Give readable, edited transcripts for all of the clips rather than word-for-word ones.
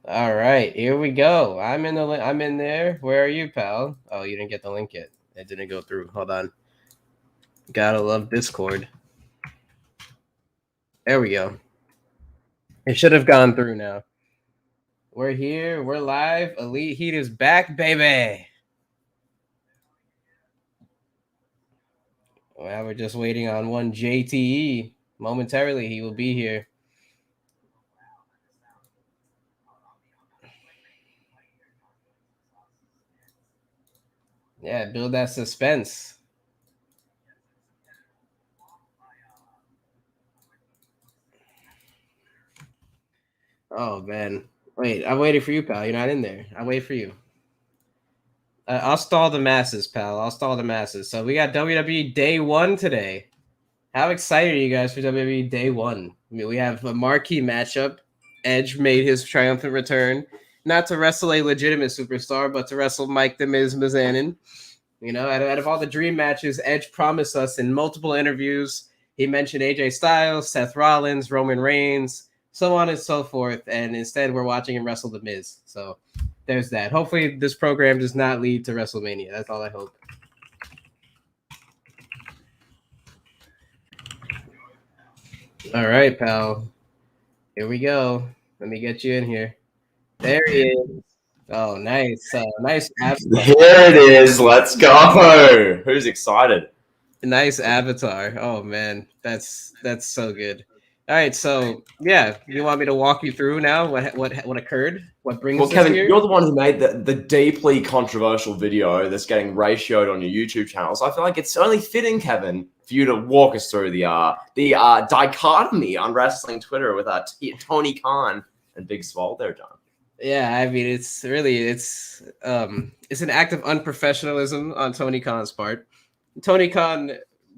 All right, here we go. I'm in there. Where are you, pal? Oh, you didn't get the link yet. It didn't go through. Hold on. Gotta love Discord. There we go. It should have gone through now. We're here. We're live. Elite Heat is back, baby. Well, we're just waiting on one JTE. Momentarily, he will be here. Yeah, build that suspense. Oh man, wait! I'm waiting for you, pal. You're not in there. I'll wait for you. I'll stall the masses, pal. I'll stall the masses. So we got WWE Day One today. How excited are you guys for WWE Day One? I mean, we have a marquee matchup. Edge made his triumphant return, not to wrestle a legitimate superstar, but to wrestle Mike the Miz Mizanin. You know, out of all the dream matches, Edge promised us in multiple interviews. He mentioned AJ Styles, Seth Rollins, Roman Reigns, so on and so forth. And instead, we're watching him wrestle The Miz. So there's that. Hopefully, this program does not lead to WrestleMania. That's all I hope. All right, pal. Here we go. Let me get you in here. There he is. Oh, nice. Nice avatar. Here it is. Let's go. Who's excited? Nice avatar. Oh man, that's so good. All right, so yeah, you want me to walk you through now what occurred? What brings Well, us Kevin, here? you're the one who made the deeply controversial video that's getting ratioed on your YouTube channel. So I feel like it's only fitting, Kevin, for you to walk us through the dichotomy on wrestling Twitter with Tony Khan and Big Swole. They're done. Yeah, I mean it's an act of unprofessionalism on Tony Khan's part. Tony Khan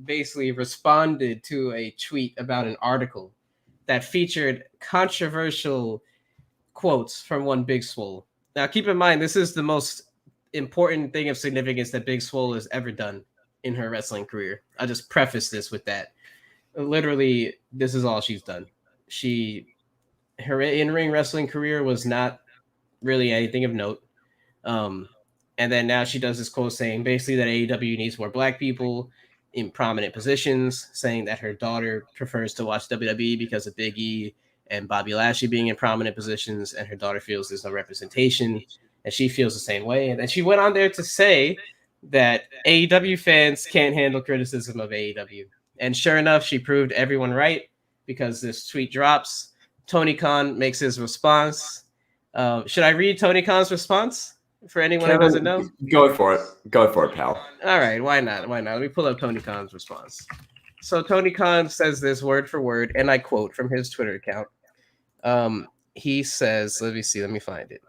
basically responded to a tweet about an article that featured controversial quotes from one Big Swole. Now, keep in mind, this is the most important thing of significance that Big Swole has ever done in her wrestling career. I'll just preface this with that. Literally, this is all she's done. Her in-ring wrestling career was not really anything of note. And then now she does this quote saying basically that AEW needs more black people in prominent positions, saying that her daughter prefers to watch WWE because of Big E and Bobby Lashley being in prominent positions, and her daughter feels there's no representation, and she feels the same way. And then she went on there to say that AEW fans can't handle criticism of AEW. And sure enough, she proved everyone right because this tweet drops. Tony Khan makes his response. Should I read Tony Khan's response for anyone Kevin, who doesn't know? go for it. Go for it, pal. All right, why not? Why not? Let me pull up Tony Khan's response. So Tony Khan says this word for word, and I quote from his Twitter account. He says, let me find it.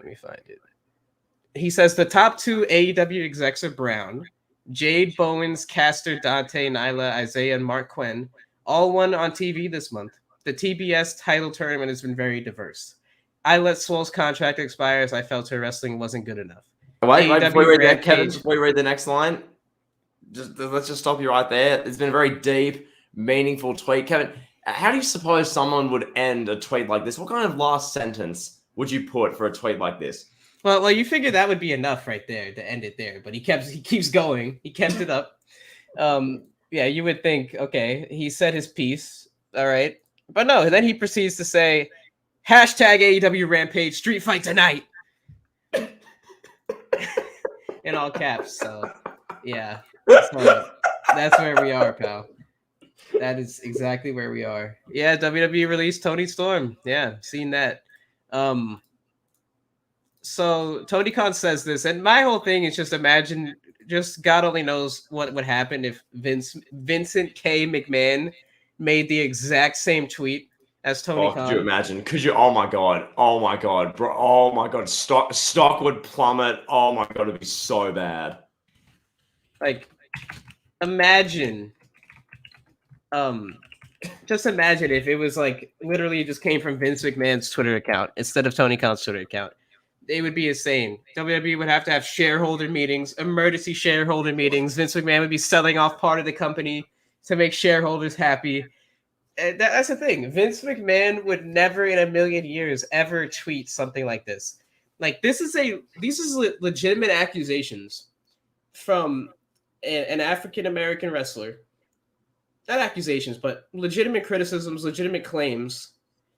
He says the top two AEW execs are Brown, Jade, Bowens, Caster, Dante, Nyla, Isaiah, and Mark Quinn, all won on TV this month. The TBS title tournament has been very diverse. I let Swole's contract expire as I felt her wrestling wasn't good enough. Wait, before we read that, Kevin, before we read the next line, let's just stop you right there. It's been a very deep, meaningful tweet. Kevin, how do you suppose someone would end a tweet like this? What kind of last sentence would you put for a tweet like this? Well, you figured that would be enough right there to end it there, but he keeps going. He kept it up. Yeah, you would think, okay, he said his piece, all right, but no. Then he proceeds to say, hashtag AEW Rampage Street Fight tonight. In all caps. So, yeah. So, that's where we are, pal. That is exactly where we are. Yeah, WWE released Tony Storm. Yeah, seen that. So Tony Khan says this, and my whole thing is just imagine, just God only knows what would happen if Vincent K. McMahon made the exact same tweet as Tony Khan. Could you imagine? Oh my god, bro! Oh my god, stock would plummet. Oh my god, it'd be so bad. Like, imagine, just imagine if it was like literally just came from Vince McMahon's Twitter account instead of Tony Khan's Twitter account. They would be insane. WWE would have to have shareholder meetings, emergency shareholder meetings. Vince McMahon would be selling off part of the company to make shareholders happy. That's the thing. Vince McMahon would never in a million years ever tweet something like this. Like these is legitimate accusations from an African American wrestler. Not accusations, but legitimate criticisms, legitimate claims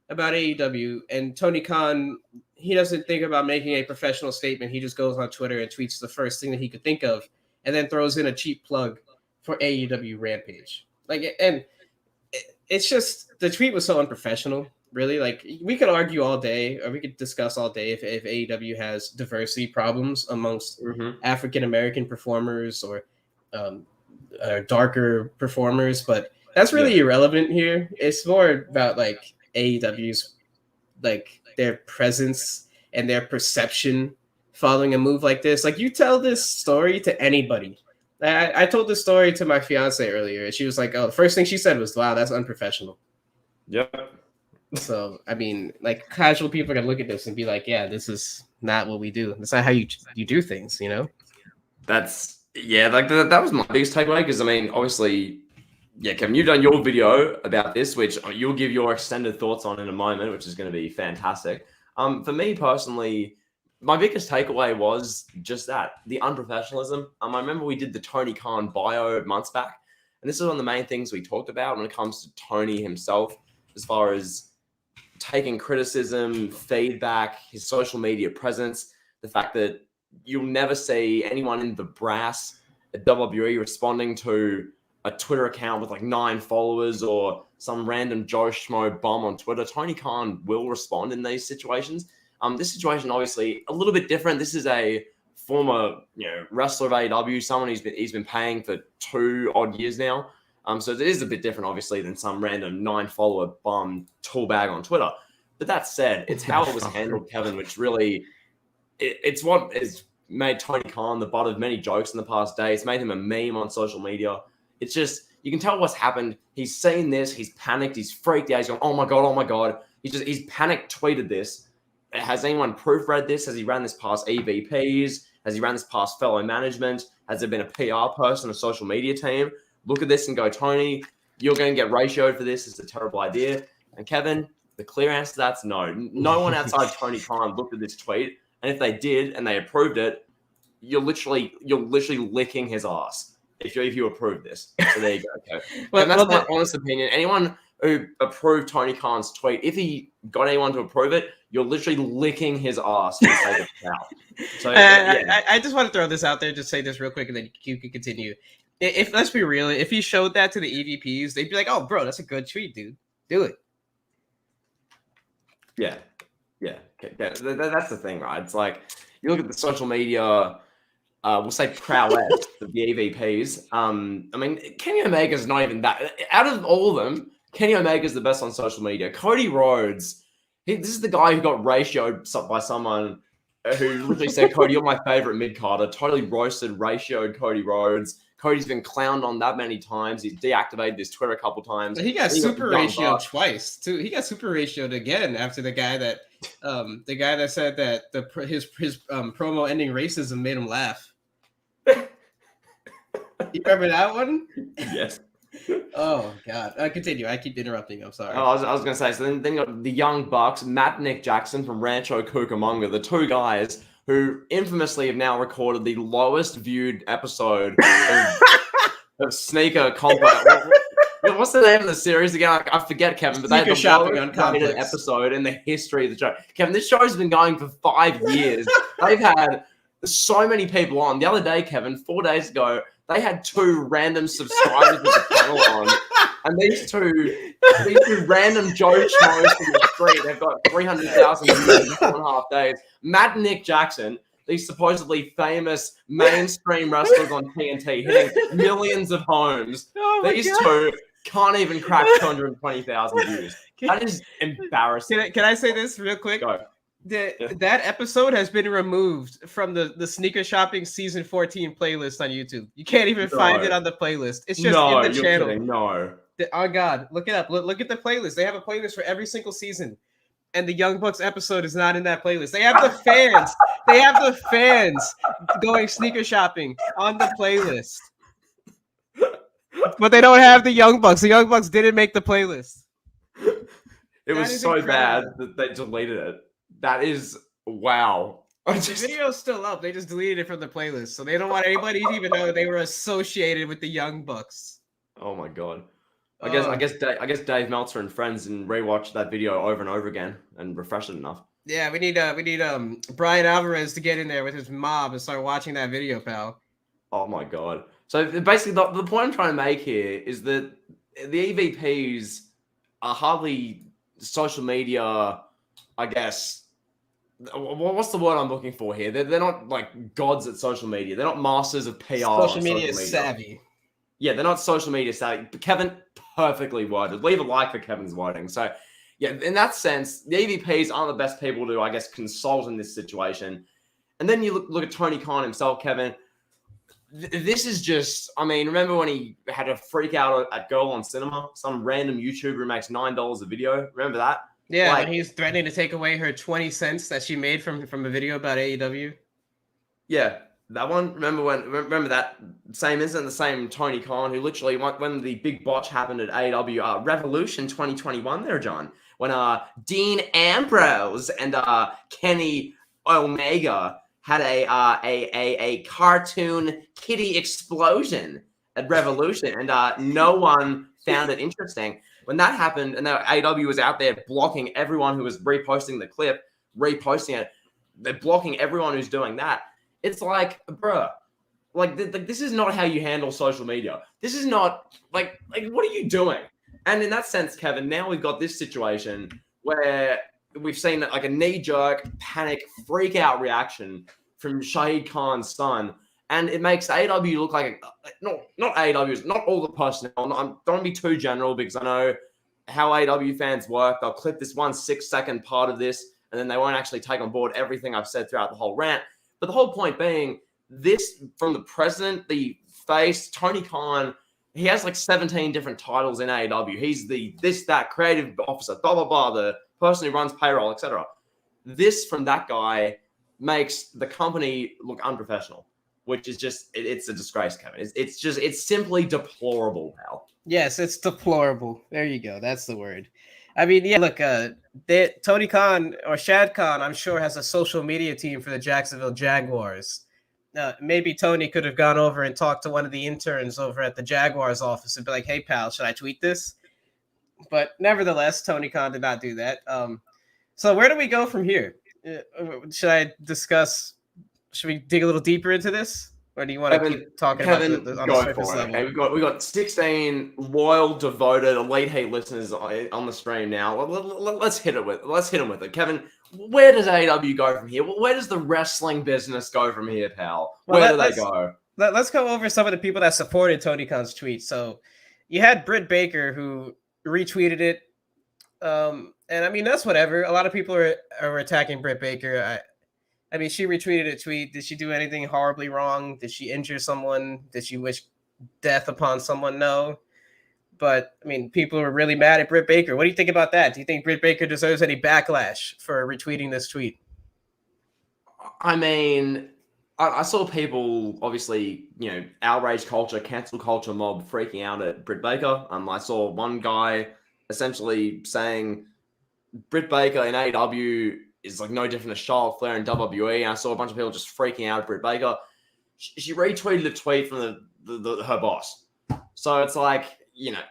about AEW. And Tony Khan, he doesn't think about making a professional statement. He just goes on Twitter and tweets the first thing that he could think of, and then throws in a cheap plug for AEW Rampage. Like, and it's just the tweet was so unprofessional. Really, like we could argue all day, or we could discuss all day if AEW has diversity problems amongst African American performers or darker performers, but that's really irrelevant here. It's more about like AEW's like their presence and their perception following a move like this. Like you tell this story to anybody. I told this story to my fiance earlier, and she was like, "Oh, the first thing she said was, wow, that's unprofessional." Yep. So, I mean, like casual people are gonna look at this and be like, "Yeah, this is not what we do. That's not how you do things," you know? That's like that was my biggest takeaway because I mean, obviously, yeah, Kevin, you've done your video about this, which you'll give your extended thoughts on in a moment, which is going to be fantastic. For me personally, my biggest takeaway was just that the unprofessionalism. I remember we did the Tony Khan bio months back, and this is one of the main things we talked about when it comes to Tony himself, as far as taking criticism, feedback, his social media presence, the fact that you'll never see anyone in the brass at WWE responding to a Twitter account with like 9 followers or some random Joe Schmo bomb on Twitter. Tony Khan will respond in these situations. This situation obviously a little bit different. This is a former wrestler of AEW, someone he's been paying for 2 odd years now. So it is a bit different, obviously, than some random 9-follower bum tool bag on Twitter. But that said, it's how it was handled, Kevin, which really, it's what has made Tony Khan the butt of many jokes in the past day. It's made him a meme on social media. It's just, you can tell what's happened. He's seen this. He's panicked. He's freaked out. He's going, oh my God. He's panic tweeted this. Has anyone proofread this? Has he ran this past EVPs? Has he ran this past fellow management? Has there been a PR person, a social media team? Look at this and go, Tony, you're going to get ratioed for this. It's a terrible idea. And Kevin, the clear answer to that's no. No one outside Tony Khan looked at this tweet. And if they did and they approved it, you're literally licking his ass if you approve this. So there you go. Okay. Well, that's my honest opinion. Anyone who approved Tony Khan's tweet, if he got anyone to approve it, you're literally licking his ass for the sake of power. So I just want to throw this out there, just say this real quick, and then you can continue. If let's be real, if he showed that to the EVPs, they'd be like, "Oh, bro, that's a good tweet, dude. Do it." Yeah. Okay. That's the thing, right? It's like you look at the social media, we'll say prowess of the EVPs. I mean, Kenny Omega's not even that. Out of all of them, Kenny Omega's the best on social media. Cody Rhodes, this is the guy who got ratioed by someone who literally said, Cody, you're my favorite mid-carder. Totally roasted, ratioed Cody Rhodes. Cody's been clowned on that many times. He's deactivated his Twitter a couple times. He got super ratioed twice too. He got super ratioed again after the guy that said that his promo ending racism made him laugh. You remember that one? Yes. Oh God! Continue. I keep interrupting. I'm sorry. Oh, I was going to say. So then you got the Young Bucks, Matt and Nick Jackson from Rancho Cucamonga, the 2 guys who infamously have now recorded the lowest viewed episode of Sneaker Combat. What's the name of the series again? I forget, Kevin. But they have the lowest rated episode in the history of the show. Kevin, this show's been going for 5 years. They've had so many people on. The other day, Kevin, 4 days ago, they had 2 random subscribers to the channel on. And these two random Joe Schmoes from the street, they've got 300,000 views in 4.5 days. Matt and Nick Jackson, these supposedly famous mainstream wrestlers on TNT, hitting millions of homes. These two can't even crack 220,000 views. That is embarrassing. Can I say this real quick? Go. That episode has been removed from the Sneaker Shopping Season 14 playlist on YouTube. You can't even find it on the playlist. It's just in the channel. Kidding. No. Oh God, look it up. Look at the playlist. They have a playlist for every single season, and the Young Bucks episode is not in that playlist. They have the fans. They have the fans going sneaker shopping on the playlist, but they don't have the Young Bucks. The Young Bucks didn't make the playlist. It That was is so bad incredible. that they deleted it. That is wow. I The just video's still up. They just deleted it from the playlist, so they don't want anybody to even know they were associated with the Young Bucks. oh my god. Oh, I guess Dave Meltzer and friends and rewatch that video over and over again and refresh it enough. yeah, we need Brian Alvarez to get in there with his mob and start watching that video, pal. Oh my god. So basically, the point I'm trying to make here is that the EVPs are hardly social media. I guess what's the word I'm looking for here? They're not like gods at social media. They're not masters of PR Social on media social is media. savvy. Yeah, they're not social media savvy. Kevin perfectly worded. Leave a like for Kevin's wording. So, yeah, in that sense, the EVPs aren't the best people to, I guess, consult in this situation. And then you look at Tony Khan himself, Kevin. This is just, I mean, remember when he had a freak out at Girl on Cinema? Some random YouTuber who makes $9 a video. Remember that? Yeah, when Like, he's threatening to take away her 20 cents that she made from a video about AEW. yeah, that one. Remember that same incident, the same Tony Khan who literally when the big botch happened at AEW Revolution 2021 there, John, when Dean Ambrose and Kenny Omega had a cartoon kitty explosion at Revolution, and no one found it interesting. When that happened, and AEW was out there blocking everyone who was reposting the clip, reposting it, they're blocking everyone who's doing that. It's like, bruh, like this is not how you handle social media. This is not like what are you doing? And in that sense, Kevin, now we've got this situation where we've seen like a knee-jerk, panic, freak-out reaction from Shahid Khan's son, and it makes AEW look like not AEW, not all the personnel. I don't want to be too general because I know how AEW fans work. They'll clip this 1 6-second part of this, and then they won't actually take on board everything I've said throughout the whole rant. But the whole point being, this from the president, the face, Tony Khan, he has like 17 different titles in AEW. He's the this, that, creative officer, blah, blah, blah, the person who runs payroll, etc. This from that guy makes the company look unprofessional, which is just, it's a disgrace, Kevin. It's simply deplorable, pal. Yes, it's deplorable. There you go. That's the word. I mean, yeah, look, Tony Khan or Shad Khan, I'm sure, has a social media team for the Jacksonville Jaguars. Maybe Tony could have gone over and talked to one of the interns over at the Jaguars office and be like, hey, pal, should I tweet this? But nevertheless, Tony Khan did not do that. So where do we go from here? Should we dig a little deeper into this? Or do you want to keep talking about the on the go surface for it. level? Okay, we got 16 loyal, devoted, elite hate listeners on the stream now. Let's hit them with it. Kevin, where does AEW go from here? Where does the wrestling business go from here, pal? Where do they go? Let's go over some of the people that supported Tony Khan's tweet. So you had Britt Baker who retweeted it. And I mean, that's whatever. A lot of people are attacking Britt Baker. I mean, she retweeted a tweet. Did she do anything horribly wrong? Did she injure someone? Did she wish death upon someone? No. But, I mean, people were really mad at Britt Baker. What do you think about that? Do you think Britt Baker deserves any backlash for retweeting this tweet? I mean, I saw people, obviously, outrage culture, cancel culture mob freaking out at Britt Baker. I saw one guy essentially saying Britt Baker in AEW is like no different to Charlotte Flair in WWE. And I saw a bunch of people just freaking out at Britt Baker. She retweeted a tweet from her boss. So it's like,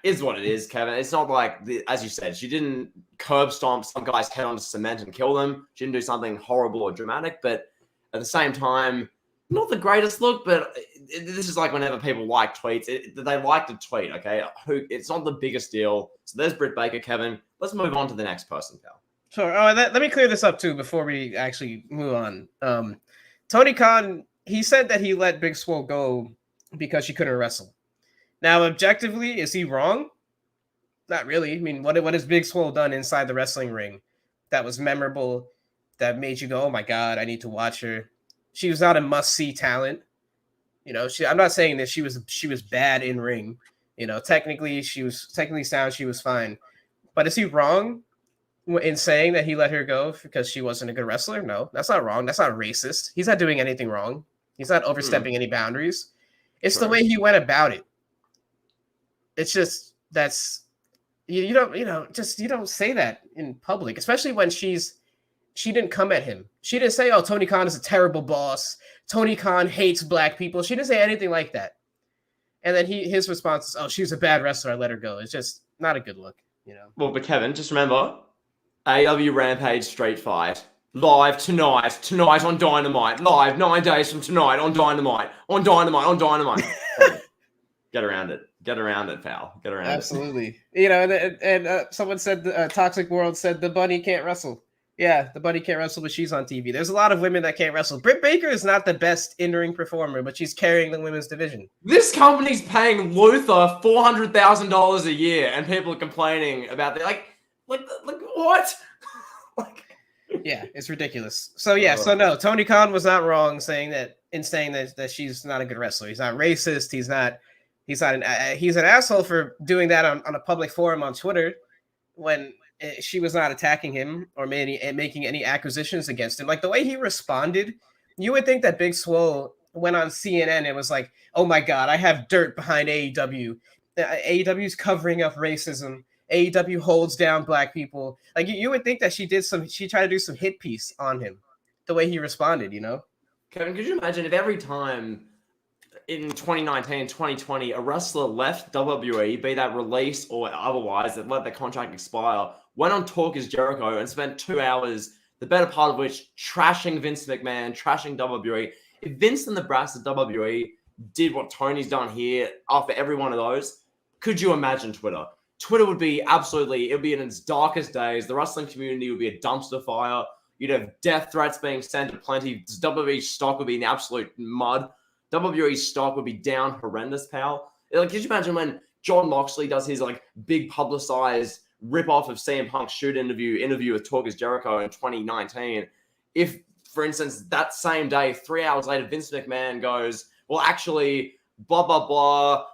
is what it is, Kevin. It's not like, as you said, she didn't curb stomp some guy's head onto cement and kill them. She didn't do something horrible or dramatic. But at the same time, not the greatest look, but this is like whenever people like tweets, they like to tweet, okay? It's not the biggest deal. So there's Britt Baker, Kevin. Let's move on to the next person, pal. Sure. Let me clear this up too before we actually move on. Tony Khan, he said that he let Big Swole go because she couldn't wrestle. Now, objectively, is he wrong? Not really. I mean, what has Big Swole done inside the wrestling ring that was memorable, that made you go, oh my God, I need to watch her? She was not a must-see talent. I'm not saying that she was bad in ring. Technically, she was technically sound. She was fine. But is he wrong in saying that he let her go because she wasn't a good wrestler? No, that's not wrong. That's not racist. He's not doing anything wrong. He's not overstepping any boundaries. It's the way he went about it. It's just You don't, you don't say that in public, especially when she didn't come at him. She didn't say, "Oh, Tony Khan is a terrible boss. Tony Khan hates black people." She didn't say anything like that. And then his response is, "Oh, she's a bad wrestler. I let her go." It's just not a good look, Well, but Kevin, just remember, AEW Rampage Street Fight. Live tonight on Dynamite. Live 9 days from tonight on Dynamite. On Dynamite. Get around it, pal. Get around Absolutely. And someone said, Toxic World said the bunny can't wrestle. Yeah, the bunny can't wrestle, but she's on TV. There's a lot of women that can't wrestle. Britt Baker is not the best in-ring performer, but she's carrying the women's division. This company's paying Luther $400,000 a year, and people are complaining about that. Like what? Yeah, it's ridiculous. So no, Tony Khan was not wrong saying that she's not a good wrestler. He's not racist. He's an asshole for doing that on a public forum on Twitter when she was not attacking him or making any accusations against him. Like the way he responded, you would think that Big Swole went on CNN and was like, "Oh my God, I have dirt behind AEW. AEW's covering up racism. AEW holds down black people." Like you would think that she tried to do some hit piece on him, the way he responded, Kevin, could you imagine if every time in 2019, 2020, a wrestler left WWE, be that release or otherwise, that let their contract expire, went on Talk is Jericho and spent 2 hours, the better part of which, trashing Vince McMahon, trashing WWE. If Vince and the brass at WWE did what Tony's done here after every one of those, could you imagine Twitter? Twitter would be it would be in its darkest days. The wrestling community would be a dumpster fire. You'd have death threats being sent to plenty. WWE stock would be in absolute mud. WWE stock would be down horrendous, pal. Like, could you imagine when Jon Moxley does his big publicized rip-off of CM Punk's shoot interview with Talk is Jericho in 2019? If, for instance, that same day, 3 hours later, Vince McMahon goes, "Well, actually, blah, blah, blah,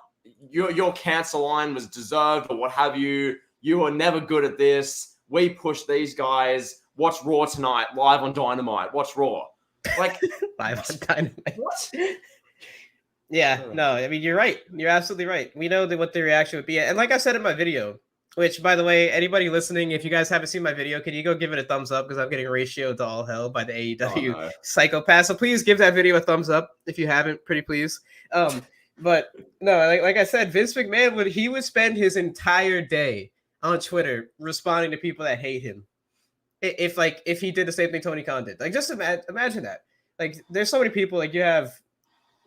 your cancer line was deserved," or what have you. "You were never good at this. We pushed these guys. Watch Raw tonight, live on Dynamite. Watch Raw." Like, live on Dynamite. What? Yeah, no, I mean, you're right. You're absolutely right. We know what the reaction would be. And like I said in my video, which, by the way, anybody listening, if you guys haven't seen my video, can you go give it a thumbs up? Because I'm getting ratioed to all hell by the AEW psychopath. So please give that video a thumbs up if you haven't, pretty please. But no, like I said, Vince McMahon would spend his entire day on Twitter responding to people that hate him. If he did the same thing Tony Khan did. Like, just imagine that. Like, there's so many people, like, you have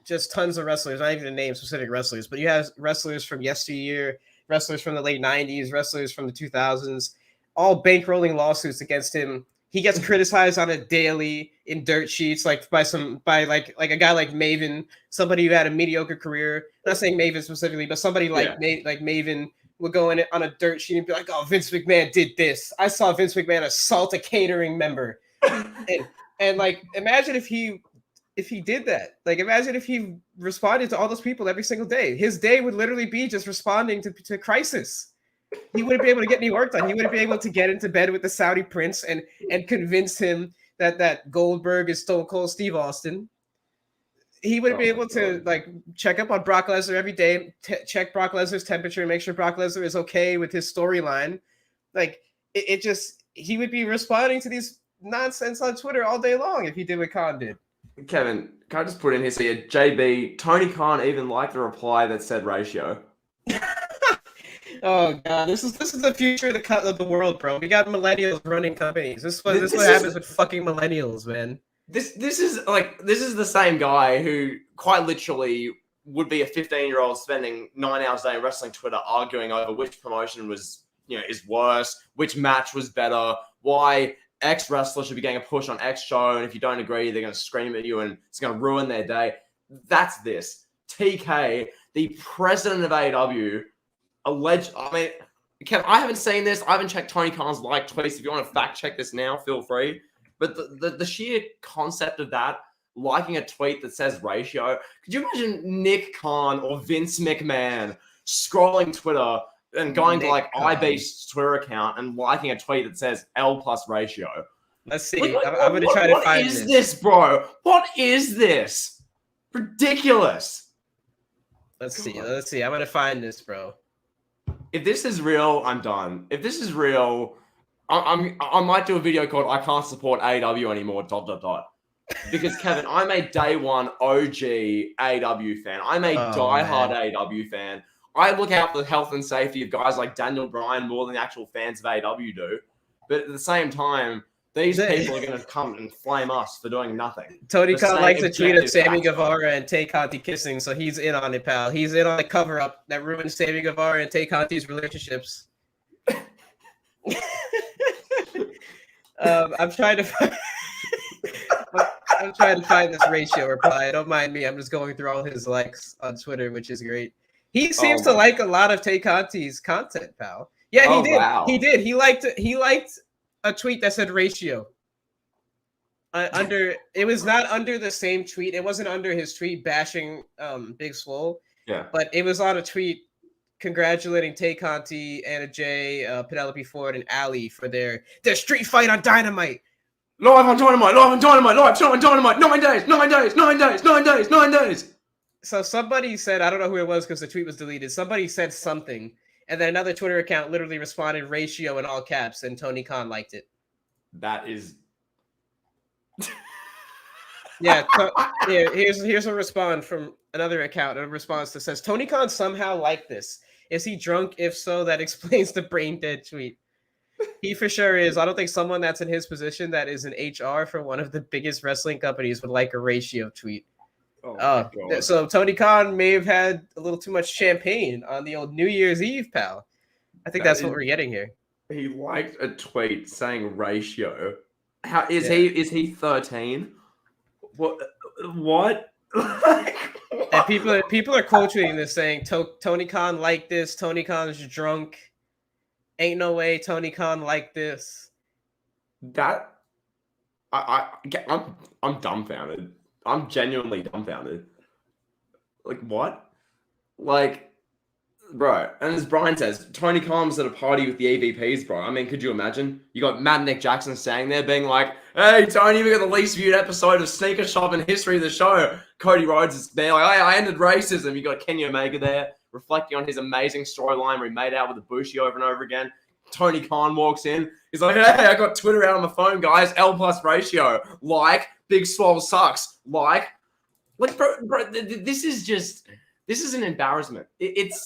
just tons of wrestlers, not even to name specific wrestlers, but you have wrestlers from yesteryear, wrestlers from the late 90s, wrestlers from the 2000s, all bankrolling lawsuits against him. He gets criticized on a daily in dirt sheets, like by a guy like Maven, somebody who had a mediocre career. I'm not saying Maven specifically, but somebody like Maven would go in on a dirt sheet and be like, "Oh, Vince McMahon did this. I saw Vince McMahon assault a catering member." and like, imagine if he did that. Like, imagine if he responded to all those people every single day. His day would literally be just responding to crisis. He wouldn't be able to get any work done. He wouldn't be able to get into bed with the Saudi prince and convince him that Goldberg is Stone Cold Steve Austin. He wouldn't be able to check up on Brock Lesnar every day, check Brock Lesnar's temperature, and make sure Brock Lesnar is okay with his storyline. Like, he would be responding to these nonsense on Twitter all day long if he did what Khan did. Kevin, can I just put in here, so yeah, JB, Tony Khan even liked the reply that said ratio. Oh God, this is the future of the world, bro. We got millennials running companies. This is what happens with fucking millennials, man. This is the same guy who quite literally would be a 15-year-old spending 9 hours a day wrestling Twitter arguing over which promotion was is worse, which match was better, why X wrestler should be getting a push on X show, and if you don't agree, they're going to scream at you and it's going to ruin their day. That's this. TK, the president of AEW, Kev, I haven't seen this. I haven't checked Tony Khan's tweets. If you want to fact check this now, feel free. But the sheer concept of that, liking a tweet that says ratio, could you imagine Nick Khan or Vince McMahon scrolling Twitter and going to iBase's Twitter account and liking a tweet that says L plus ratio? Let's see. I'm going to try to find this. What is this, bro? What is this? Ridiculous. Let's see. I'm going to find this, bro. If this is real, I'm done. If this is real, I might do a video called "I can't support AEW anymore." ... Because Kevin, I'm a day one OG AEW fan. I'm a diehard AEW fan. I look out for the health and safety of guys like Daniel Bryan more than the actual fans of AEW do. But at the same time, these people are going to come and flame us for doing nothing. Tony Khan likes a tweet of Sammy Guevara and Tay Conti kissing, so he's in on it, pal. He's in on the cover-up that ruined Sammy Guevara and Tay Conti's relationships. I'm trying to find this ratio reply. Don't mind me. I'm just going through all his likes on Twitter, which is great. He seems to like a lot of Tay Conti's content, pal. Yeah, he did. Wow. He did. He liked a tweet that said ratio. It was not under the same tweet. It wasn't under his tweet bashing Big Swole. Yeah. But it was on a tweet congratulating Tay Conti, Anna Jay, Penelope Ford, and Ali for their street fight on Dynamite. Live on Dynamite, live on Dynamite, live on Dynamite, 9 days, 9 days, 9 days, 9 days, 9 days. So somebody said, I don't know who it was because the tweet was deleted. Somebody said something, and then another Twitter account literally responded ratio in all caps, and Tony Khan liked it. That is... Yeah, here's a response from another account. A response that says, Tony Khan somehow liked this. Is he drunk? If so, that explains the brain dead tweet. He for sure is. I don't think someone that's in his position that is in HR for one of the biggest wrestling companies would like a ratio tweet. So Tony Khan may have had a little too much champagne on the old New Year's Eve, pal. I think that's what we're getting here. He liked a tweet saying ratio. How is he? Is he 13? What? And people are quote tweeting this saying Tony Khan liked this. Tony Khan's drunk. Ain't no way Tony Khan liked this. That I'm dumbfounded. I'm genuinely dumbfounded. Like what? Like, bro. And as Brian says, Tony Khan was at a party with the EVPs, bro. I mean, could you imagine? You got Matt and Nick Jackson standing there being like, "Hey, Tony, we got the least viewed episode of Sneaker Shop in history of the show." Cody Rhodes is there like, "Hey, I ended racism." You got Kenny Omega there reflecting on his amazing storyline where he made out with Ibushi over and over again. Tony Khan walks in. He's like, "Hey, I got Twitter out on my phone, guys. L plus ratio. Like, Big Swole sucks. Like, bro, this is an embarrassment. It's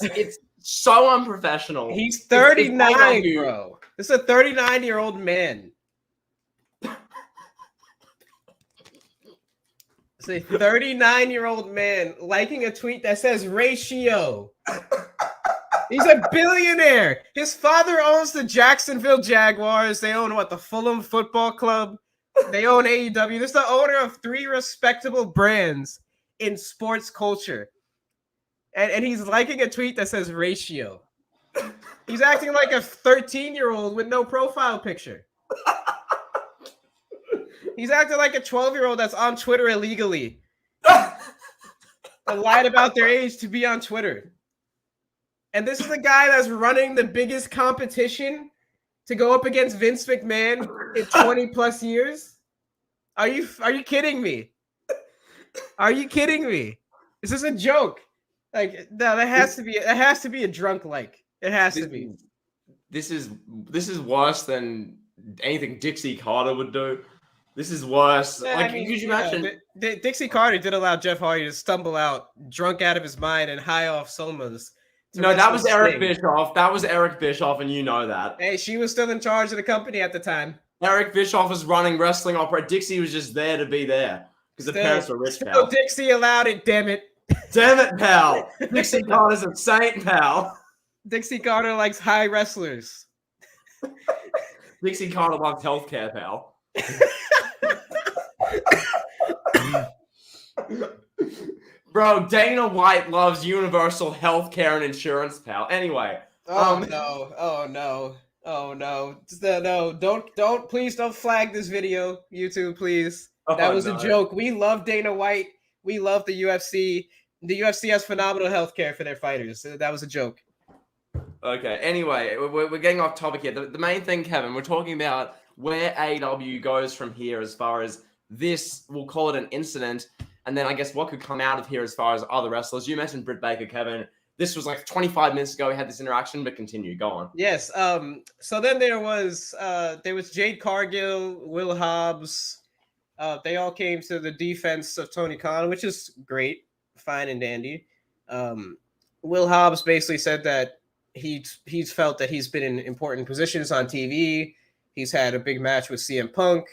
so unprofessional." He's 39, bro. This is a 39-year-old man. It's a 39-year-old man liking a tweet that says ratio. He's a billionaire. His father owns the Jacksonville Jaguars. They own the Fulham Football Club. They own AEW. This is the owner of 3 respectable brands in sports culture. And he's liking a tweet that says ratio. He's acting like a 13-year-old with no profile picture. He's acting like a 12-year-old that's on Twitter illegally. And lied about their age to be on Twitter. And this is the guy that's running the biggest competition to go up against Vince McMahon in 20 plus years. Are you kidding me? Are you kidding me? Is this a joke? Like, no, that has to be a drunk like. It has to be. This is worse than anything Dixie Carter would do. This is worse. Yeah, could you imagine? Dixie Carter did allow Jeff Hardy to stumble out, drunk out of his mind and high off somas. No, that was Eric Bischoff. That was Eric Bischoff, and you know that. Hey, she was still in charge of the company at the time. Eric Bischoff was running wrestling opera. Dixie was just there to be there because the parents were rich, pal. Dixie allowed it, damn it. Damn it, pal. Dixie Carter's a saint, pal. Dixie Carter likes high wrestlers. Dixie Carter loves healthcare, pal. Bro, Dana White loves universal healthcare and insurance, pal. Anyway. No. Please don't flag this video, YouTube, please. That was a joke. We love Dana White. We love the UFC. The UFC has phenomenal healthcare for their fighters. That was a joke. Okay, anyway, we're getting off topic here. The main thing, Kevin, we're talking about where AEW goes from here as far as this, we'll call it an incident, and then I guess what could come out of here as far as other wrestlers. You mentioned Britt Baker, Kevin. this was like 25 minutes ago we had this interaction, but continue. Go on. Yes. So then there was Jade Cargill, Will Hobbs. They all came to the defense of Tony Khan, which is great, fine and dandy. Will Hobbs basically said that he's felt that he's been in important positions on TV. He's had a big match with CM Punk.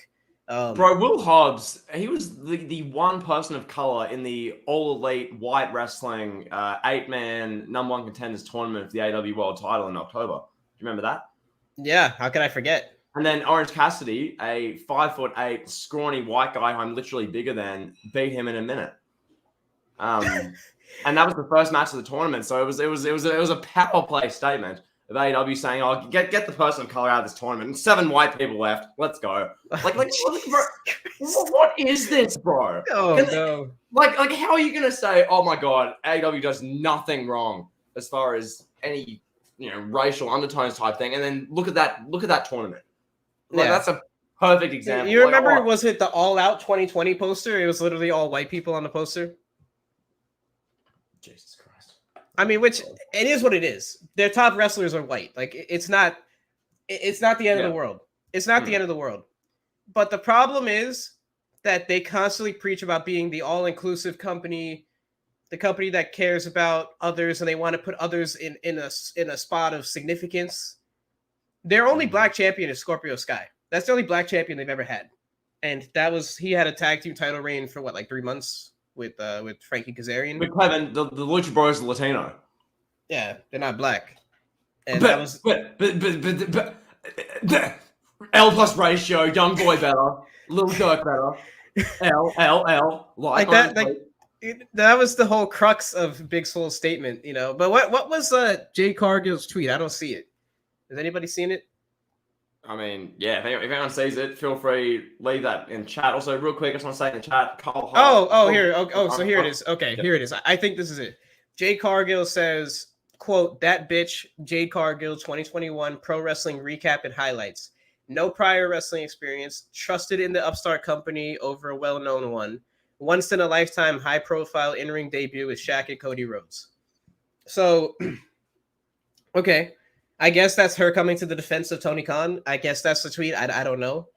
Bro, Will Hobbs, he was the one person of color in the All Elite White Wrestling 8-man number 1 contenders tournament for the AEW World Title in October. Do you remember that? Yeah, how could I forget? And then Orange Cassidy, a 5'8" scrawny white guy who I'm literally bigger than, beat him in a minute. And that was the first match of the tournament. So it was a power play statement of AEW saying, "Oh, get the person of color out of this tournament. And 7 white people left. Let's go." Like bro, what is this, bro? Oh no! Like how are you gonna say, "Oh my god, AEW does nothing wrong as far as any racial undertones type thing," and then look at that tournament. Like that's a perfect example. You remember? Was it the All Out 2020 poster? It was literally all white people on the poster. Jesus Christ. I mean, which it is what it is. Their top wrestlers are white. Like it's not the end of the world. It's not the end of the world. But the problem is that they constantly preach about being the all-inclusive company, the company that cares about others, and they want to put others in a spot of significance. Their only black champion is Scorpio Sky. That's the only black champion they've ever had, and he had a tag team title reign for what, like 3 months with Frankie Kazarian. With Kevin, the Lucha Bros are Latino. Yeah, they're not black. And but L plus ratio, young boy better, little Dirk better. L like that. That was the whole crux of Big Swole's statement, But what was Jade Cargill's tweet? I don't see it. Has anybody seen it? I mean, yeah. If anyone sees it, feel free leave that in chat. Also, real quick, I just want to say in the chat, Carl Hart. Here. So here it is. Okay, here it is. I think this is it. Jade Cargill says, quote, "That bitch, Jade Cargill, 2021 Pro Wrestling Recap and Highlights. No prior wrestling experience, trusted in the upstart company over a well-known one. Once in a lifetime high-profile in-ring debut with Shaq and Cody Rhodes." So, okay. I guess that's her coming to the defense of Tony Khan. I guess that's the tweet. I don't know.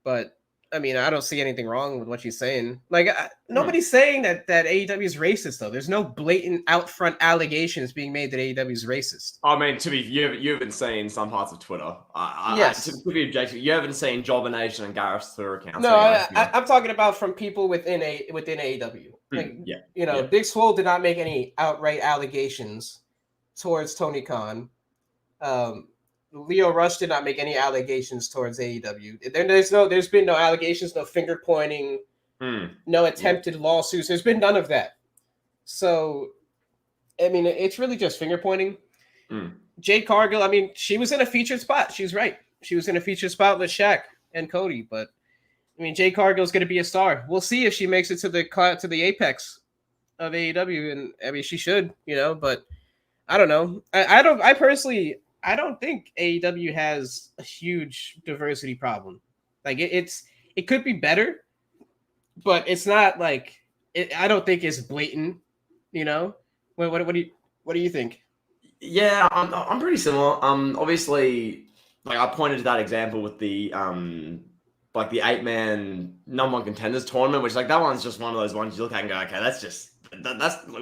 But, I mean, I don't see anything wrong with what she's saying. Like, nobody's saying that AEW is racist, though. There's no blatant out front allegations being made that AEW is racist. I mean, you've been seeing some parts of Twitter. Yes. To be objective, you haven't seen Jobber Gareth's Twitter accounts. No, I'm talking about from people within AEW. Like, Big Swole did not make any outright allegations towards Tony Khan. Leo Rush did not make any allegations towards AEW. There's been no allegations, no finger pointing, no attempted lawsuits. There's been none of that. So, I mean, it's really just finger pointing. Jade Cargill, I mean, she was in a featured spot. She's right. She was in a featured spot with Shaq and Cody. But I mean, Jade Cargill's going to be a star. We'll see if she makes it to the apex of AEW, and I mean, she should, But I don't know. I don't think AEW has a huge diversity problem. Like it could be better, but it's not like I don't think it's blatant. What do you think? Yeah, I'm pretty similar. Obviously, like I pointed to that example with the like the 8-man number 1 contenders tournament, which like that one's just one of those ones you look at and go, okay, that's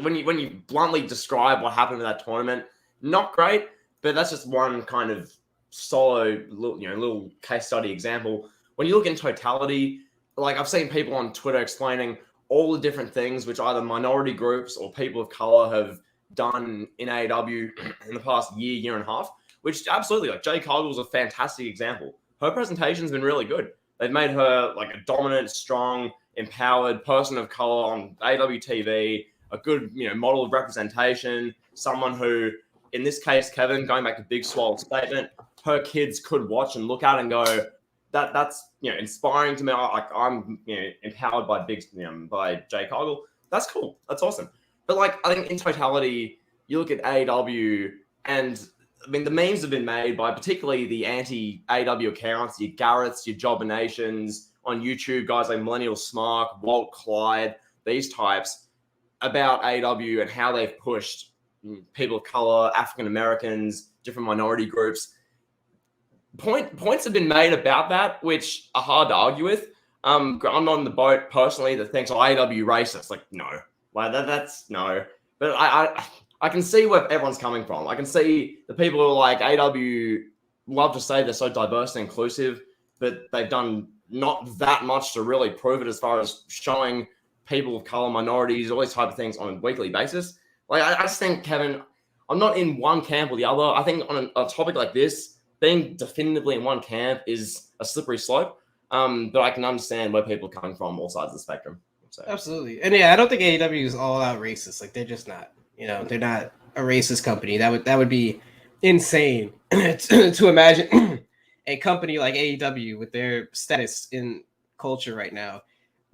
when you bluntly describe what happened with that tournament, not great. But that's just one kind of solo, little case study example. When you look in totality, like I've seen people on Twitter explaining all the different things which either minority groups or people of color have done in AEW in the past year and a half, which absolutely, like Jade Cargill's a fantastic example. Her presentation's been really good. They've made her like a dominant, strong, empowered person of color on AEW TV, a good, model of representation, someone who, in this case, Kevin, going back to Big Swole's statement, her kids could watch and look at and go, that's inspiring to me. I'm empowered by by Jade Cargill. That's cool. That's awesome. But like I think in totality, you look at AEW, and I mean the memes have been made by particularly the anti-AEW accounts, your Gareths, your Jobber Nations on YouTube, guys like Millennial Smark, Walt Clyde, these types, about AEW and how they've pushed people of color, African Americans, different minority groups. Points have been made about that, which are hard to argue with. I'm not on the boat personally that thinks AEW racist. Like, no, like that's no. But I can see where everyone's coming from. I can see the people who are like AEW love to say they're so diverse and inclusive, but they've done not that much to really prove it as far as showing people of color, minorities, all these type of things on a weekly basis. Like, I just think, Kevin, I'm not in one camp or the other. I think on a topic like this, being definitively in one camp is a slippery slope. But I can understand where people are coming from, all sides of the spectrum. So. Absolutely. And yeah, I don't think AEW is all out racist. Like, they're just not. You know, they're not a racist company. That would be insane to imagine a company like AEW with their status in culture right now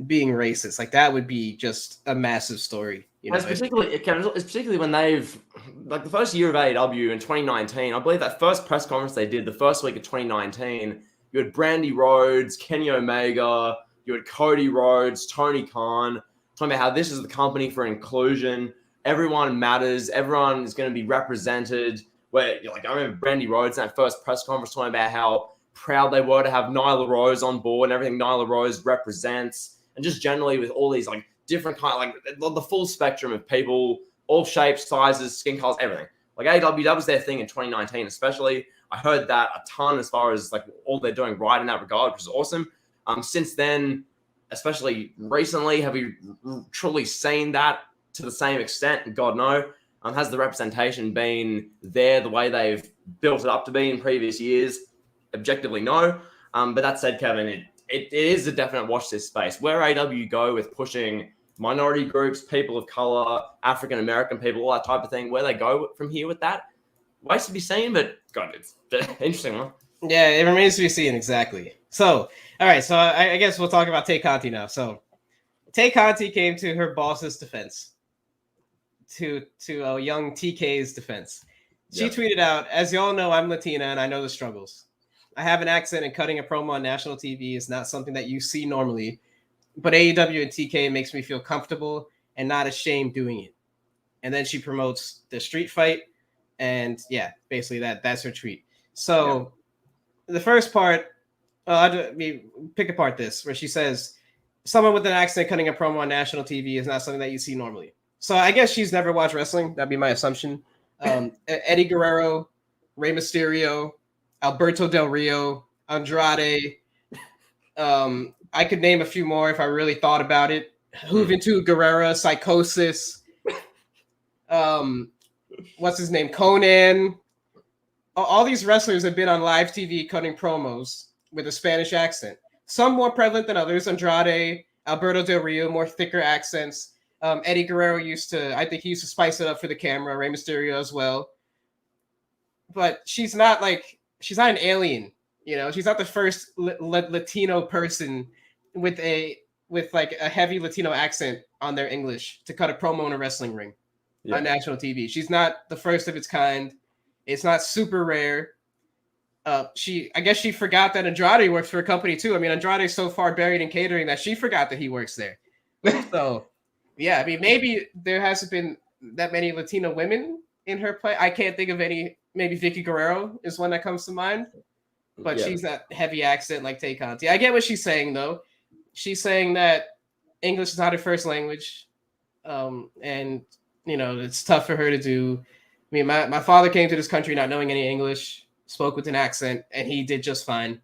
being racist. Like, that would be just a massive story. You know, it's particularly when they've, like, the first year of AEW in 2019, I believe that first press conference they did the first week of 2019, you had Brandy Rose, Kenny Omega, you had Cody Rhodes, Tony Khan, talking about how this is the company for inclusion. Everyone matters. Everyone is going to be represented. Where, like, I remember Brandy Rhodes in that first press conference talking about how proud they were to have Nyla Rose on board and everything Nyla Rose represents. And just generally with all these, like, different kind of, like, the full spectrum of people, all shapes, sizes, skin colors, everything. Like, AEW, that was their thing in 2019, especially. I heard that a ton as far as, like, all they're doing right in that regard, which is awesome. Since then, especially recently, have we truly seen that to the same extent? God, no. Has the representation been there the way they've built it up to be in previous years? Objectively, no. But that said, Kevin, it is a definite watch this space. Where AEW go with pushing minority groups, people of color, African American people, all that type of thing, where they go from here with that, ways to be seen, but God, it's an interesting one. Yeah, it remains to be seen, exactly. So, all right, so I guess we'll talk about Tay Conti now. So, Tay Conti came to her boss's defense, to young TK's defense. She tweeted out, "As y'all know, I'm Latina and I know the struggles. I have an accent and cutting a promo on national TV is not something that you see normally, but AEW and TK makes me feel comfortable and not ashamed doing it." And then she promotes the street fight, and yeah, basically that's her tweet. So the first part, pick apart this, where she says, "Someone with an accent cutting a promo on national TV is not something that you see normally." So I guess she's never watched wrestling. That'd be my assumption. Eddie Guerrero, Rey Mysterio, Alberto Del Rio, Andrade. I could name a few more if I really thought about it. Juventud Guerrera, Psychosis. What's his name? Conan. All these wrestlers have been on live TV cutting promos with a Spanish accent. Some more prevalent than others. Andrade, Alberto Del Rio, more thicker accents. Eddie Guerrero I think he used to spice it up for the camera. Rey Mysterio as well. But she's not an alien. You know, she's not the first Latino person with like a heavy Latino accent on their English to cut a promo in a wrestling ring on national TV. She's not the first of its kind. It's not super rare. I guess she forgot that Andrade works for a company too. I mean, Andrade's so far buried in catering that she forgot that he works there. So, yeah, I mean, maybe there hasn't been that many Latino women in her play. I can't think of any. Maybe Vicky Guerrero is one that comes to mind. But she's that heavy accent like Tay Conti. I get what she's saying, though. She's saying that English is not her first language. And, you know, it's tough for her to do. I mean, my father came to this country not knowing any English, spoke with an accent, and he did just fine.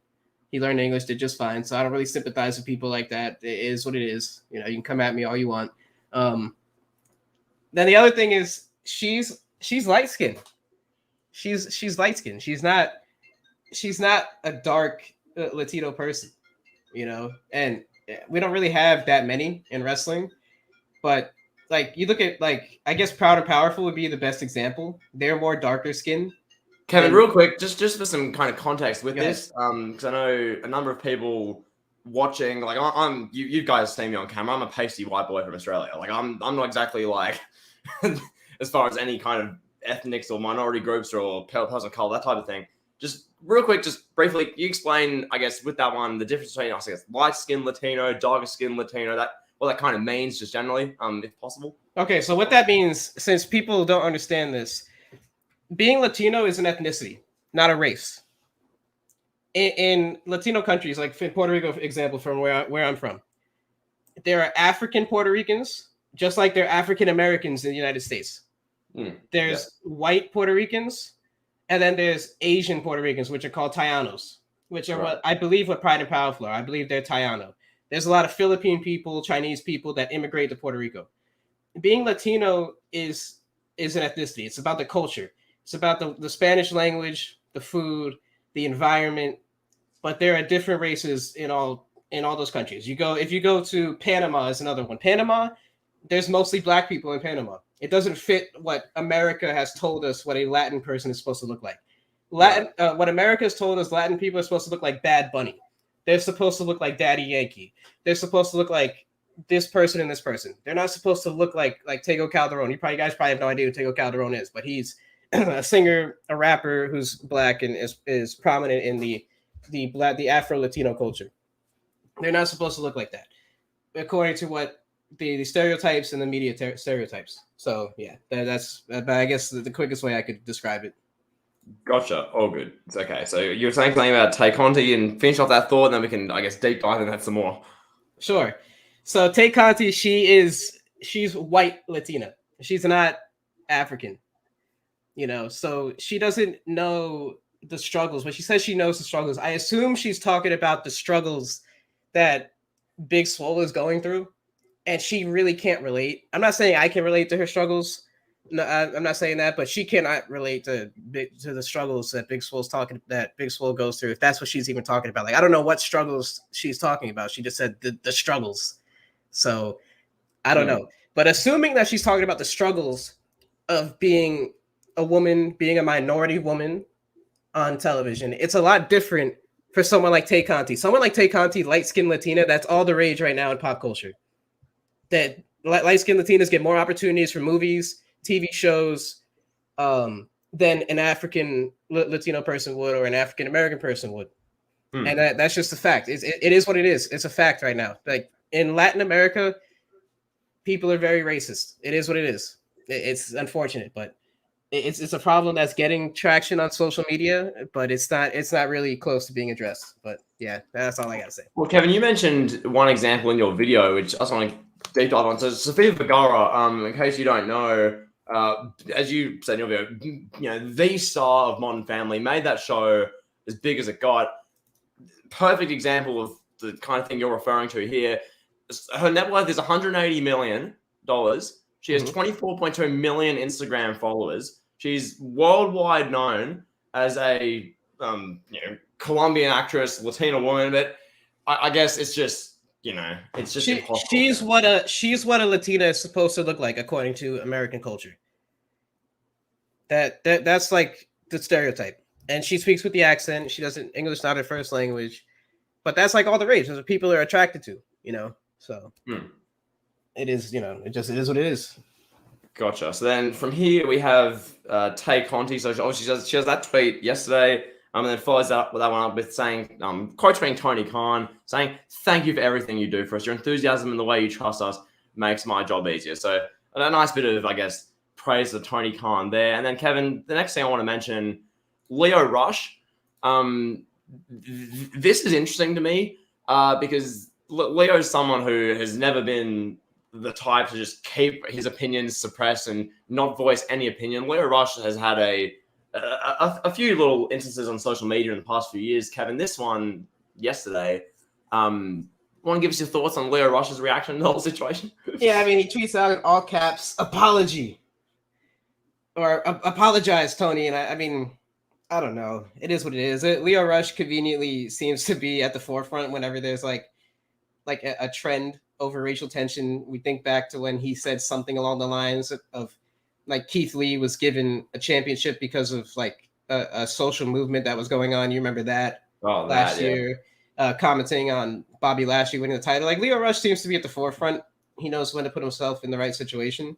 He learned English, did just fine. So I don't really sympathize with people like that. It is what it is. You know, you can come at me all you want. Then the other thing is she's light-skinned. She's light-skinned. She's not a dark Latino person, you know, and we don't really have that many in wrestling, but like you look at, like, I guess Proud and Powerful would be the best example. They're more darker skinned. Kevin, real quick, just for some kind of context with this, because I know a number of people watching, like you guys see me on camera. I'm a pasty white boy from Australia. Like I'm not exactly like as far as any kind of ethnics or minority groups or person of color, that type of thing. Just real quick, just briefly, you explain, I guess, with that one, the difference between, I guess, light-skinned Latino, darker-skinned Latino, that what that kind of means, just generally, if possible. Okay, so what that means, since people don't understand this, being Latino is an ethnicity, not a race. In Latino countries, like Puerto Rico, for example, from where I'm from, there are African Puerto Ricans, just like there are African Americans in the United States. There's white Puerto Ricans, and then there's Asian Puerto Ricans, which are called Tayanos, which are what I believe what Pride and Powerful are. I believe they're Tayano. There's a lot of Philippine people, Chinese people that immigrate to Puerto Rico. Being Latino is an ethnicity. It's about the culture. It's about the Spanish language, the food, the environment. But there are different races in all those countries. If you go to Panama, is another one. Panama, there's mostly black people in Panama. It doesn't fit what America has told us what a Latin person is supposed to look like. What America has told us, Latin people are supposed to look like Bad Bunny. They're supposed to look like Daddy Yankee. They're supposed to look like this person and this person. They're not supposed to look like Tego Calderon. You guys probably have no idea who Tego Calderon is, but he's a singer, a rapper who's black and is prominent in the Afro Latino culture. They're not supposed to look like that, according to what the stereotypes and the media stereotypes. So yeah, that's I guess the quickest way I could describe it. Gotcha. All good. It's okay. So you were saying something about Tay Conti, and finish off that thought, and then we can, I guess, deep dive into that some more. Sure. So Tay Conti, she's white Latina. She's not African. So she doesn't know the struggles, but she says she knows the struggles. I assume she's talking about the struggles that Big Swole is going through, and she really can't relate. I'm not saying I can relate to her struggles. No, I'm not saying that, but she cannot relate to the struggles that Big Swole goes through. If that's what she's even talking about, like I don't know what struggles she's talking about. She just said the struggles, so I don't know. But assuming that she's talking about the struggles of being a woman, being a minority woman on television, it's a lot different for someone like Tay Conti. Someone like Tay Conti, light-skinned Latina, that's all the rage right now in pop culture. That light-skinned Latinas get more opportunities for movies, TV shows, than an African Latino person would or an African American person would. And that's just a fact. It is what it is. It's a fact right now. Like in Latin America, people are very racist. It is what it is. It's unfortunate, but it's a problem that's getting traction on social media, but it's not really close to being addressed. But yeah, that's all I gotta say. Well, Kevin, you mentioned one example in your video, which I just want to deep dive on. So Sofia Vergara, in case you don't know, as you said in your video, the star of Modern Family, made that show as big as it got. Perfect example of the kind of thing you're referring to here. Her net worth is $180 million. She has 24.2 million Instagram followers. She's worldwide known as a Colombian actress, Latina woman, but I guess it's just it's just impossible. She's what a Latina is supposed to look like according to American culture. That's like the stereotype. And she speaks with the accent. She doesn't English not her first language, but that's like all the rage. That's what people are attracted to. So it is. It is what it is. Gotcha. So then from here we have Tay Conti. So obviously she has that tweet yesterday. And then follows that one up with saying, quote tweeting Tony Khan, saying, "Thank you for everything you do for us. Your enthusiasm and the way you trust us makes my job easier." So a nice bit of, I guess, praise to Tony Khan there. And then Kevin, the next thing I want to mention, Leo Rush. This is interesting to me because Leo is someone who has never been the type to just keep his opinions suppressed and not voice any opinion. Leo Rush has had a few little instances on social media in the past few years. Kevin, this one yesterday, want to give us your thoughts on Leo Rush's reaction to the whole situation? Yeah, I mean, he tweets out in all caps, apology. Or apologize, Tony. And I mean, I don't know. It is what it is. Leo Rush conveniently seems to be at the forefront whenever there's like a trend over racial tension. We think back to when he said something along the lines of like Keith Lee was given a championship because of like a social movement that was going on. You remember that last year, commenting on Bobby Lashley winning the title. Like Leo Rush seems to be at the forefront. He knows when to put himself in the right situation.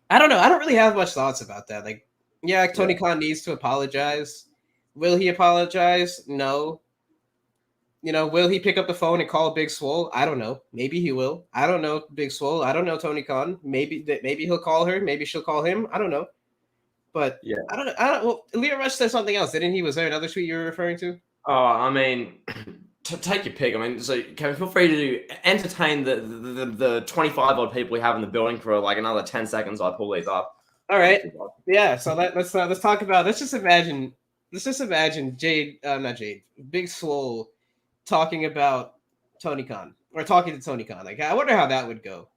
I don't know. I don't really have much thoughts about that. Like, yeah, Tony Khan needs to apologize. Will he apologize? No. will he pick up the phone and call Big Swole? I don't know. Maybe he will. I don't know Big Swole. I don't know Tony Khan. Maybe he'll call her. Maybe she'll call him. I don't know. But Yeah. I don't know. Well, Leo Rush said something else, didn't he? Was there another tweet you were referring to? Oh, I mean, take your pick. I mean, so Kevin, feel free to entertain the 25 odd people we have in the building for like another 10 seconds. I pull these up. All right. Yeah. So let's talk about. Let's just imagine not Jade, Big Swole talking about Tony Khan or talking to Tony Khan. Like, I wonder how that would go.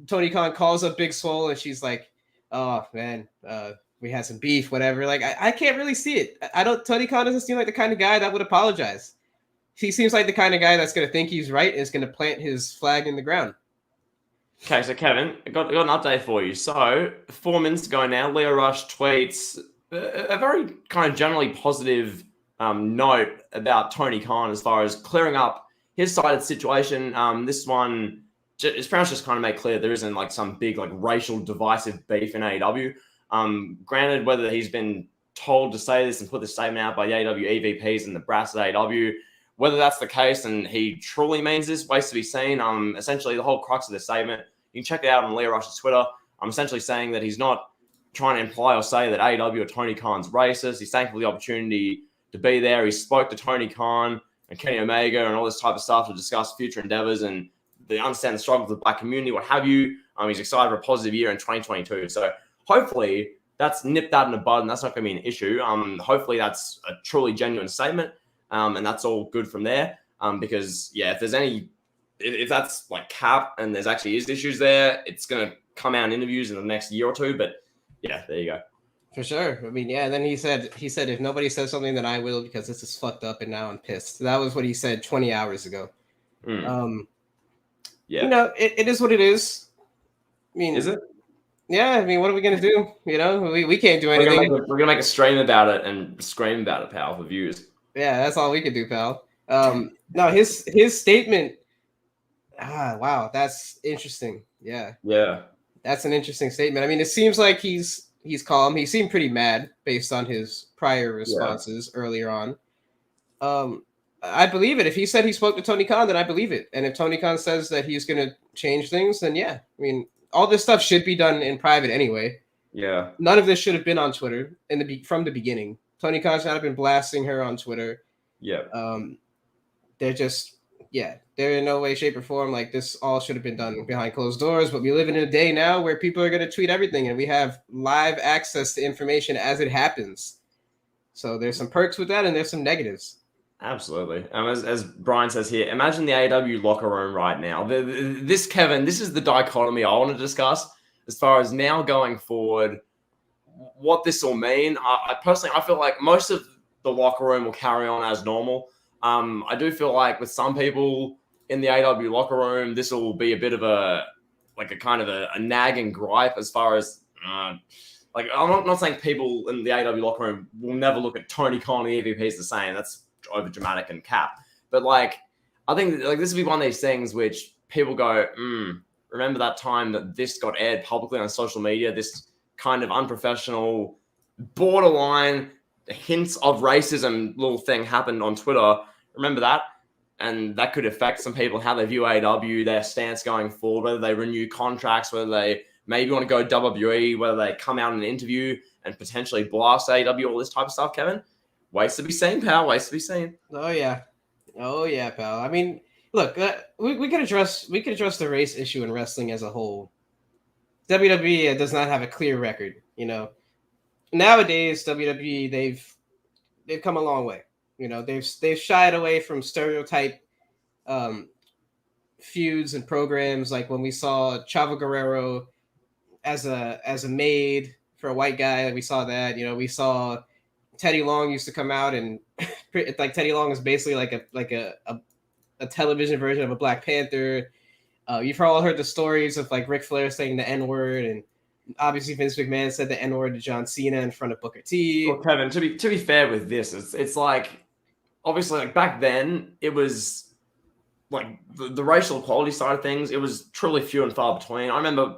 Tony Khan calls up Big Swole and she's like, "Oh man, we had some beef, whatever." Like, I can't really see it. Tony Khan doesn't seem like the kind of guy that would apologize. He seems like the kind of guy that's going to think he's right and is going to plant his flag in the ground. Okay, so Kevin, I got an update for you. So 4 minutes ago now, Leo Rush tweets a very kind of generally positive note about Tony Khan as far as clearing up his side of the situation. This one, it's pretty much just kind of make clear there isn't like some big like racial divisive beef in AEW. Granted, whether he's been told to say this and put this statement out by the AEW EVPs and the brass at AEW, whether that's the case and he truly means this, waits to be seen. Essentially, the whole crux of the statement, you can check it out on Leo Rush's Twitter. I'm essentially saying that he's not trying to imply or say that AEW or Tony Khan's racist. He's thankful for the opportunity to be there. He spoke to Tony Khan and Kenny Omega and all this type of stuff to discuss future endeavors and understand the struggles of the black community, what have you. He's excited for a positive year in 2022. So hopefully that's nipped that in the bud and that's not going to be an issue. Hopefully that's a truly genuine statement. And that's all good from there. Because if that's like cap and there's actually issues there, it's going to come out in interviews in the next year or two. But yeah, there you go. For sure. I mean, yeah. And then he said, if nobody says something, then I will, because this is fucked up and now I'm pissed. That was what he said 20 hours ago. Yeah. It is what it is. I mean, is it? Yeah. I mean, what are we going to do? We can't do anything. We're going to make a stream about it and scream about it, pal, for views. Yeah, that's all we can do, pal. No, his statement. Wow, that's interesting. Yeah, that's an interesting statement. I mean, it seems like he's calm. He seemed pretty mad based on his prior responses earlier on. I believe it. If he said he spoke to Tony Khan, then I believe it. And if Tony Khan says that he's going to change things, then yeah. I mean, all this stuff should be done in private anyway. Yeah. None of this should have been on Twitter from the beginning. Tony Khan's not been blasting her on Twitter. Yeah. They're in no way, shape, or form like this all should have been done behind closed doors. But we live in a day now where people are going to tweet everything and we have live access to information as it happens. So there's some perks with that and there's some negatives. Absolutely. As Brian says here, imagine the AEW locker room right now. Kevin, this is the dichotomy I want to discuss as far as now going forward, what this will mean. I personally feel like most of the locker room will carry on as normal. I do feel like with some people in the AEW locker room, this will be a bit of a kind of a nagging gripe as far as I'm not saying people in the AEW locker room will never look at Tony Khan and the EVPs the same. That's over dramatic and cap. But I think this will be one of these things which people go, remember that time that this got aired publicly on social media, this kind of unprofessional, borderline hints of racism little thing happened on Twitter. Remember that? And that could affect some people, how they view AEW, their stance going forward, whether they renew contracts, whether they maybe want to go WWE, whether they come out in an interview and potentially blast AEW, all this type of stuff, Kevin. Waits to be seen, pal. Waits to be seen. Oh, yeah, pal. I mean, look, we could address the race issue in wrestling as a whole. WWE does not have a clear record, Nowadays, WWE they've come a long way. They've shied away from stereotype feuds and programs, like when we saw Chavo Guerrero as a maid for a white guy. We saw that. We saw Teddy Long used to come out and like Teddy Long is basically like a television version of a Black Panther. You've all heard the stories of like Ric Flair saying the N-word, and obviously Vince McMahon said the N-word to John Cena in front of Booker T. Well, Kevin, to be fair with this, it's like obviously like back then it was like the racial equality side of things. It was truly few and far between. I remember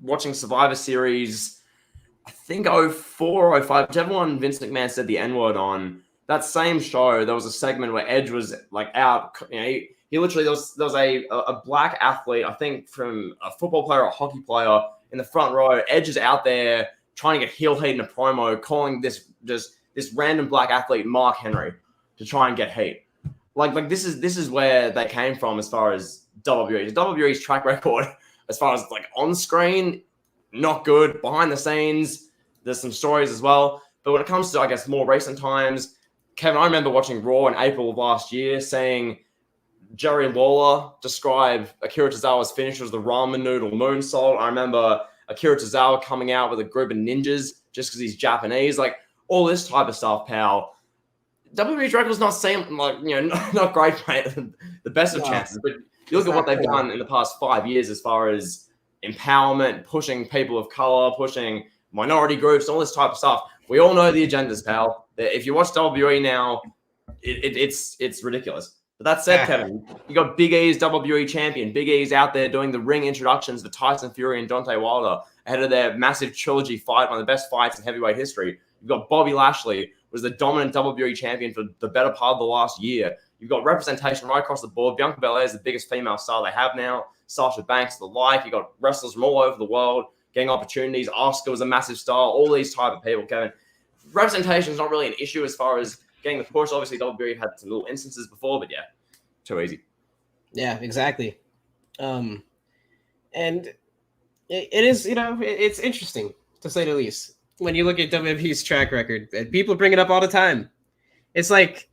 watching Survivor Series, I think 04 or 05, whichever one Vince McMahon said the N-word on. that same show, there was a segment where Edge was like out. You know, he literally there was a black athlete, I think from a football player or a hockey player in the front row. Edge is out there trying to get heel heat in a promo, calling this random black athlete Mark Henry to try and get heat. Like this is where they came from as far as WWE. WWE's track record as far as like on screen, not good. Behind the scenes, there's some stories as well. But when it comes to, I guess, more recent times, Kevin, I remember watching Raw in April of last year, saying Jerry Lawler described Akira Tozawa's finish as the ramen noodle moonsault. I remember Akira Tozawa coming out with a group of ninjas just because he's Japanese. Like, all this type of stuff, pal. WWE's record's not saying, like, you know, not great, mate. The best of chances. But you look at what they've done in the past 5 years as far as empowerment, pushing people of color, pushing minority groups, all this type of stuff. We all know the agendas, pal. If you watch WWE now, it's ridiculous. But that said, Kevin, you got Big E's WWE champion. Big E's out there doing the ring introductions for Tyson Fury and Deontay Wilder ahead of their massive trilogy fight, one of the best fights in heavyweight history. You've got Bobby Lashley, was the dominant WWE champion for the better part of the last year. You've got representation right across the board. Bianca Belair is the biggest female star they have now. Sasha Banks, the like. You've got wrestlers from all over the world getting opportunities. Asuka was a massive star. All these type of people, Kevin. Representation is not really an issue as far as getting the push. Obviously, WWE had some little instances before, but yeah, too easy. Yeah, exactly. And it is, you know, it's interesting to say the least. When you look at WWE's track record, and people bring it up all the time. It's like,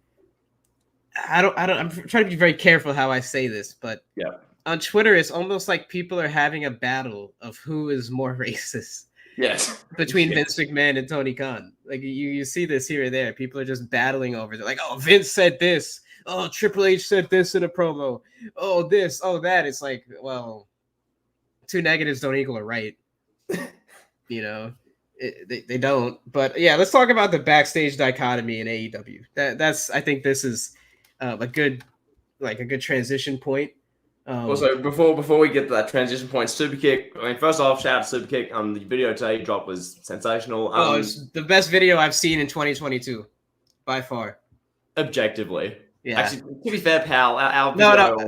I'm trying to be very careful how I say this, but yeah, on Twitter, it's almost like people are having a battle of who is more racist. Yes. Between Vince McMahon and Tony Khan. Like you see this here or there. People are just battling over it. Like, oh, Vince said this. Oh, Triple H said this in a promo. Oh, this, oh, that. It's like, well, two negatives don't equal a right. You know, they don't. But yeah, let's talk about the backstage dichotomy in AEW. That's I think this is a good transition point. Also, before we get to that transition point, Superkick. I mean, first off, shout out to Superkick. The video today drop was sensational. It's the best video I've seen in 2022, by far. Objectively, yeah. Actually, to be fair, pal, our video.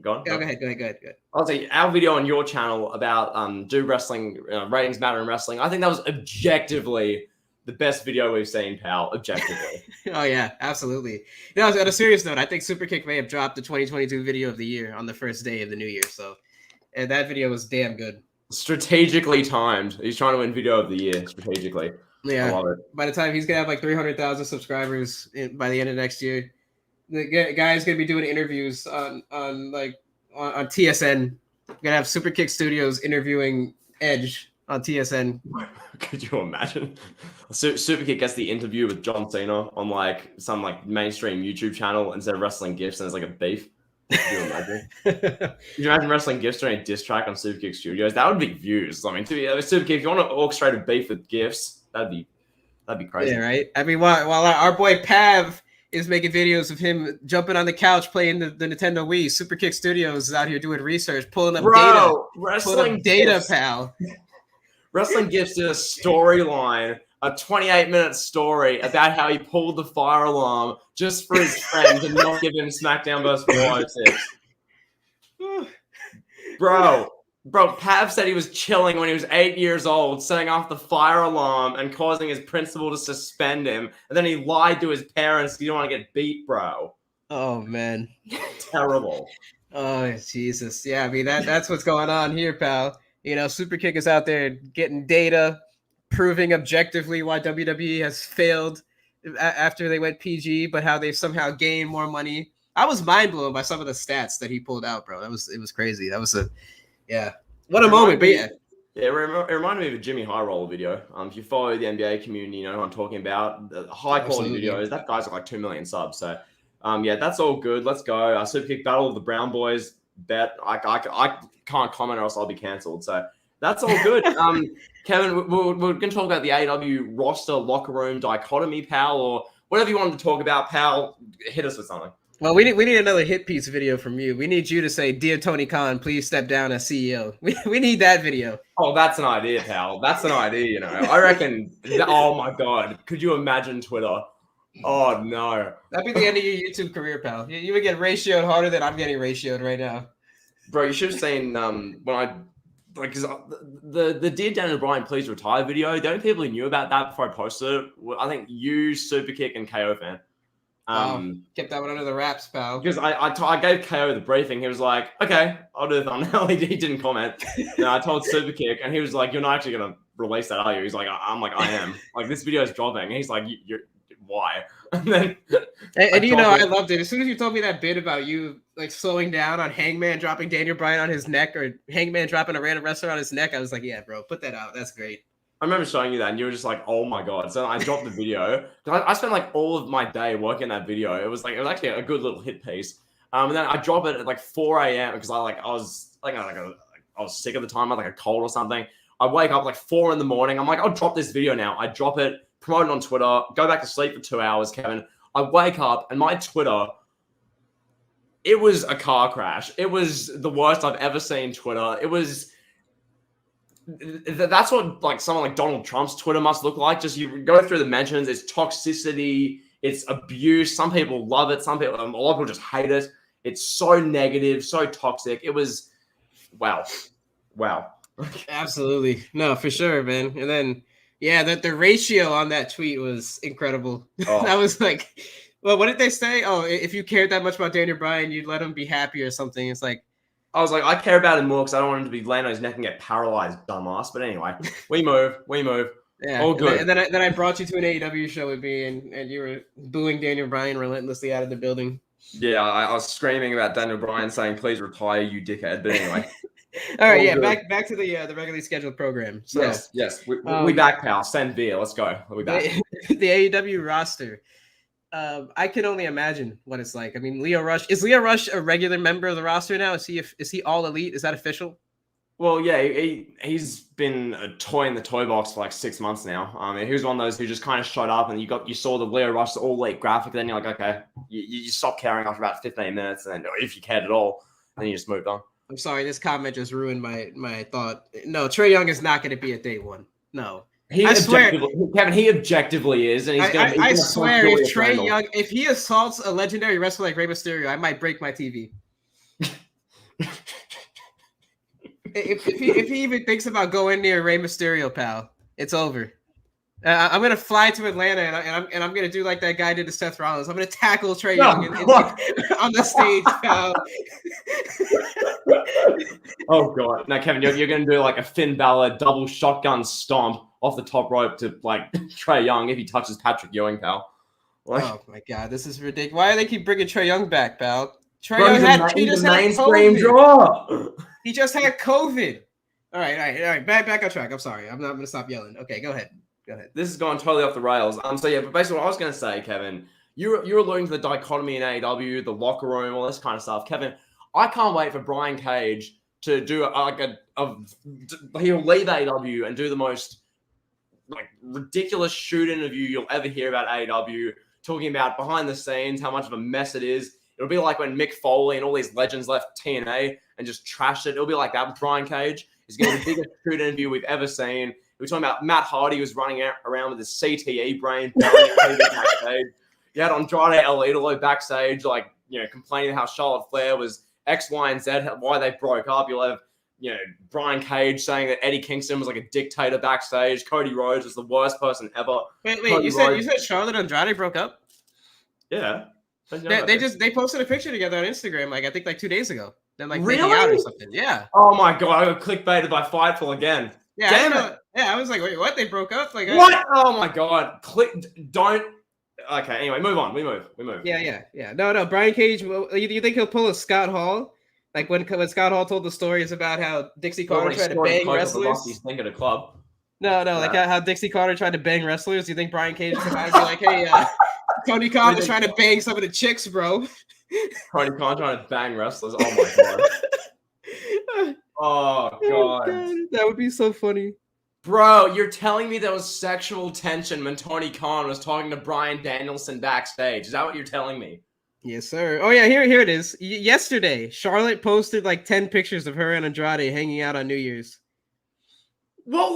Go on. Go ahead. I'll say our video on your channel about do wrestling ratings matter in wrestling. I think that was objectively the best video we've seen, pal. Objectively. Oh yeah, absolutely. You know, on a serious note, I think Superkick may have dropped the 2022 video of the year on the first day of the new year. So, and that video was damn good. Strategically timed. He's trying to win video of the year strategically. Yeah. I love it. By the time he's gonna have like 300,000 subscribers by the end of next year, the guy's gonna be doing interviews on TSN. We're gonna have Superkick Studios interviewing Edge on TSN. Could you imagine? Superkick gets the interview with John Cena on like some like mainstream YouTube channel instead of wrestling gifts, and it's like a beef. Could you imagine? Could you imagine wrestling gifts during a diss track on Superkick Studios? That would be views. I mean, Superkick, if you want to orchestrate a beef with gifts, that'd be crazy. Yeah, right. I mean, while our boy Pav is making videos of him jumping on the couch playing the Nintendo Wii, Superkick Studios is out here doing research, pulling up data, pal. Wrestling Gifts did a storyline, a 28-minute story about how he pulled the fire alarm just for his friend and not give him SmackDown vs. 406. Bro, Pav said he was chilling when he was 8 years old, setting off the fire alarm and causing his principal to suspend him. And then he lied to his parents because he didn't want to get beat, bro. Oh, man. Terrible. Oh, Jesus. Yeah, I mean, that's what's going on here, pal. You know, Superkick is out there getting data, proving objectively why WWE has failed after they went PG, but how they've somehow gained more money. I was mind blown by some of the stats that he pulled out, bro. It was crazy. That was what a moment. But yeah. Yeah, it reminded me of a Jimmy High Roller video. If you follow the NBA community, you know who I'm talking about. The high quality videos. That guy's got like 2 million subs. So, yeah, that's all good. Let's go. Superkick Battle of the Brown Boys. Bet I can't comment or else I'll be cancelled. So that's all good. Kevin, we're going to talk about the AEW roster locker room dichotomy, pal, or whatever you wanted to talk about, pal. Hit us with something. Well, we need another hit piece video from you. We need you to say, "Dear Tony Khan, please step down as CEO." We need that video. Oh, that's an idea, pal. That's an idea. You know, I reckon. Oh my God, could you imagine Twitter Oh no, That'd be the end of your YouTube career, pal. You would get ratioed harder than I'm getting ratioed right now. bro! You should have seen when I like because the Dear Daniel Bryan Please Retire video. The only people who knew about that before I posted it, I think you, Superkick, and KO fan. Kept that one under the wraps, pal. Because I gave KO the briefing. He was like, okay, I'll do the thumbnail. He didn't comment. Then I told Superkick, and he was like, you're not actually going to release that, are you? He's like, I'm like, I am. Like, this video is dropping. And he's like, you're why? And then and you know, I loved it. As soon as you told me that bit about you like slowing down on Hangman dropping Daniel Bryan on his neck or Hangman dropping a random wrestler on his neck, I was like, yeah, bro, put that out. That's great. I remember showing you that, and you were just like, "Oh my god!" So I dropped the video. I spent like all of my day working that video. It was actually a good little hit piece. And then I drop it at like 4 a.m. because I was sick at the time. I had like a cold or something. I wake up like 4 in the morning. I'm like, I'll drop this video now. I drop it, promote it on Twitter, go back to sleep for 2 hours, Kevin. I wake up and my Twitter, it was a car crash. It was the worst I've ever seen Twitter. It was. That's what like someone like Donald Trump's Twitter must look like. Just you go through the mentions. It's toxicity. It's abuse. Some people love it. Some people, a lot of people just hate it. It's so negative, so toxic. It was, wow. Absolutely, no, for sure, man. And then, yeah, the ratio on that tweet was incredible. Oh. That was like, well, what did they say? Oh, if you cared that much about Daniel Bryan, you'd let him be happy or something. It's like. I was like, I care about him more because I don't want him to be laying on his neck and get paralyzed, dumbass. But anyway, we move. Yeah, all good. And then I brought you to an AEW show with me, and you were booing Daniel Bryan relentlessly out of the building. Yeah, I was screaming about Daniel Bryan saying, "Please retire, you dickhead." But anyway. All right, yeah, good. back to the regularly scheduled program. So, yes, we back, pal. Send beer. Let's go. We back. The AEW roster. I can only imagine what it's like. I mean, Lio Rush is Lio Rush a regular member of the roster now? Is he all elite? Is that official? Well, yeah, he's been a toy in the toy box for like 6 months now. He was one of those who just kind of showed up and you saw the Lio Rush all elite graphic. Then you're like, okay, you stop caring after about 15 minutes, and then if you cared at all, then you just moved on. I'm sorry, this comment just ruined my thought. No, Trae Young is not going to be at day one. No. I swear, Kevin, he objectively is, and I swear, if Trae Young, if he assaults a legendary wrestler like Rey Mysterio, I might break my TV. if he even thinks about going near Rey Mysterio, pal, it's over. I'm gonna fly to Atlanta and I'm gonna do like that guy did to Seth Rollins. I'm gonna tackle Trae Young on the stage, pal. Oh god! Now, Kevin, you're gonna do like a Finn Balor double shotgun stomp off the top rope to like Trae Young if he touches Patrick Ewing, pal. Like, oh my god, this is ridiculous. Why do they keep bringing Trae Young back, pal? Trae Young he just had COVID. Draw. He just had COVID. All right. Back on track. I'm sorry. I'm not gonna stop yelling. Okay, go ahead. This has gone totally off the rails. So yeah, but basically what I was gonna say, Kevin, you're alluding to the dichotomy in AEW, the locker room, all this kind of stuff. Kevin, I can't wait for Brian Cage to do he'll leave AEW and do the most like ridiculous shoot interview you'll ever hear about AEW, talking about behind the scenes, how much of a mess it is. It'll be like when Mick Foley and all these legends left TNA and just trashed it. It'll be like that with Brian Cage. He's getting the biggest shoot interview we've ever seen. We're talking about Matt Hardy, who's running around with his CTE brain. Backstage. You had Andrade El Idolo backstage, like, complaining how Charlotte Flair was X, Y, and Z, why they broke up. You'll have, Brian Cage saying that Eddie Kingston was like a dictator backstage. Cody Rhodes was the worst person ever. Wait, you said Charlotte and Andrade broke up? Yeah. They posted a picture together on Instagram, I think 2 days ago. They're like making out or something. Yeah. Oh my god, I got clickbaited by Fightful again. Yeah, damn it. Yeah, I was like, wait, what? They broke up? Like what? Oh my god. Don't. Okay, anyway, move on. We move. Yeah. No. Brian Cage, you think he'll pull a Scott Hall? Like when Scott Hall told the stories about how Dixie Carter tried to bang wrestlers? He's thinking of club. No, like how Dixie Carter tried to bang wrestlers. You think Brian Cage is about to be like, hey, Tony Khan was trying to bang some of the chicks, bro? Tony Khan trying to bang wrestlers. Oh my god. Oh god. That would be so funny. Bro, you're telling me there was sexual tension when Tony Khan was talking to Bryan Danielson backstage. Is that what you're telling me? Yes, sir. Oh yeah, here it is. Yesterday, Charlotte posted 10 pictures of her and Andrade hanging out on New Year's. Well,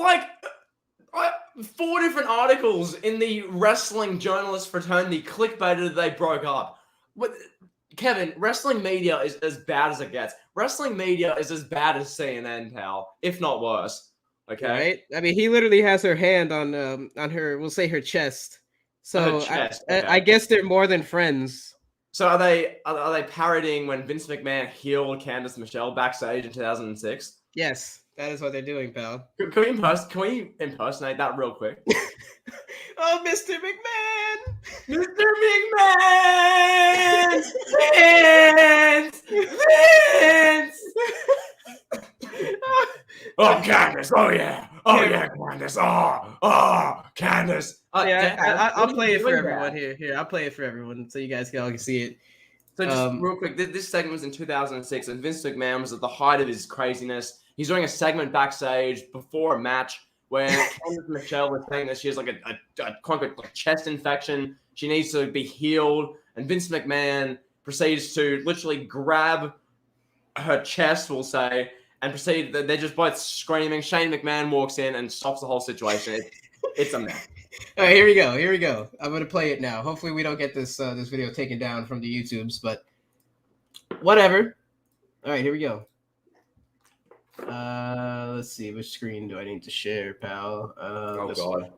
4 different articles in the wrestling journalist fraternity clickbaited they broke up. But Kevin, wrestling media is as bad as it gets. Wrestling media is as bad as CNN, pal, if not worse. Okay, Right? I mean, he literally has her hand on her, we'll say her chest. So her chest, I guess they're more than friends. So are they parodying when Vince McMahon healed Candice Michelle backstage in 2006? Yes, that is what they're doing, pal. Can we impersonate that real quick? Oh, Mr. McMahon! Mr. McMahon! Vince! Vince! Oh, Candice! Oh, yeah! Oh, yeah, Candice! Oh, Candice! I'll play it for everyone here. Here, I'll play it for everyone so you guys can all see it. So just real quick, this segment was in 2006, and Vince McMahon was at the height of his craziness. He's doing a segment backstage before a match where Candice Michelle was saying that she has like a chest infection. She needs to be healed, and Vince McMahon proceeds to literally grab her chest, we'll say, and proceed. They're just both screaming. Shane McMahon walks in and stops the whole situation. It's a mess. All right, here we go. I'm gonna play it now. Hopefully, we don't get this this video taken down from the YouTubes, but whatever. All right, here we go. Let's see, which screen do I need to share, pal? Oh god.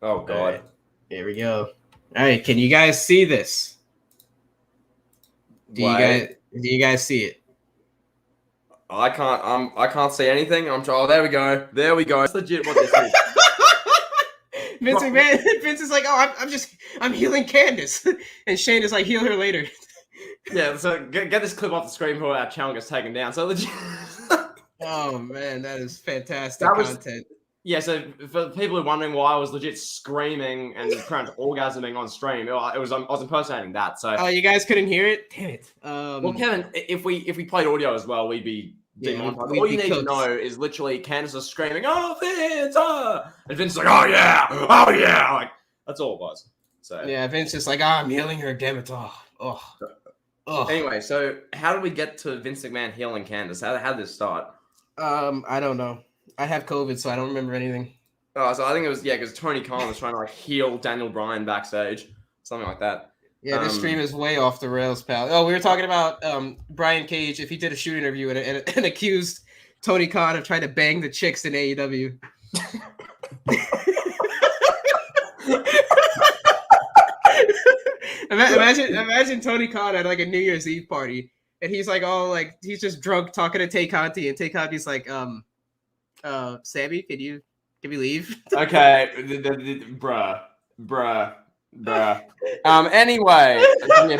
Oh god. Right, here we go. All right, can you guys see this? Do you guys see it? I can't see anything. Oh, there we go. That's legit what this is. Vince is like, oh, I'm healing Candice, and Shane is like, heal her later. Yeah, so get this clip off the screen before our channel gets taken down. So legit. Oh man, that is fantastic content. Yeah, so for people who are wondering why I was legit screaming and kind of orgasming on stream, I was impersonating that. So you guys couldn't hear it? Damn it. Well, Kevin, if we played audio as well, we'd be demonetized. All you need to know is literally Candice is screaming, "Oh, Vince!" And Vince is like, "Oh yeah!" Like that's all it was. So yeah, Vince is like, I'm healing her. Damn it! Oh. Anyway, so how did we get to Vince McMahon healing Candice? How did this start? I don't know. I have COVID, so I don't remember anything. Oh, so I think it was because Tony Khan was trying to like heal Daniel Bryan backstage, something like that. Yeah, this stream is way off the rails, pal. Oh, we were talking about Brian Cage if he did a shoot interview and accused Tony Khan of trying to bang the chicks in AEW. Imagine Tony Khan at like a New Year's Eve party, and he's like all like he's just drunk talking to Tay Conti, and Tay Conti's like, Sammy, can we leave? Okay, bruh. Anyway,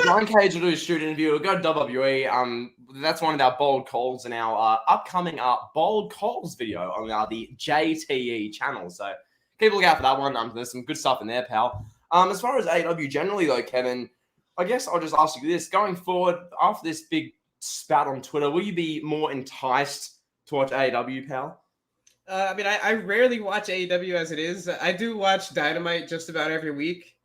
Brian Cage will do a shoot interview. We'll go to WWE. That's one of our bold calls in our upcoming bold calls video on the JTE channel. So keep a look out for that one. There's some good stuff in there, pal. As far as AEW generally, though, Kevin, I guess I'll just ask you this: going forward, after this big spat on Twitter, will you be more enticed to watch AEW, pal? I mean, I rarely watch AEW as it is. I do watch Dynamite just about every week.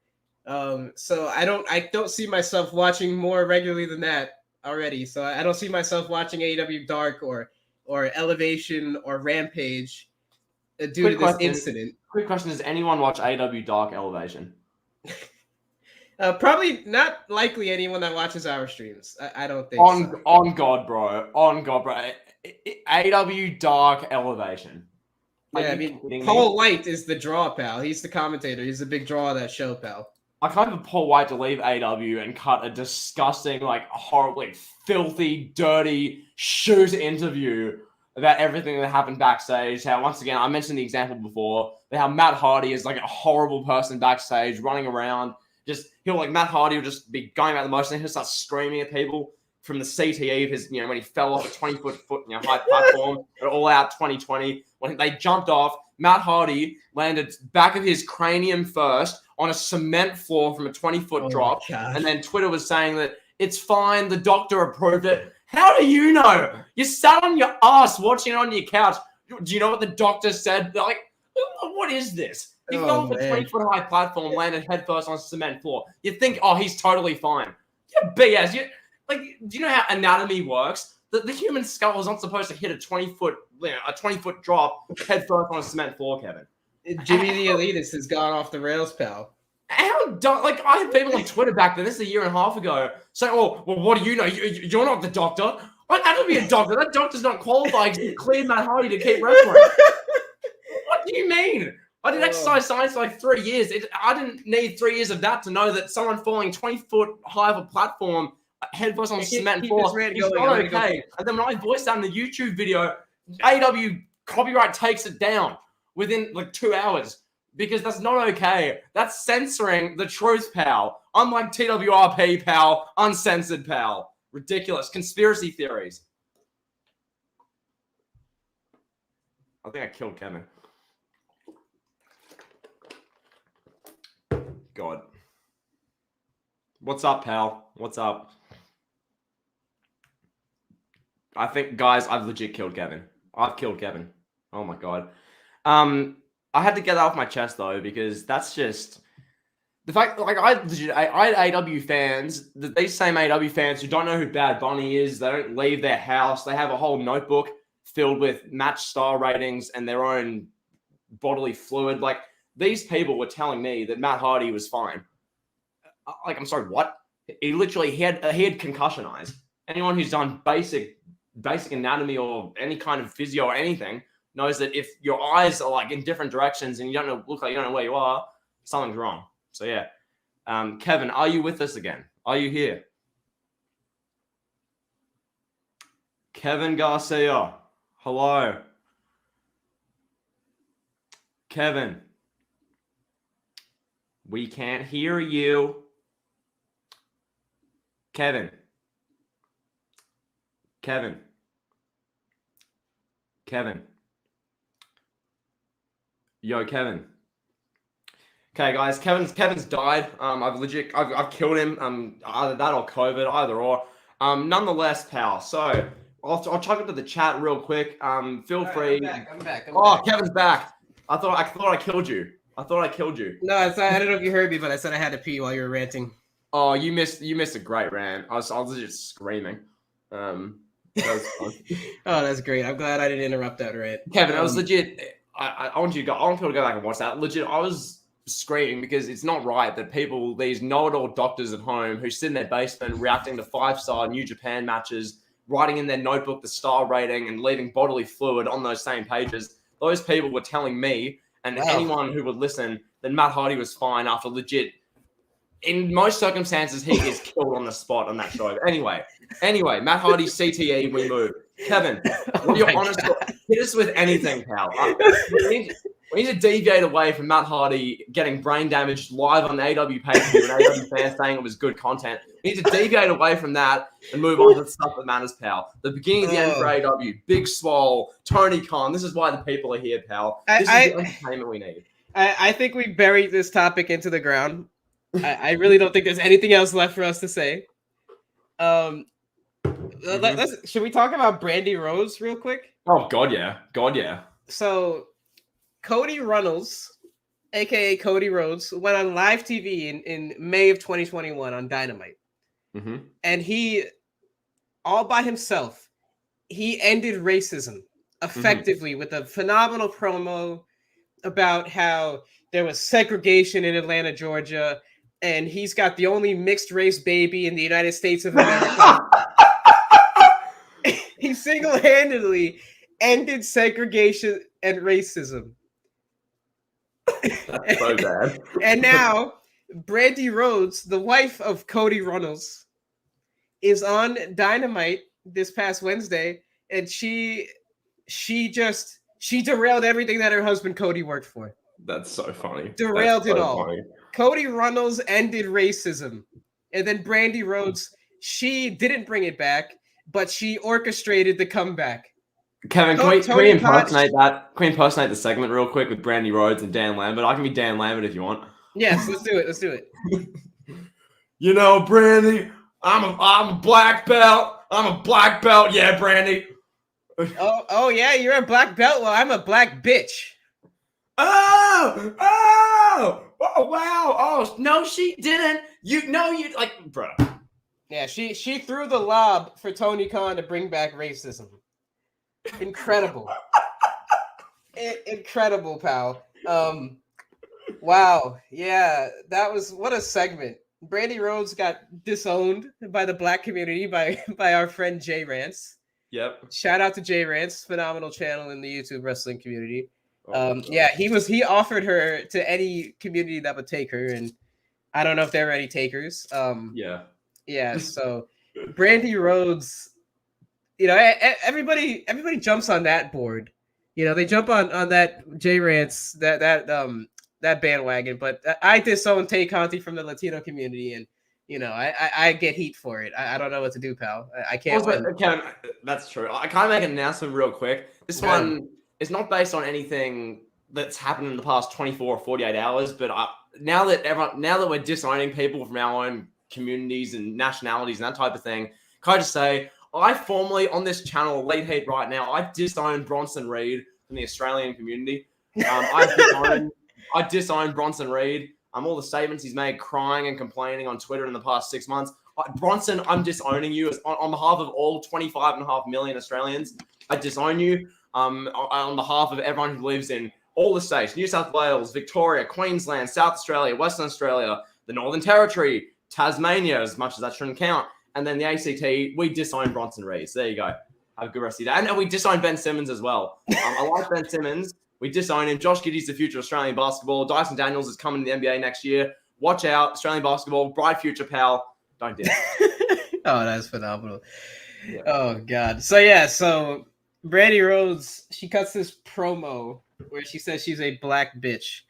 So I don't see myself watching more regularly than that already. So I don't see myself watching AEW Dark or Elevation or Rampage due to this incident. Quick question: does anyone watch AEW Dark Elevation? Probably not likely anyone that watches our streams. I don't think so. On God, bro. AEW Dark Elevation. Yeah, I mean, Paul White is the draw, pal. He's the commentator. He's the big draw of that show, pal. I can't even Paul White to leave AEW and cut a disgusting, horribly filthy, dirty shoot interview about everything that happened backstage. How, once again, I mentioned the example before, how Matt Hardy is like a horrible person backstage, running around. Matt Hardy will just be going about the motion, and he'll start screaming at people from the CTE of his, when he fell off a 20-foot high platform at All Out 2020. When they jumped off, Matt Hardy landed back of his cranium first on a cement floor from a 20-foot drop. And then Twitter was saying that it's fine, the doctor approved it. How do you know? You sat on your ass watching it on your couch. Do you know what the doctor said? They're like, what is this? He fell off a 20-foot high platform, landed headfirst on a cement floor. You think, he's totally fine. Yeah, BS. Do you know how anatomy works? The human skull is not supposed to hit a 20-foot drop headfirst on a cement floor, Kevin. Jimmy the Elitist has gone off the rails, pal. How dumb! Like I had people on Twitter back then. This is a year and a half ago. Saying, "Oh, well, what do you know? You're not the doctor. I have to be a doctor. That doctor's not qualified. He cleared Matt Hardy to keep wrestling." What do you mean? I did exercise science for like 3 years. I didn't need 3 years of that to know that someone falling 20 foot high of a platform, head first on cement floor, is not okay. And then when I voiced that in the YouTube video, AEW copyright takes it down within like 2 hours because that's not okay. That's censoring the truth, pal. Unlike TWRP, pal, uncensored, pal. Ridiculous. Conspiracy theories. I think I killed Kevin. God. What's up, pal? What's up? I think, guys, I've legit killed Kevin. I've killed Kevin. Oh my God. I had to get that off my chest though, because that's just the fact. Like I had AW fans, these same AW fans who don't know who Bad Bunny is. They don't leave their house. They have a whole notebook filled with match star ratings and their own bodily fluid. Like these people were telling me that Matt Hardy was fine. Like, I'm sorry, what? He had concussion eyes. Anyone who's done basic anatomy or any kind of physio or anything knows that if your eyes are like in different directions and you don't look like you don't know where you are, something's wrong. So yeah. Kevin, are you with us again? Are you here? Kevin Garcia. Hello. Kevin. We can't hear you. Kevin. Kevin. Kevin. Yo, Kevin. Okay, guys, Kevin's died. I've killed him. Either that or COVID, either or. Nonetheless, pal. So I'll chuck into the chat real quick. Feel free. I'm back. Kevin's back. I thought I killed you. I killed you. No, I don't know if you heard me, but I said I had to pee while you were ranting. Oh, you missed a great rant. I was just screaming. That was fun. Oh, that's great. I'm glad I didn't interrupt that rant. Kevin, I was legit. I want people to go back and watch that. Legit, I was screaming because it's not right that these know-it-all doctors at home who sit in their basement reacting to 5-star New Japan matches, writing in their notebook the star rating and leaving bodily fluid on those same pages. Those people were telling me and anyone who would listen that Matt Hardy was fine after legit. In most circumstances, he is killed on the spot on that show. Anyway, Matt Hardy, CTE, we move. Kevin, what are your honest thoughts? Hit us with anything, pal. We need to deviate away from Matt Hardy getting brain damaged live on the AEW pay-per-view and AEW fans saying it was good content. We need to deviate away from that and move on to the stuff that matters, pal. The beginning of the end for AEW, Big Swole, Tony Khan. This is why the people are here, pal. This is the entertainment we need. I think we buried this topic into the ground. I really don't think there's anything else left for us to say. Should we talk about Brandy Rose real quick? Oh, God, yeah. So, Cody Runnels, a.k.a. Cody Rhodes, went on live TV in May of 2021 on Dynamite. Mm-hmm. And he, all by himself, he ended racism effectively with a phenomenal promo about how there was segregation in Atlanta, Georgia, and he's got the only mixed race baby in the United States of America. He single-handedly ended segregation and racism. That's so bad. And now, Brandy Rose, the wife of Cody Runnels, is on Dynamite this past Wednesday, and she derailed everything that her husband Cody worked for. That's so funny. Derailed it all. Funny. Cody Runnels ended racism. And then Brandy Rhodes, she didn't bring it back, but she orchestrated the comeback. Kevin, can we impersonate that? Can we impersonate the segment real quick with Brandy Rhodes and Dan Lambert? I can be Dan Lambert if you want. Yes, let's do it. You know, Brandy, I'm a black belt. Yeah, Brandy. Oh yeah, you're a black belt. Well, I'm a black bitch. Oh, wow. Oh, no, she didn't. You like, bro. Yeah, she threw the lob for Tony Khan to bring back racism. Incredible. Incredible, pal. Wow. Yeah, that was what a segment. Brandy Rose got disowned by the black community by our friend Jay Rance. Yep. Shout out to Jay Rance, phenomenal channel in the YouTube wrestling community. Oh, Yeah, he offered her to any community that would take her, and I don't know if there were any takers. yeah. Yeah, so Brandy Rhodes, everybody jumps on that board. They jump on that J Rance that bandwagon, but I disown Tay Conti from the Latino community, and I get heat for it. I don't know what to do, pal. I can't Also, win. Kevin, that's true. I can't make an announcement real quick. This one is not based on anything that's happened in the past 24 or 48 hours, but now that we're disowning people from our own communities and nationalities and that type of thing, can I just say, I formally, on this channel, Late Heat right now, I disown Bronson Reed from the Australian community. I disown Bronson Reed. All the statements he's made, crying and complaining on Twitter in the past 6 months. Bronson, I'm disowning you on behalf of all 25.5 million Australians. I disown you on behalf of everyone who lives in all the states: New South Wales, Victoria, Queensland, South Australia, Western Australia, the Northern Territory, Tasmania, as much as that shouldn't count, and then the ACT. We disown Bronson Reed. So there you go. Have a good rest of your day. And we disown Ben Simmons as well. I like Ben Simmons. We disown him. Josh Giddey's the future of Australian basketball. Dyson Daniels is coming to the NBA next year. Watch out. Australian basketball. Bright future, pal. Don't do it. Oh, that's phenomenal. Yeah. Oh, God. So Brandy Rhodes, she cuts this promo where she says she's a black bitch.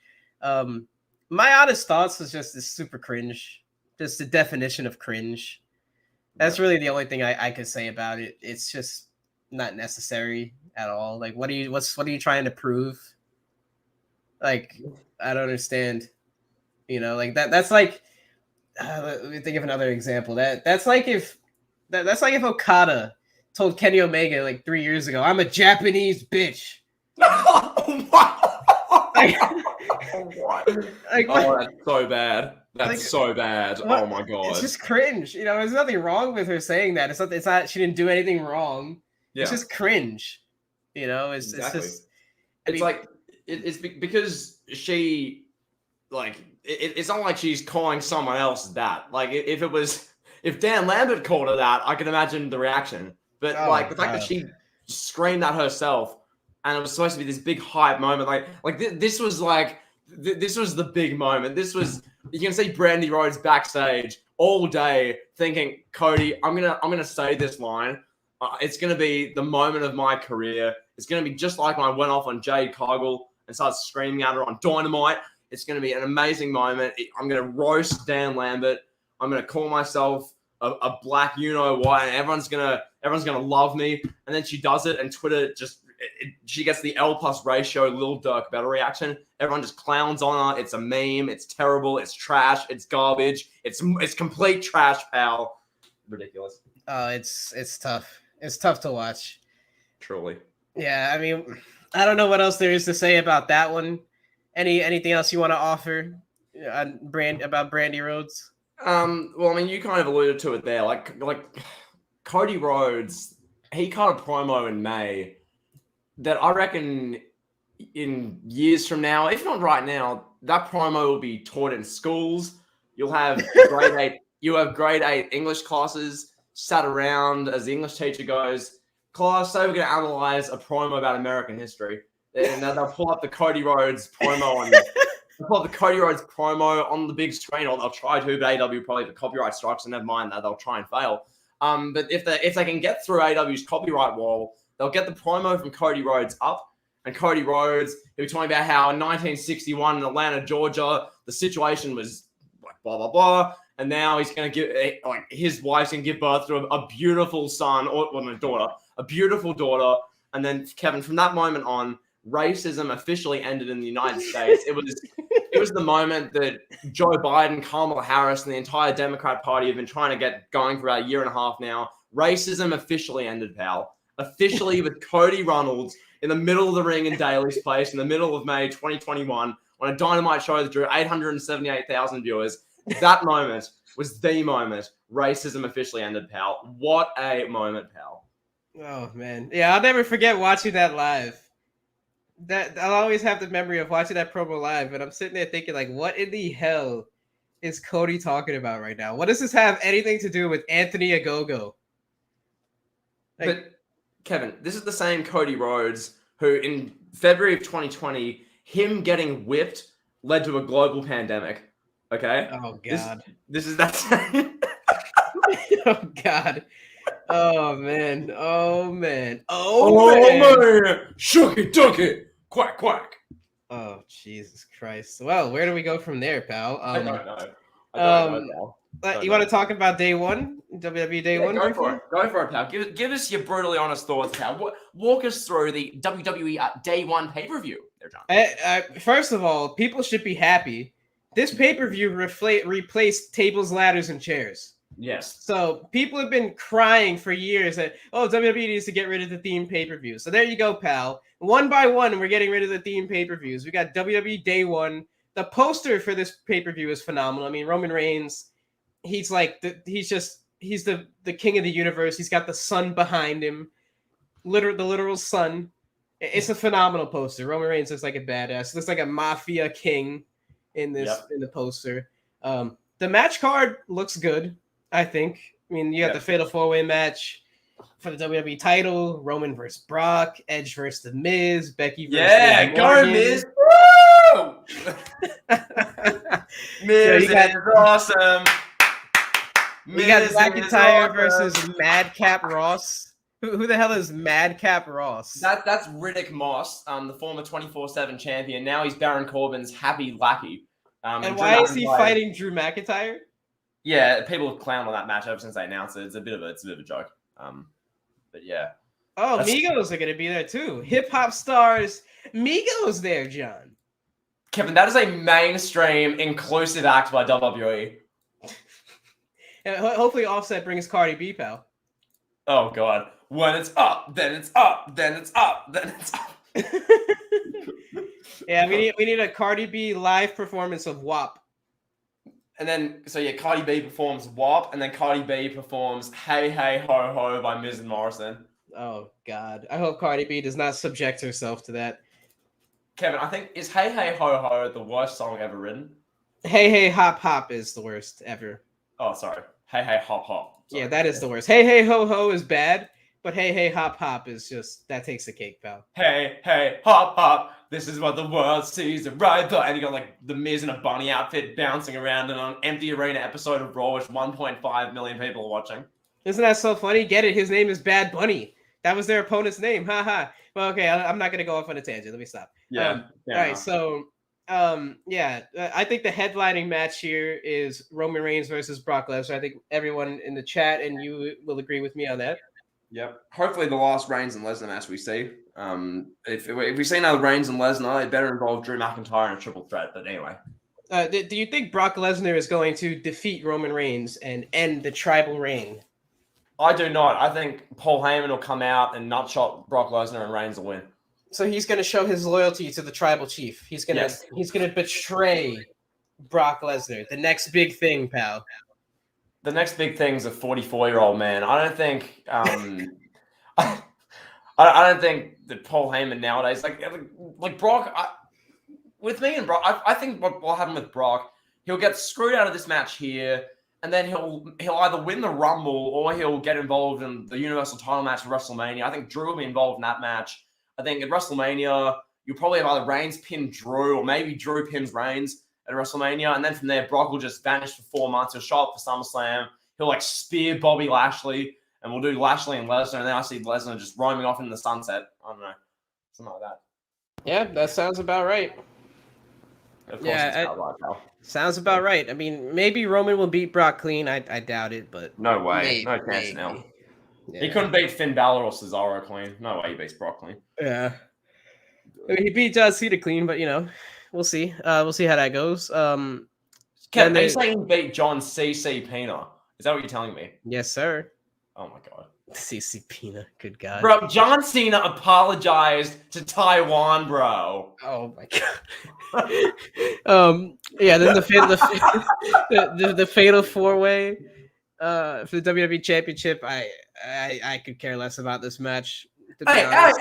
My honest thoughts is just this super cringe. Just the definition of cringe. That's really the only thing I could say about it. It's just not necessary at all. Like, what are you trying to prove? Like, I don't understand. Like that's like, let me think of another example. That's like if Okada told Kenny Omega like 3 years ago, "I'm a Japanese bitch." Oh, that's so bad. That's so bad. What? Oh my god. It's just cringe. There's nothing wrong with her saying that. It's not she didn't do anything wrong. Yeah. It's just cringe. It's Exactly. just it's because she it's not like she's calling someone else that. Like if Dan Lambert called her that, I can imagine the reaction. But the fact that she screamed that herself, and it was supposed to be this big hype moment, this was this was the big moment. This was, you can see Brandy Rhodes backstage all day thinking, Cody, I'm gonna say this line. It's gonna be the moment of my career. It's gonna be just like when I went off on Jade Cargill and started screaming at her on Dynamite. It's gonna be an amazing moment. I'm gonna roast Dan Lambert. I'm gonna call myself a black what, and everyone's gonna love me. And then she does it, and Twitter she gets the L plus ratio Lil Durk better reaction. Everyone just clowns on her. It's a meme. It's terrible. It's trash. It's garbage. It's complete trash, pal. Ridiculous. It's tough. It's tough to watch. Truly. Yeah, I mean, I don't know what else there is to say about that one. Anything else you want to offer about Brandy Rhodes? Well, I mean, you kind of alluded to it there. Like Cody Rhodes, he cut a promo in May that I reckon in years from now, if not right now, that promo will be taught in schools. You'll have grade 8 English classes sat around as the English teacher goes, class, say we're going to analyze a promo about American history. And they'll pull up the Cody Rhodes promo on the big screen, or they'll try to, but AEW probably the copyright strikes, and never mind that, they'll try and fail. But if they can get through AEW's copyright wall, they'll get the promo from Cody Rhodes up, and Cody Rhodes, he'll be talking about how in 1961 in Atlanta, Georgia, the situation was like blah, blah, blah. And now he's going to give, his wife's going to give birth to a beautiful son, a beautiful daughter. And then, Kevin, from that moment on, racism officially ended in the United States. It was the moment that Joe Biden, Kamala Harris, and the entire Democrat Party have been trying to get going for about a year and a half now. Racism officially ended, pal. Officially, with Cody Reynolds in the middle of the ring in Daly's Place in the middle of May 2021 on a Dynamite show that drew 878,000 viewers. That moment was the moment. Racism officially ended, pal. What a moment, pal. Oh, man. Yeah, I'll never forget watching that live. that I'll always have the memory of watching that promo live, and I'm sitting there thinking, like, what in the hell is Cody talking about right now? What does this have anything to do with Anthony Ogogo? But Kevin, this is the same Cody Rhodes who, in February of 2020, him getting whipped led to a global pandemic. Okay. Oh God. This is that same. Oh God. Oh man. Oh man. Shucky ducky. Quack quack. Oh Jesus Christ. Well, where do we go from there, pal? I don't know. I don't know, pal. You want to talk about day one? WWE day one? Go for it. Go for it, pal. Give us your brutally honest thoughts, pal. Walk us through the WWE day one pay-per-view there, John. First of all, people should be happy. This pay-per-view replaced tables, ladders, and chairs. Yes. So people have been crying for years that, WWE needs to get rid of the theme pay-per-view. So there you go, pal. One by one, we're getting rid of the theme pay-per-views. We got WWE Day 1. The poster for this pay-per-view is phenomenal. I mean, Roman Reigns, he's like, he's the king of the universe. He's got the sun behind him. The literal sun. It's a phenomenal poster. Roman Reigns looks like a badass. Looks like a mafia king in this in the poster. The match card looks good, I think. I mean, you got the Fatal 4-Way match for the WWE title, Roman versus Brock, Edge versus The Miz, Becky versus go Miz! Woo! Miz is awesome. We got McIntyre versus Madcap Ross. Who the hell is Madcap Ross? That's Riddick Moss, the former 24/7 champion. Now he's Baron Corbin's happy lackey. And why is he fighting Drew McIntyre? Yeah, people have clowned on that match ever since they announced it. It's a bit of a joke. But yeah. Oh, Migos are going to be there too. Hip hop stars, Migos there, John. Kevin, that is a mainstream inclusive act by WWE. And hopefully Offset brings Cardi B, pal. Oh God. When it's up, then it's up, then it's up, then it's up. Yeah, we need a Cardi B live performance of WAP. And then, Cardi B performs WAP, and then Cardi B performs Hey Hey Ho Ho by Miz and Morrison. Oh, God. I hope Cardi B does not subject herself to that. Kevin, I think, is Hey Hey Ho Ho the worst song ever written? Hey Hey Hop Hop is the worst ever. Oh, sorry. Hey Hey Hop Hop. Sorry. Yeah, that is the worst. Hey Hey Ho Ho is bad, but Hey Hey Hop Hop is just, that takes the cake, pal. Hey Hey Hop Hop. This is what the world sees right there. And you got like the Miz in a bunny outfit bouncing around in an empty arena episode of Raw, which 1.5 million people are watching. Isn't that so funny? Get it? His name is Bad Bunny. That was their opponent's name. Haha. Well, okay, I'm not going to go off on a tangent. Let me stop. Yeah. All right. So, I think the headlining match here is Roman Reigns versus Brock Lesnar. I think everyone in the chat and you will agree with me on that. Yep. Hopefully the last Reigns and Lesnar match we see. If we see another Reigns and Lesnar, it better involve Drew McIntyre in a triple threat. But anyway. Do you think Brock Lesnar is going to defeat Roman Reigns and end the tribal reign? I do not. I think Paul Heyman will come out and nutshot Brock Lesnar and Reigns will win. So he's going to show his loyalty to the tribal chief. He's going to betray Brock Lesnar. The next big thing, pal. The next big thing is a 44-year-old man. I don't think I don't think that Paul Heyman nowadays like Brock. With me and Brock, I think what will happen with Brock, he'll get screwed out of this match here, and then he'll either win the Rumble or he'll get involved in the Universal title match at WrestleMania. I think Drew will be involved in that match. I think at WrestleMania, you'll probably have either Reigns pin Drew or maybe Drew pins Reigns at WrestleMania. And then from there, Brock will just vanish for 4 months. He'll show up for SummerSlam. He'll spear Bobby Lashley and we'll do Lashley and Lesnar. And then I see Lesnar just roaming off into the sunset. I don't know. Something like that. Yeah, that sounds about right. Of course sounds about right. I mean, maybe Roman will beat Brock clean. I doubt it, but no way. No chance now. Yeah. He couldn't beat Finn Balor or Cesaro clean. No way he beats Brock clean. Yeah. I mean, he beat John Cena clean, but we'll see. We'll see how that goes. Kevin, are you saying he beat John C.C. Pena? Is that what you're telling me? Yes, sir. Oh my God. C.C. Pena, good God. Bro, John Cena apologized to Taiwan, bro. Oh my God. Then the fatal 4-way for the WWE Championship. I could care less about this match. To be Hey, honest.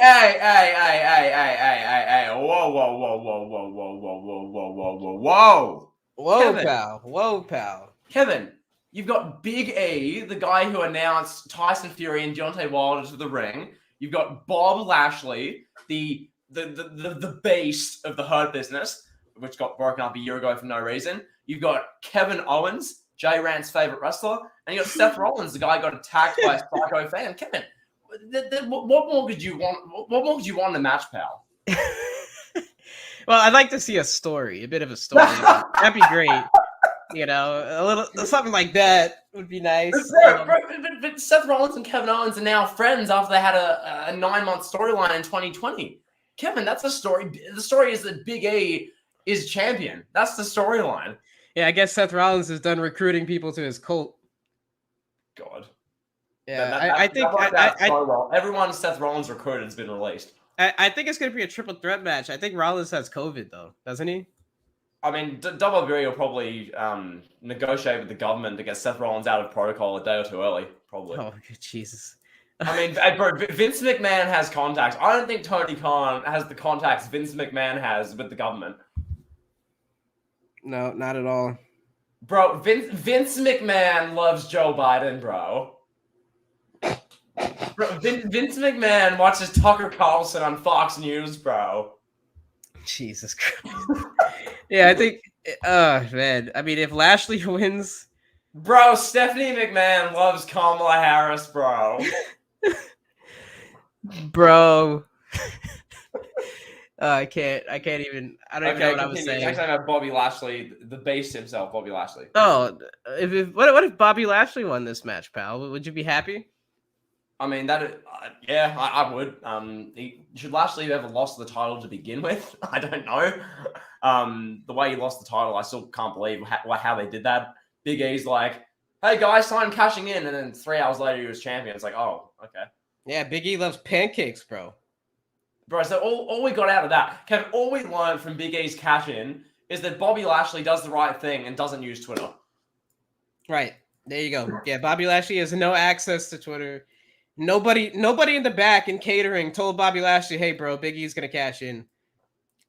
whoa, whoa, whoa, whoa, whoa, whoa, whoa, whoa, whoa, whoa, whoa, whoa. Whoa, Kevin. pal. Whoa, pal. Kevin, you've got Big E, the guy who announced Tyson Fury and Deontay Wilder to the ring. You've got Bob Lashley, the beast of the Hurt Business, which got broken up a year ago for no reason. You've got Kevin Owens, Jay Rand's favorite wrestler, and you got Seth Rollins, the guy who got attacked by a psycho fan. Kevin, what more could you want? What more could you want in a match, pal? Well, I'd like to see a story, a bit of a story. That'd be great. You know, a little something like that would be nice. But Seth Rollins and Kevin Owens are now friends after they had a 9-month storyline in 2020. Kevin, that's the story. The story is that Big E is champion. That's the storyline. Yeah, I guess Seth Rollins is done recruiting people to his cult. God. Yeah, I think everyone Seth Rollins recruited has been released. I think it's going to be a triple threat match. I think Rollins has COVID though, doesn't he? I mean, WWE will probably negotiate with the government to get Seth Rollins out of protocol a day or two early, probably. Oh, Jesus. I mean, bro, Vince McMahon has contacts. I don't think Tony Khan has the contacts Vince McMahon has with the government. No, not at all. Bro, Vince McMahon loves Joe Biden, bro. Bro, Vince McMahon watches Tucker Carlson on Fox News, bro. Jesus Christ. Yeah, I think, man. I mean, if Lashley wins. Bro, Stephanie McMahon loves Kamala Harris, bro. Bro. I can't even. I don't even know what I was saying. Next time about Bobby Lashley, the beast himself, Bobby Lashley. Oh, what if Bobby Lashley won this match, pal? Would you be happy? I mean, yeah, I would. Should Lashley have ever lost the title to begin with? I don't know. The way he lost the title, I still can't believe how they did that. Big E's like, hey guys, I'm cashing in, and then 3 hours later he was champion. It's like, oh, okay. Yeah, Big E loves pancakes, bro. Bro, so all we got out of that, Kevin, all we learned from Big E's cash in is that Bobby Lashley does the right thing and doesn't use Twitter. Right. There you go. Yeah, Bobby Lashley has no access to Twitter. Nobody in the back in catering told Bobby Lashley, hey, bro, Big E's going to cash in.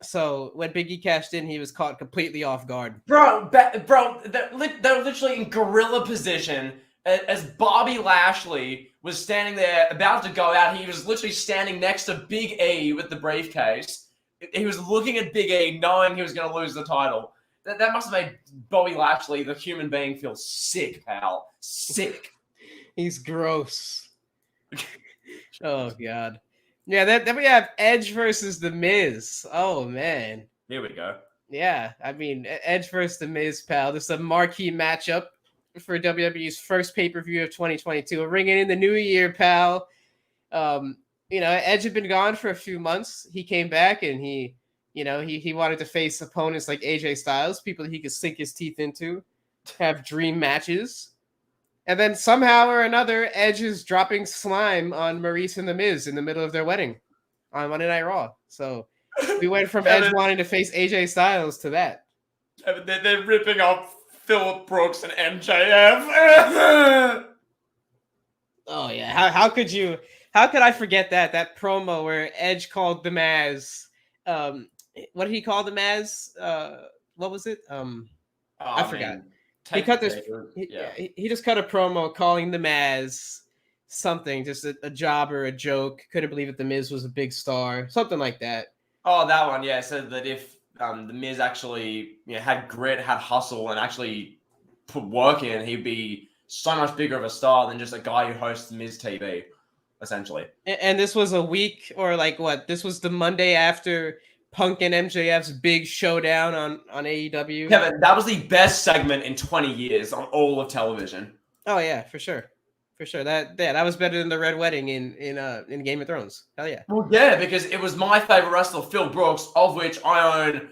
So when Big E cashed in, he was caught completely off guard. Bro, they're literally in gorilla position as Bobby Lashley was standing there about to go out. He was literally standing next to Big E with the briefcase. He was looking at Big E knowing he was going to lose the title. That must have made Bobby Lashley, the human being, feel sick, pal. Sick. He's gross. Oh, God. Yeah, then we have Edge versus The Miz. Oh, man. Here we go. Yeah, I mean, Edge versus The Miz, pal. This is a marquee matchup for WWE's first pay-per-view of 2022. We're ringing in the new year, pal. Edge had been gone for a few months. He came back and he wanted to face opponents like AJ Styles, people that he could sink his teeth into, have dream matches. And then somehow or another, Edge is dropping slime on Maurice and The Miz in the middle of their wedding on Monday Night Raw. So we went from Edge wanting to face AJ Styles to that. They're ripping off Phillip Brooks and MJF. Oh yeah, how could I forget that promo where Edge called them as what did he call them as? What was it? I forgot. He cut this. He just cut a promo calling them as something, just a job or a joke. Couldn't believe that The Miz was a big star, something like that. Oh, that one, yeah. Said that if The Miz actually had grit, had hustle, and actually put work in, he'd be so much bigger of a star than just a guy who hosts Miz TV, essentially. And this was a week or like what? This was the Monday after Punk and MJF's big showdown on AEW. Kevin, that was the best segment in 20 years on all of television. Oh yeah, for sure. That was better than the Red Wedding in Game of Thrones. Hell yeah. Well, yeah, because it was my favorite wrestler, Phil Brooks, of which I own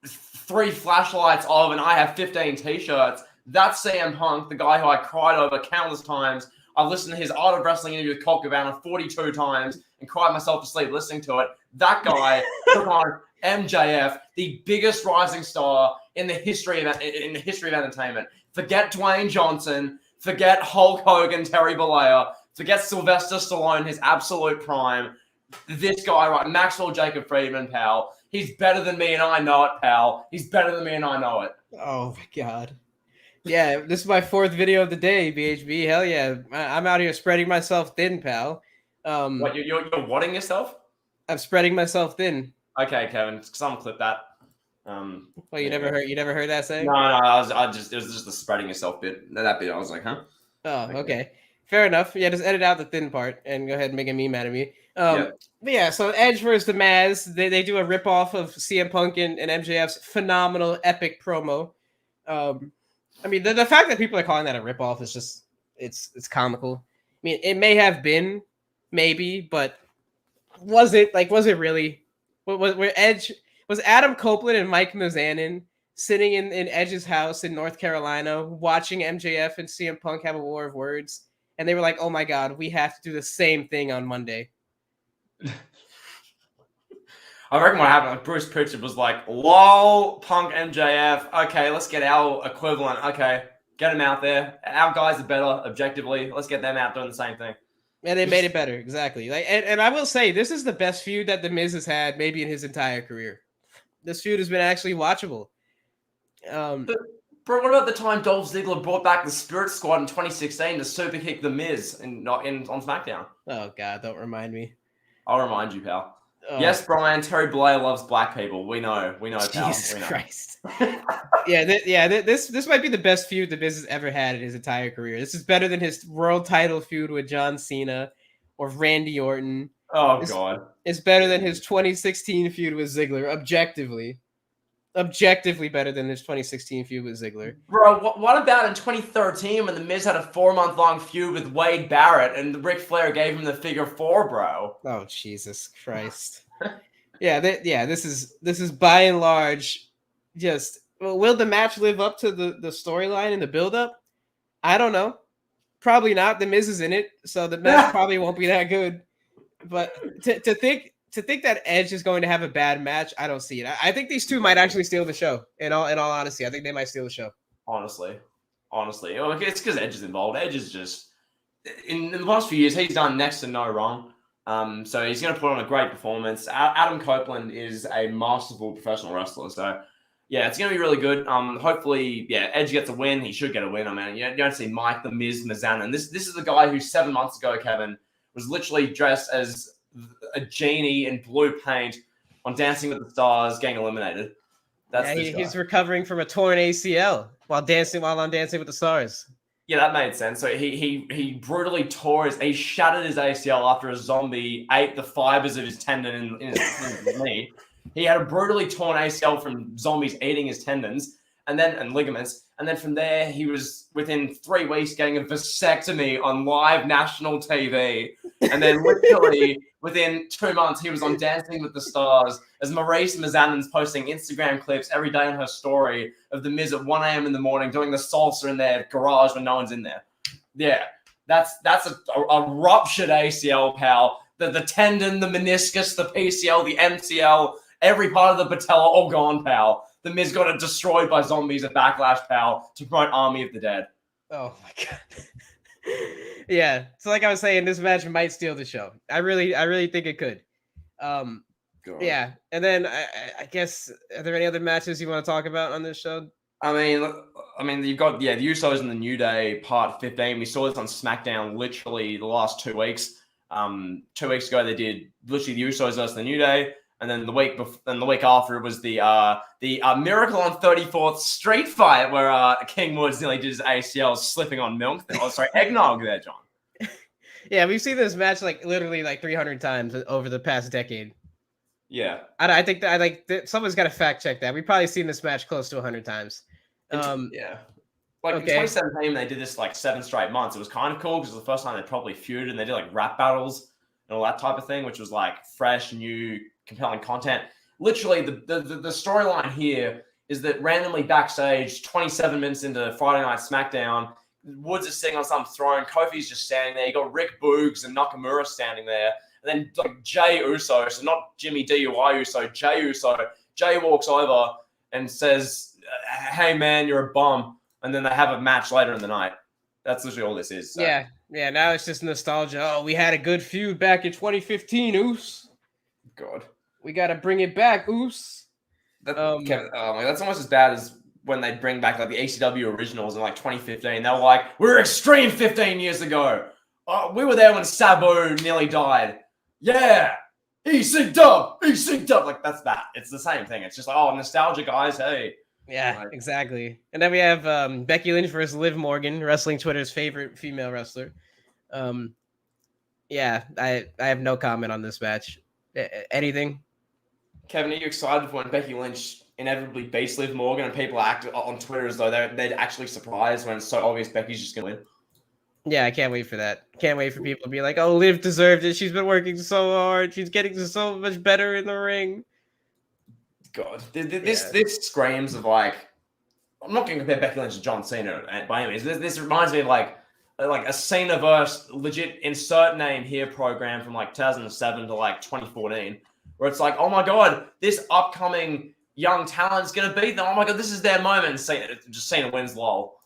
3 flashlights of, and I have 15 t-shirts. That's CM Punk, the guy who I cried over countless times. I listened to his Art of Wrestling interview with Colt Cabana 42 times and cried myself to sleep listening to it. That guy took on MJF, the biggest rising star in the history of entertainment. Forget Dwayne Johnson. Forget Hulk Hogan, Terry Bollea. Forget Sylvester Stallone, his absolute prime. this guy, right, Maxwell Jacob Friedman, pal. He's better than me, and I know it, pal. He's better than me, and I know it. Oh my god. Yeah, this is my 4th video of the day, BHB. Hell yeah, I'm out here spreading myself thin, pal. What, you're whatting yourself? I'm spreading myself thin. Okay, Kevin, someone clip that. Well, you never heard that saying? No, it was just the spreading yourself bit. That bit, I was like, huh? Oh, okay. Fair enough. Yeah, just edit out the thin part and go ahead and make a meme out of me. But yeah, so Edge versus the Maz, they do a ripoff of CM Punk and MJF's phenomenal epic promo. I mean, the fact that people are calling that a ripoff is just it's comical. I mean, it may have been, maybe, but was it really? Where Edge was Adam Copeland and Mike Mizanin sitting in Edge's house in North Carolina watching MJF and CM Punk have a war of words, and they were like, "Oh my god, we have to do the same thing on Monday." I reckon what happened, like Bruce Pritchard was like, lol, Punk MJF. Okay, let's get our equivalent. Okay, get them out there. Our guys are better objectively. Let's get them out doing the same thing. And they made it better, exactly. Like, and I will say, this is the best feud that The Miz has had maybe in his entire career. This feud has been actually watchable. But what about the time Dolph Ziggler brought back the Spirit Squad in 2016 to super kick The Miz on SmackDown? Oh God, don't remind me. I'll remind you, pal. Oh. Yes, Brian, Terry Blair loves black people. We know, pal. Jesus Christ. This might be the best feud the Miz has ever had in his entire career. This is better than his world title feud with John Cena or Randy Orton. God. It's better than his 2016 feud with Ziggler, objectively. Objectively better than his 2016 feud with Ziggler. Bro, what about in 2013 when The Miz had a 4-month-long feud with Wade Barrett and Ric Flair gave him the figure 4, bro? Oh, Jesus Christ. This is by and large just... Will the match live up to the storyline and the build-up? I don't know. Probably not. The Miz is in it, so the match probably won't be that good. But to think that Edge is going to have a bad match, I don't see it. I think these two might actually steal the show. In all honesty, I think they might steal the show. Honestly, it's because Edge is involved. Edge is just in the past few years, he's done next to no wrong. So he's going to put on a great performance. Adam Copeland is a masterful professional wrestler. So yeah, it's going to be really good. Hopefully, Edge gets a win. He should get a win. I mean, you don't see Mike the Miz Mizanin. This is the guy who 7 months ago, Kevin, was literally dressed as a genie in blue paint on Dancing with the Stars, getting eliminated. He's recovering from a torn ACL while on Dancing with the Stars. Yeah, that made sense. So he brutally he shattered his ACL after a zombie ate the fibers of his tendon in his knee. He had a brutally torn ACL from zombies eating his tendons and ligaments. And then from there, he was within 3 weeks getting a vasectomy on live national TV. And then literally within 2 months, he was on Dancing with the Stars as Maurice Mizanin's posting Instagram clips every day on her story of The Miz at 1 a.m. in the morning doing the salsa in their garage when no one's in there. Yeah, that's a ruptured ACL, pal. The tendon, the meniscus, the PCL, the MCL, every part of the patella, all gone, pal. The Miz got it destroyed by zombies at Backlash, pal, to promote Army of the Dead. Oh my God. Yeah, so like I was saying, this match might steal the show. I really think it could. Yeah, and then I guess, are there any other matches you want to talk about on this show? I mean, you've got the Usos and the New Day part 15. We saw this on SmackDown literally the last 2 weeks. 2 weeks ago they did literally the Usos versus the New Day. And then the week after it was the Miracle on 34th Street fight where King Woods nearly did his ACL slipping on milk. Eggnog there, John. Yeah, we've seen this match literally 300 times over the past decade. Yeah, I think someone's got to fact check that. We've probably seen this match close to 100 times. Yeah. In 2017, they did this 7 straight months. It was kind of cool because it was the first time they probably feuded and they did rap battles and all that type of thing, which was fresh, new, compelling content. Literally, the storyline here is that randomly backstage, 27 minutes into Friday Night SmackDown, Woods is sitting on some throne. Kofi's just standing there. You got Rick Boogs and Nakamura standing there. And then Jay Uso, so not Jimmy DUI Uso, Jay Uso. Jay walks over and says, "Hey man, you're a bum." And then they have a match later in the night. That's literally all this is. So. Yeah. Now it's just nostalgia. Oh, we had a good feud back in 2015. Oos. God. We got to bring it back. Oos. Kevin, that's almost as bad as when they bring back like the ACW originals in like 2015. They were like, "We're Extreme 15 years ago. We were there when Sabu nearly died. Yeah, EC Dub. Like that's that. It's the same thing. It's just like, oh, nostalgia, guys. Hey. Yeah, exactly. And then we have Becky Lynch versus Liv Morgan, wrestling Twitter's favorite female wrestler. Yeah, I have no comment on this match. Anything? Kevin, are you excited for when Becky Lynch inevitably beats Liv Morgan and people act on Twitter as though they're actually surprised when it's so obvious Becky's just going to win? Yeah, I can't wait for that. Can't wait for people to be like, oh, Liv deserved it. She's been working so hard. She's getting so much better in the ring. God, this screams of like, I'm not going to compare Becky Lynch to John Cena by any means. This reminds me of like a Cena-verse legit insert name here program from like 2007 to like 2014. Where it's like, oh my God, this upcoming young talent's going to beat them. Oh my God, this is their moment. Cena wins, lol.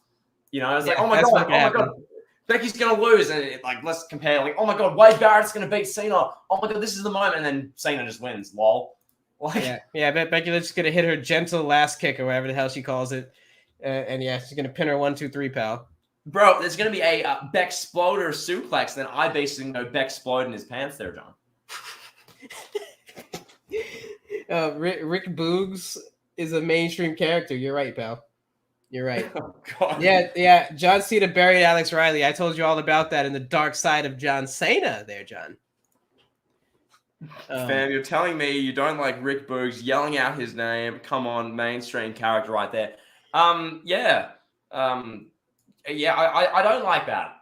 You know, it's like, oh my God, Becky's going to lose. And let's compare, like, oh my God, Wade Barrett's going to beat Cena. Oh my God, this is the moment. And then Cena just wins, lol. Like, yeah, Becky Lynch is going to hit her gentle last kick or whatever the hell she calls it. And yeah, she's going to pin her 1, 2, 3, pal. Bro, there's going to be a Beck-sploder suplex. Then I basically know Beck-splode in his pants there, John. Rick Boogs is a mainstream character. You're right, pal. You're right. Oh, God. Yeah. John Cena buried Alex Riley. I told you all about that in the dark side of John Cena there, John. Fam, you're telling me you don't like Rick Boogs yelling out his name? Come on, mainstream character right there. I don't like that.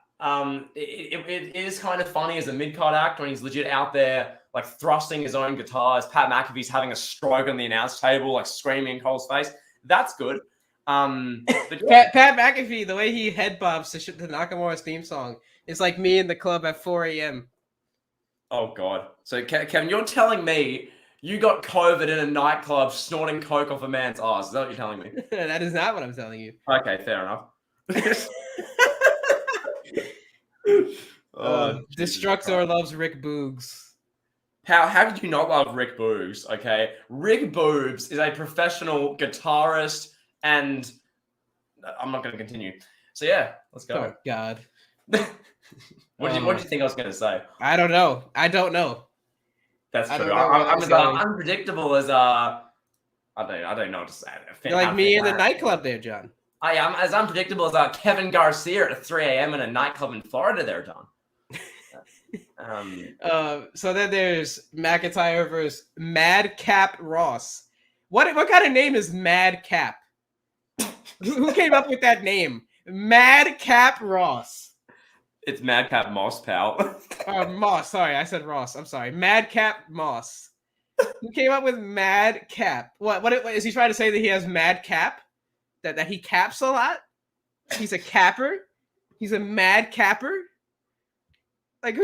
It is kind of funny as a mid-card act when he's legit out there like thrusting his own guitars. Pat McAfee's having a stroke on the announce table, like screaming in Cole's face. That's good. But Pat McAfee, the way he head bobs to Nakamura's theme song, is like me in the club at 4 a.m. Oh, God. So, Kevin, you're telling me you got COVID in a nightclub snorting coke off a man's ass. Is that what you're telling me? That is not what I'm telling you. Okay, fair enough. Destructor loves Rick Boogs. How could you not love Rick Boogs? Okay, Rick Boogs is a professional guitarist, and I'm not going to continue. So yeah, let's go. Oh God. What do you think I was going to say? I don't know. That's true. I'm as unpredictable as I don't know what to say. You're like me in the nightclub there, John. I am as unpredictable as Kevin Garcia at 3 a.m. in a nightclub in Florida there, John. So then there's McIntyre versus Madcap Ross. What kind of name is Madcap? Who came up with that name? Madcap Ross. It's Madcap Moss, pal. Moss. Sorry, I said Ross. I'm sorry. Madcap Moss. Who came up with Madcap? What is he trying to say that he has Madcap? That he caps a lot? He's a capper? He's a mad capper? Like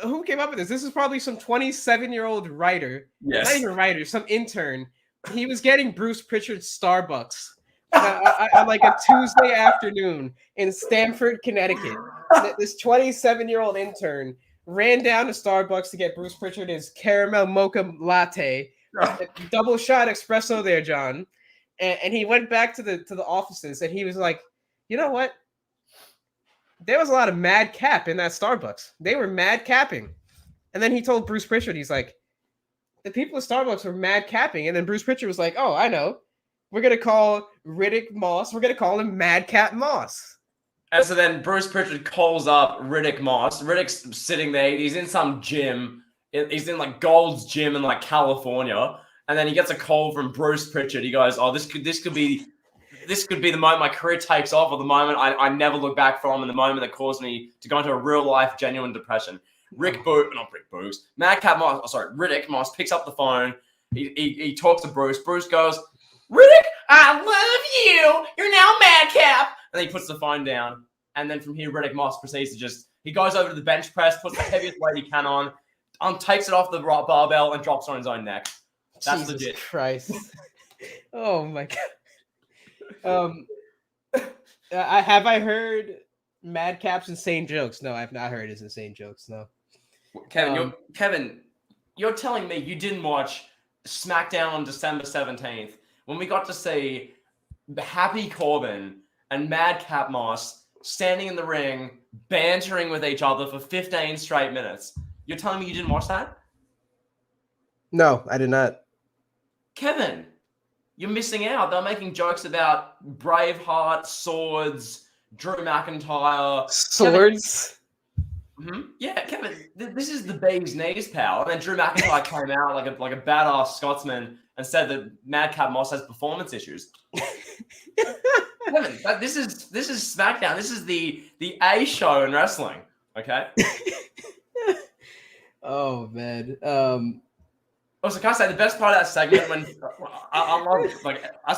who came up with this? This is probably some 27-year-old writer. Yes. Not even writer, some intern. He was getting Bruce Pritchard's Starbucks on like a Tuesday afternoon in Stamford, Connecticut. This 27-year-old intern ran down to Starbucks to get Bruce Pritchard his caramel mocha latte, double shot espresso there, John. And he went back to the offices and he was like, you know what? There was a lot of mad cap in that Starbucks. They were mad capping. And then he told Bruce Pritchard, he's like, the people at Starbucks were mad capping. And then Bruce Pritchard was like, oh, I know. We're going to call Riddick Moss. We're going to call him Madcap Moss. And so then Bruce Pritchard calls up Riddick Moss. Riddick's sitting there. He's in some gym. He's in like Gold's Gym in like California. And then he gets a call from Bruce Pritchard. He goes, oh, this could be the moment my career takes off, or the moment I never look back from, and the moment that caused me to go into a real life, genuine depression. Riddick Moss picks up the phone. He talks to Bruce. Bruce goes, Riddick, I love you. You're now Madcap. And then he puts the phone down. And then from here, Riddick Moss proceeds to he goes over to the bench press, puts the heaviest weight he can on, takes it off the barbell, and drops it on his own neck. That's Jesus legit. Christ. Oh my God. Have I heard Madcap's insane jokes. No, I've not heard his insane jokes. No. Kevin, you're telling me you didn't watch SmackDown on December 17th when we got to see Happy Corbin and Madcap Moss standing in the ring, bantering with each other for 15 straight minutes. You're telling me you didn't watch that? No, I did not. Kevin, you're missing out. They're making jokes about Braveheart, swords, Drew McIntyre. Swords? Yeah, Kevin, this is the bee's knees, pal. And then Drew McIntyre came out like a badass Scotsman and said that Madcap Moss has performance issues. Kevin, this is SmackDown. This is the A show in wrestling. Okay. Oh man. Also, can I say the best part of that segment when I love it. Like I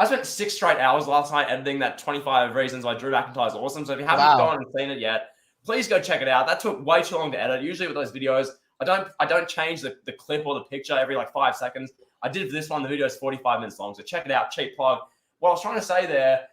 spent 6 straight hours last night editing that 25 reasons why Drew McIntyre is awesome. So if you haven't gone and seen it yet, please go check it out. That took way too long to edit. Usually with those videos, I don't change the clip or the picture every like 5 seconds. I did for this one. The video is 45 minutes long, so check it out. Cheap plug. What I was trying to say there,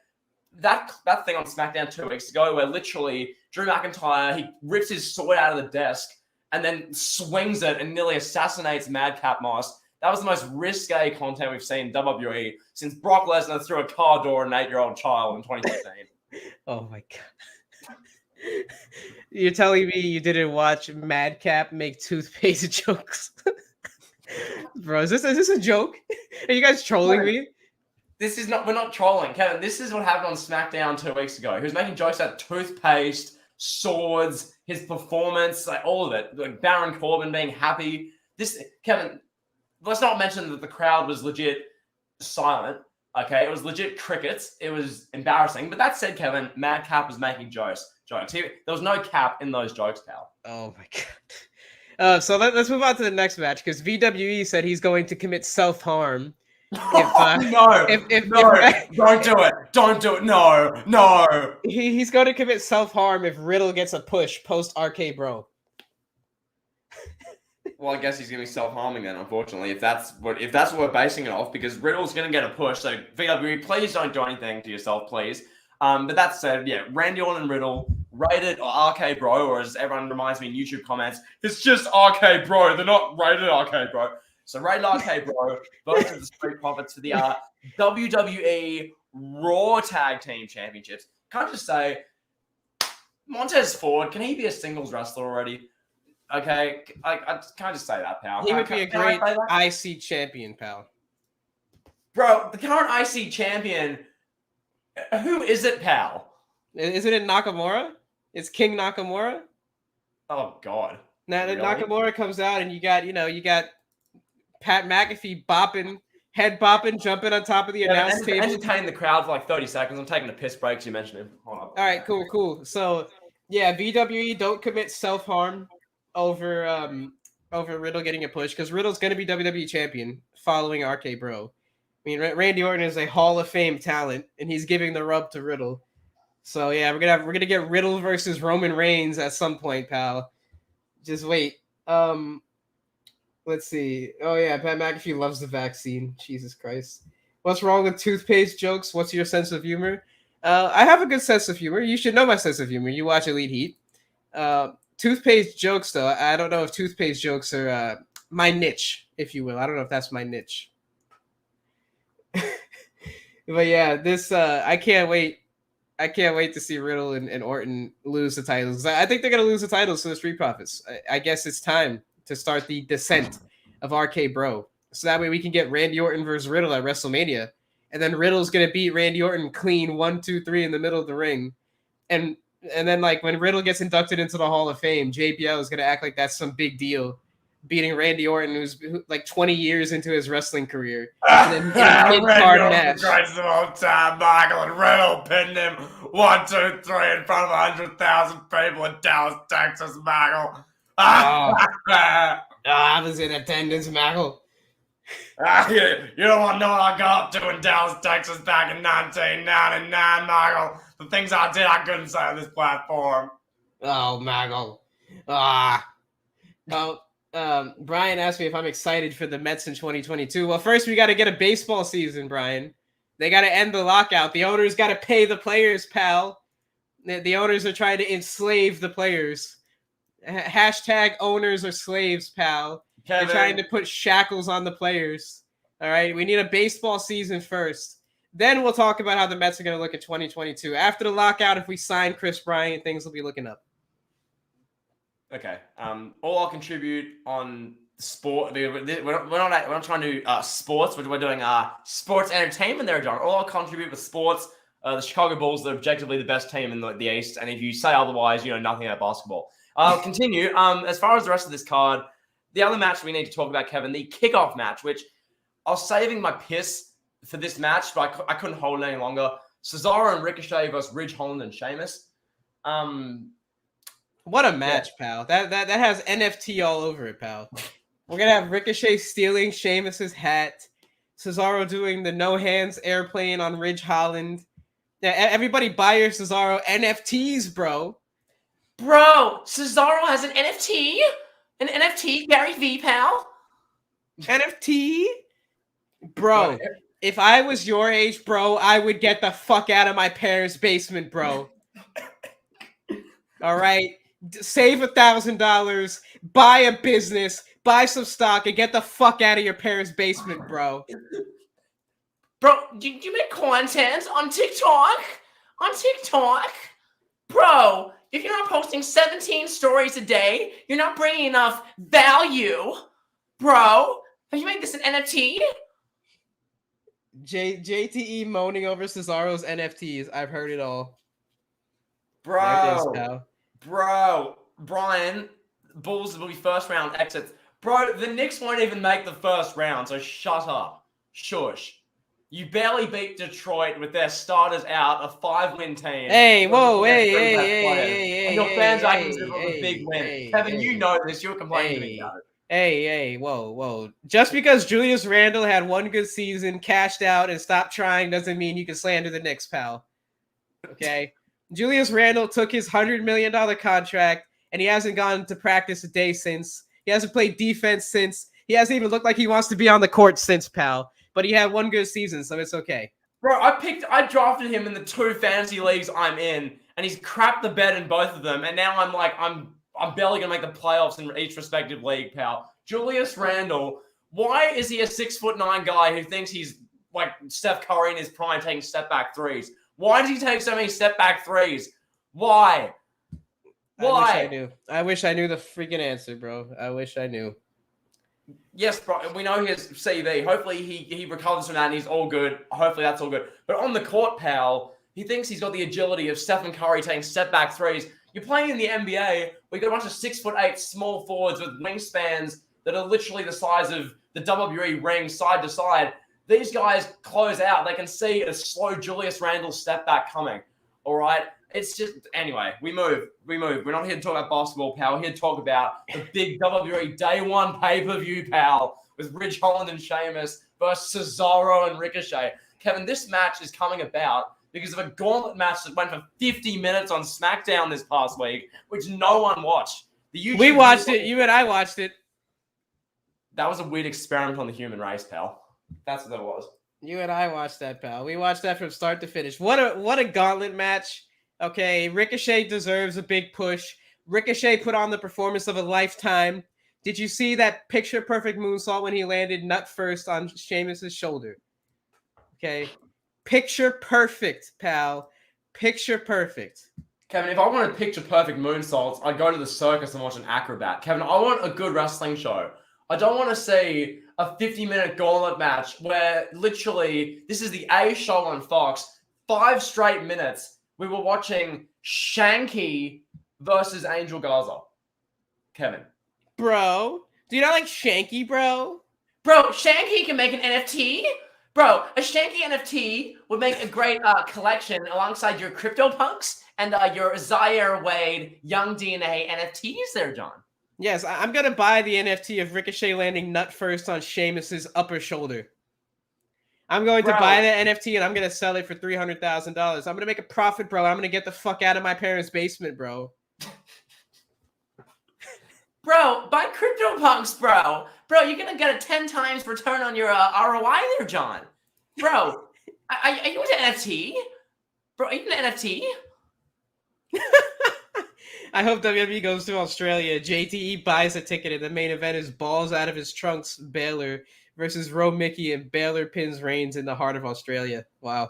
that thing on SmackDown 2 weeks ago, where literally Drew McIntyre, he rips his sword out of the desk and then swings it and nearly assassinates Madcap Moss. That was the most risque content we've seen in WWE since Brock Lesnar threw a car door at an 8-year-old child in 2015. Oh my god. You're telling me you didn't watch Madcap make toothpaste jokes? Bro, is this a joke? Are you guys trolling me? We're not trolling, Kevin. This is what happened on SmackDown 2 weeks ago. He was making jokes about toothpaste, swords, his performance, like all of it. Like Baron Corbin being happy. Kevin, let's not mention that the crowd was legit silent. Okay, it was legit crickets. It was embarrassing. But that said, Kevin, Madcap was making jokes. There was no cap in those jokes, pal. Oh my god. So let's move on to the next match because VWE said he's going to commit self-harm. Don't do it. Don't do it. No. He's going to commit self-harm if Riddle gets a push post RK Bro. Well, I guess he's going to be self-harming then, unfortunately, if that's what we're basing it off, because Riddle's going to get a push. So VWE, please don't do anything to yourself, please. But that said, yeah, Randy Orton and Riddle rated RK Bro, or as everyone reminds me in YouTube comments, it's just RK Bro. They're not rated RK Bro. So rated RK Bro versus the Street Profits for the WWE Raw Tag Team Championships. Can I just say, Montez Ford, can he be a singles wrestler already? Okay, I can't just say that, pal. He would be a great IC champion, pal. Bro, the current IC champion, who is it, pal? Isn't it Nakamura? It's King Nakamura? Oh, God. Now that Nakamura comes out and you got Pat McAfee head bopping, jumping on top of the announce table. Entertain the crowd for like 30 seconds. I'm taking a piss break because you mentioned him. Hold on. All right, cool. So, yeah, VWE don't commit self-harm over Riddle getting a push because Riddle's going to be WWE champion following RK Bro. I mean, Randy Orton is a Hall of Fame talent, and he's giving the rub to Riddle. So yeah, we're gonna get Riddle versus Roman Reigns at some point, pal. Just wait. Let's see. Oh yeah, Pat McAfee loves the vaccine. Jesus Christ. What's wrong with toothpaste jokes? What's your sense of humor? I have a good sense of humor. You should know my sense of humor. You watch Elite Heat. Toothpaste jokes, though, I don't know if toothpaste jokes are my niche, if you will. I don't know if that's my niche. But yeah, this I can't wait. I can't wait to see Riddle and Orton lose the titles. I think they're going to lose the titles to the Street Profits. I guess it's time to start the descent of RK Bro. So that way we can get Randy Orton versus Riddle at WrestleMania. And then Riddle's going to beat Randy Orton clean 1, 2, 3 in the middle of the ring. And then like when Riddle gets inducted into the Hall of Fame, JBL is going to act like that's some big deal, beating Randy Orton, who's like 20 years into his wrestling career. And then in a mid-card match. Greatest of all time, Michael, and Riddle pinned him 1, 2, 3 in front of 100,000 people in Dallas, Texas, Michael. I was in attendance, Michael. You don't want to know what I got up to in Dallas, Texas back in 1999, Michael. The things I did, I couldn't say on this platform. Oh, Michael. Brian asked me if I'm excited for the Mets in 2022. Well, first we got to get a baseball season, Brian. They got to end the lockout. The owners got to pay the players, pal. The owners are trying to enslave the players. Hashtag owners are slaves, pal. Kevin. They're trying to put shackles on the players. All right, we need a baseball season first. Then we'll talk about how the Mets are going to look at 2022. After the lockout, if we sign Chris Bryant, things will be looking up. Okay. All I'll contribute on sport. We're not trying to do sports. We're doing sports entertainment there, John. All I'll contribute with sports. The Chicago Bulls are objectively the best team in the East, and if you say otherwise, you know nothing about basketball. I'll continue. As far as the rest of this card, the other match we need to talk about, Kevin, the kickoff match, which I was saving my piss for this match, but I couldn't hold it any longer. Cesaro and Ricochet versus Ridge Holland and Sheamus. What a match, pal. That has NFT all over it, pal. We're going to have Ricochet stealing Sheamus's hat. Cesaro doing the no hands airplane on Ridge Holland. Yeah, everybody buy your Cesaro NFTs, bro. Bro, Cesaro has an NFT? An NFT, Gary V, pal? NFT? Bro, if I was your age, bro, I would get the fuck out of my parents' basement, bro. All right? Save $1,000, buy a business, buy some stock, and get the fuck out of your parents' basement, bro. Bro, you make content on TikTok? On TikTok? Bro, if you're not posting 17 stories a day, you're not bringing enough value. Bro, have you made this an NFT? JTE moaning over Cesaro's NFTs. I've heard it all. Bro, Brian, Bulls will be first round exits. Bro, the Knicks won't even make the first round, so shut up. Shush. You barely beat Detroit with their starters out, a 5-win team. Hey, whoa, hey. And your fans are considered a big win. Kevin, you know this. You were complaining to me about it. Hey, whoa. Just because Julius Randle had one good season, cashed out, and stopped trying doesn't mean you can slander the Knicks, pal. Okay? Julius Randle took his $100 million contract, and he hasn't gone to practice a day since. He hasn't played defense since. He hasn't even looked like he wants to be on the court since, pal. But he had one good season, so it's okay. Bro, I drafted him in the 2 fantasy leagues I'm in, and he's crapped the bed in both of them, and now I'm barely gonna make the playoffs in each respective league, pal. Julius Randle, why is he a 6'9" guy who thinks he's like Steph Curry in his prime taking step back threes? Why does he take so many step back threes? Why? I wish I knew the freaking answer, bro. I wish I knew. Yes, bro. We know he has CV. Hopefully he recovers from that and he's all good. Hopefully that's all good. But on the court, pal, he thinks he's got the agility of Stephen Curry taking step back threes. You're playing in the NBA. We got a bunch of 6'8" small forwards with wingspans that are literally the size of the WWE ring side to side. These guys close out. They can see a slow Julius Randle step back coming. All right. It's just, anyway, we move. We're not here to talk about basketball, pal. We're here to talk about the big WWE Day 1 pay-per-view, pal, with Ridge Holland and Sheamus versus Cesaro and Ricochet. Kevin, this match is coming about because of a gauntlet match that went for 50 minutes on SmackDown this past week, which no one watched. We watched it. You and I watched it. That was a weird experiment on the human race, pal. That's what that was. You and I watched that, pal. We watched that from start to finish. What a gauntlet match. Okay, Ricochet deserves a big push. Ricochet put on the performance of a lifetime. Did you see that picture-perfect moonsault when he landed nut first on Sheamus's shoulder? Okay, picture-perfect, pal. Picture-perfect. Kevin, if I wanted picture-perfect moonsaults, I'd go to the circus and watch an acrobat. Kevin, I want a good wrestling show. I don't want to see a 50-minute gauntlet match where literally this is the A show on Fox, 5 straight minutes. We were watching Shanky versus Angel Garza. Kevin. Bro. Do you not like Shanky, bro? Bro, Shanky can make an NFT. Bro, a Shanky NFT would make a great collection alongside your CryptoPunks and your Zaire Wade Young DNA NFTs there, John. Yes, I'm going to buy the NFT of Ricochet landing nut first on Sheamus's upper shoulder. I'm going to buy the NFT and I'm going to sell it for $300,000. I'm going to make a profit, bro. I'm going to get the fuck out of my parents' basement, bro. Bro, buy CryptoPunks, bro. Bro, you're going to get a 10 times return on your ROI there, John. Bro, are you into NFT? Bro, are you into NFT? I hope WWE goes to Australia. JTE buys a ticket, and the main event is balls out of his trunks Baylor versus Roe Mickey, and Baylor pins Reigns in the heart of Australia. Wow.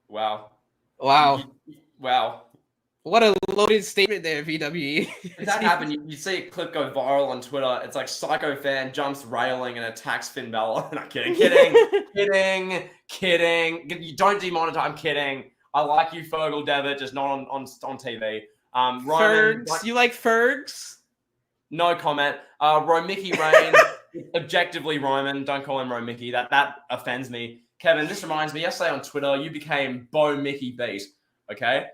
Wow. Wow. Wow. What a loaded statement there, VWE. If that happened, you see a clip go viral on Twitter. It's like Psycho Fan jumps railing and attacks Finn Balor. No, kidding. You don't demonetize. I'm kidding. I like you, Fergal Devitt, just not on TV. Roman, Fergs. You like Fergs? No comment. Mickey Reigns, objectively Roman. Don't call him Mickey. That offends me. Kevin, this reminds me, yesterday on Twitter, you became Bo Mickey Beat. Okay?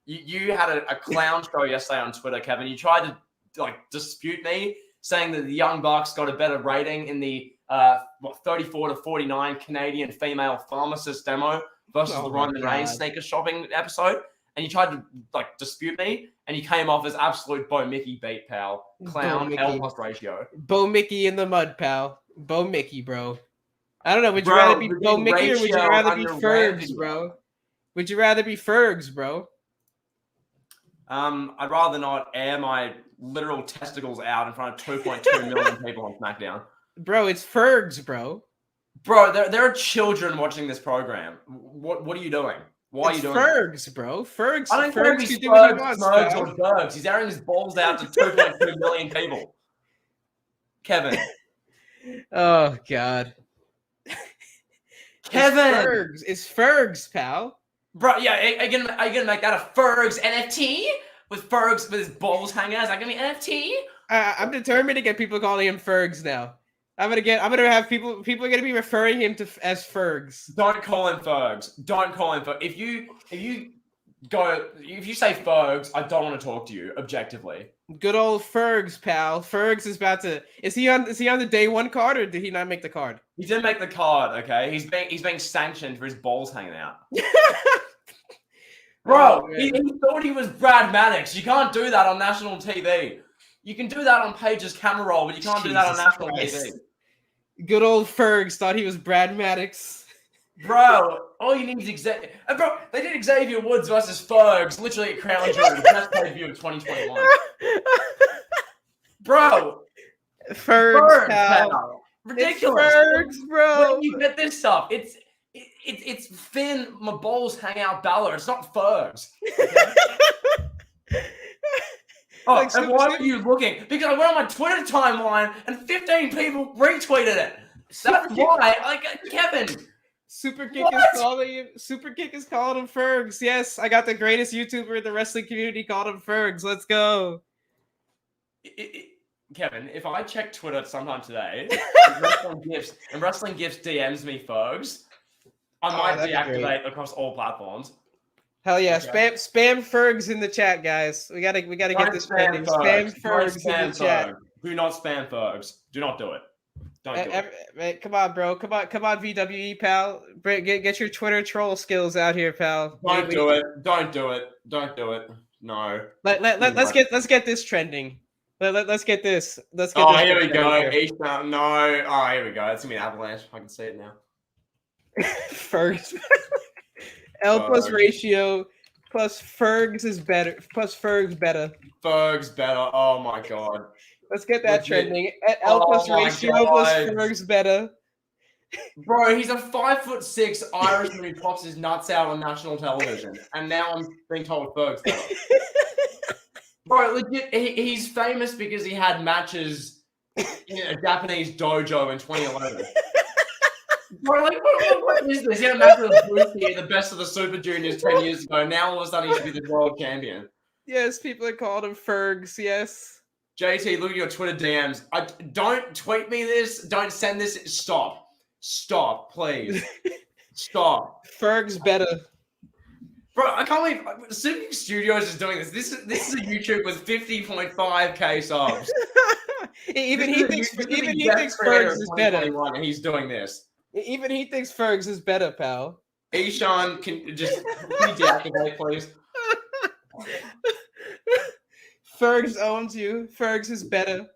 You had a clown show yesterday on Twitter, Kevin. You tried to dispute me, saying that the Young Bucks got a better rating in the 34 to 49 Canadian female pharmacist demo versus the Roman Reigns sneaker shopping episode. And you tried to dispute me, and you came off as absolute Bo Mickey Beat, pal. Clown, L plus ratio. Bo Mickey in the mud, pal. Bo Mickey, bro. I don't know. Would you rather be Bo Mickey or would you rather be Fergs, bro? Would you rather be Fergs, bro? I'd rather not air my literal testicles out in front of 2.2 million people on SmackDown. Bro, it's Fergs, bro. Bro, there are children watching this program. What are you doing? Why are you doing Fergs, bro? Fergs. I don't Fergs care if he's can do what he wants, Smurgs or Bergs. He's airing his balls out to 2.2 million people. Kevin. Oh, God. Kevin. It's Fergs, pal. Bro, yeah, are you gonna make that a Fergs NFT? With Fergs with his balls hanging out? Is that gonna be NFT? I'm determined to get people calling him Fergs now. I'm gonna have people are gonna be referring him as Fergs. Don't call him Fergs. Don't call him Fergs. If you say Fergs, I don't want to talk to you objectively. Good old Fergs, pal. Fergs is about to. Is he on the day one card, or did he not make the card? He didn't make the card. Okay, he's being sanctioned for his balls hanging out. Bro, he thought he was Brad Maddox. You can't do that on national TV. You can do that on Paige's camera roll, but you can't do that on national TV. Good old Fergs thought he was Brad Maddox. Bro, all you need is bro, they did Xavier Woods versus Fergs, literally at Crown Jewel, the best pay-per-view of 2021. Bro, Fergs, pal. Ridiculous. It's Fergs, bro. Where do you get this stuff? It's Finn, my balls hang out Balor. It's not Fergs. Okay? Oh, and why are you looking? Because I went on my Twitter timeline and 15 people retweeted it. That's why. Kevin. Superkick is calling him Fergs. Yes, I got the greatest YouTuber in the wrestling community called him Fergs. Let's go. Kevin, if I check Twitter sometime today and Wrestling Gifts DMs me Fergs, I might deactivate across all platforms. Hell yeah! Okay. Spam Fergs in the chat, guys. We gotta get this trending. Spam Fergs in the chat. Do not spam Fergs. Do not do it. Don't do it. Come on, bro. Come on, VWE, pal. Get your Twitter troll skills out here, pal. Don't do it. Don't do it. Don't do it. No. Let's get this trending. Let's get this. Let's get. Oh, here we go. No. Oh, here we go. It's gonna be an avalanche. I can see it now. Fergs. L plus ratio plus Fergs is better. Plus Fergs better. Fergs better. Oh my god. Let's get that trending. L plus ratio plus Fergs better. Bro, he's a 5'6" Irishman who pops his nuts out on national television, and now I'm being told Fergs better. Bro, legit, he's famous because he had matches in a Japanese dojo in 2011. Bro, what is this? He had a match with Brucey, the best of the Super Juniors 10 years ago. Now all of a sudden he should be the world champion. Yes, people are calling him Fergs, yes. JT, look at your Twitter DMs. Don't tweet me this. Don't send this. Stop, please. Stop. Fergs better. Bro, I can't believe Super Studios is doing this. This is a YouTube with 50.5k subs. Even he thinks Fergs is better. And he's doing this. Even he thinks Fergs is better, pal. Eshan, can you deactivate, please? Fergs owns you. Fergs is better.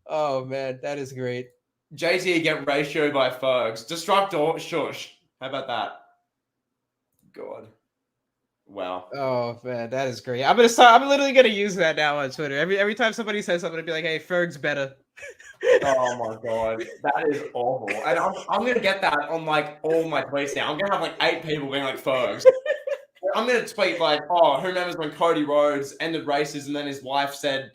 Oh man, that is great. JT get ratioed by Fergs. Destructor, shush. How about that? God. Wow. Oh man, that is great. I'm gonna start. I'm literally gonna use that now on Twitter. Every time somebody says something, I'll be like, "Hey, Ferg's better." Oh my god, that is awful. And I'm gonna get that on like all my tweets now. I'm gonna have like 8 people being like Fergs. I'm gonna tweet like, oh, who remembers when Cody Rhodes ended races and then his wife said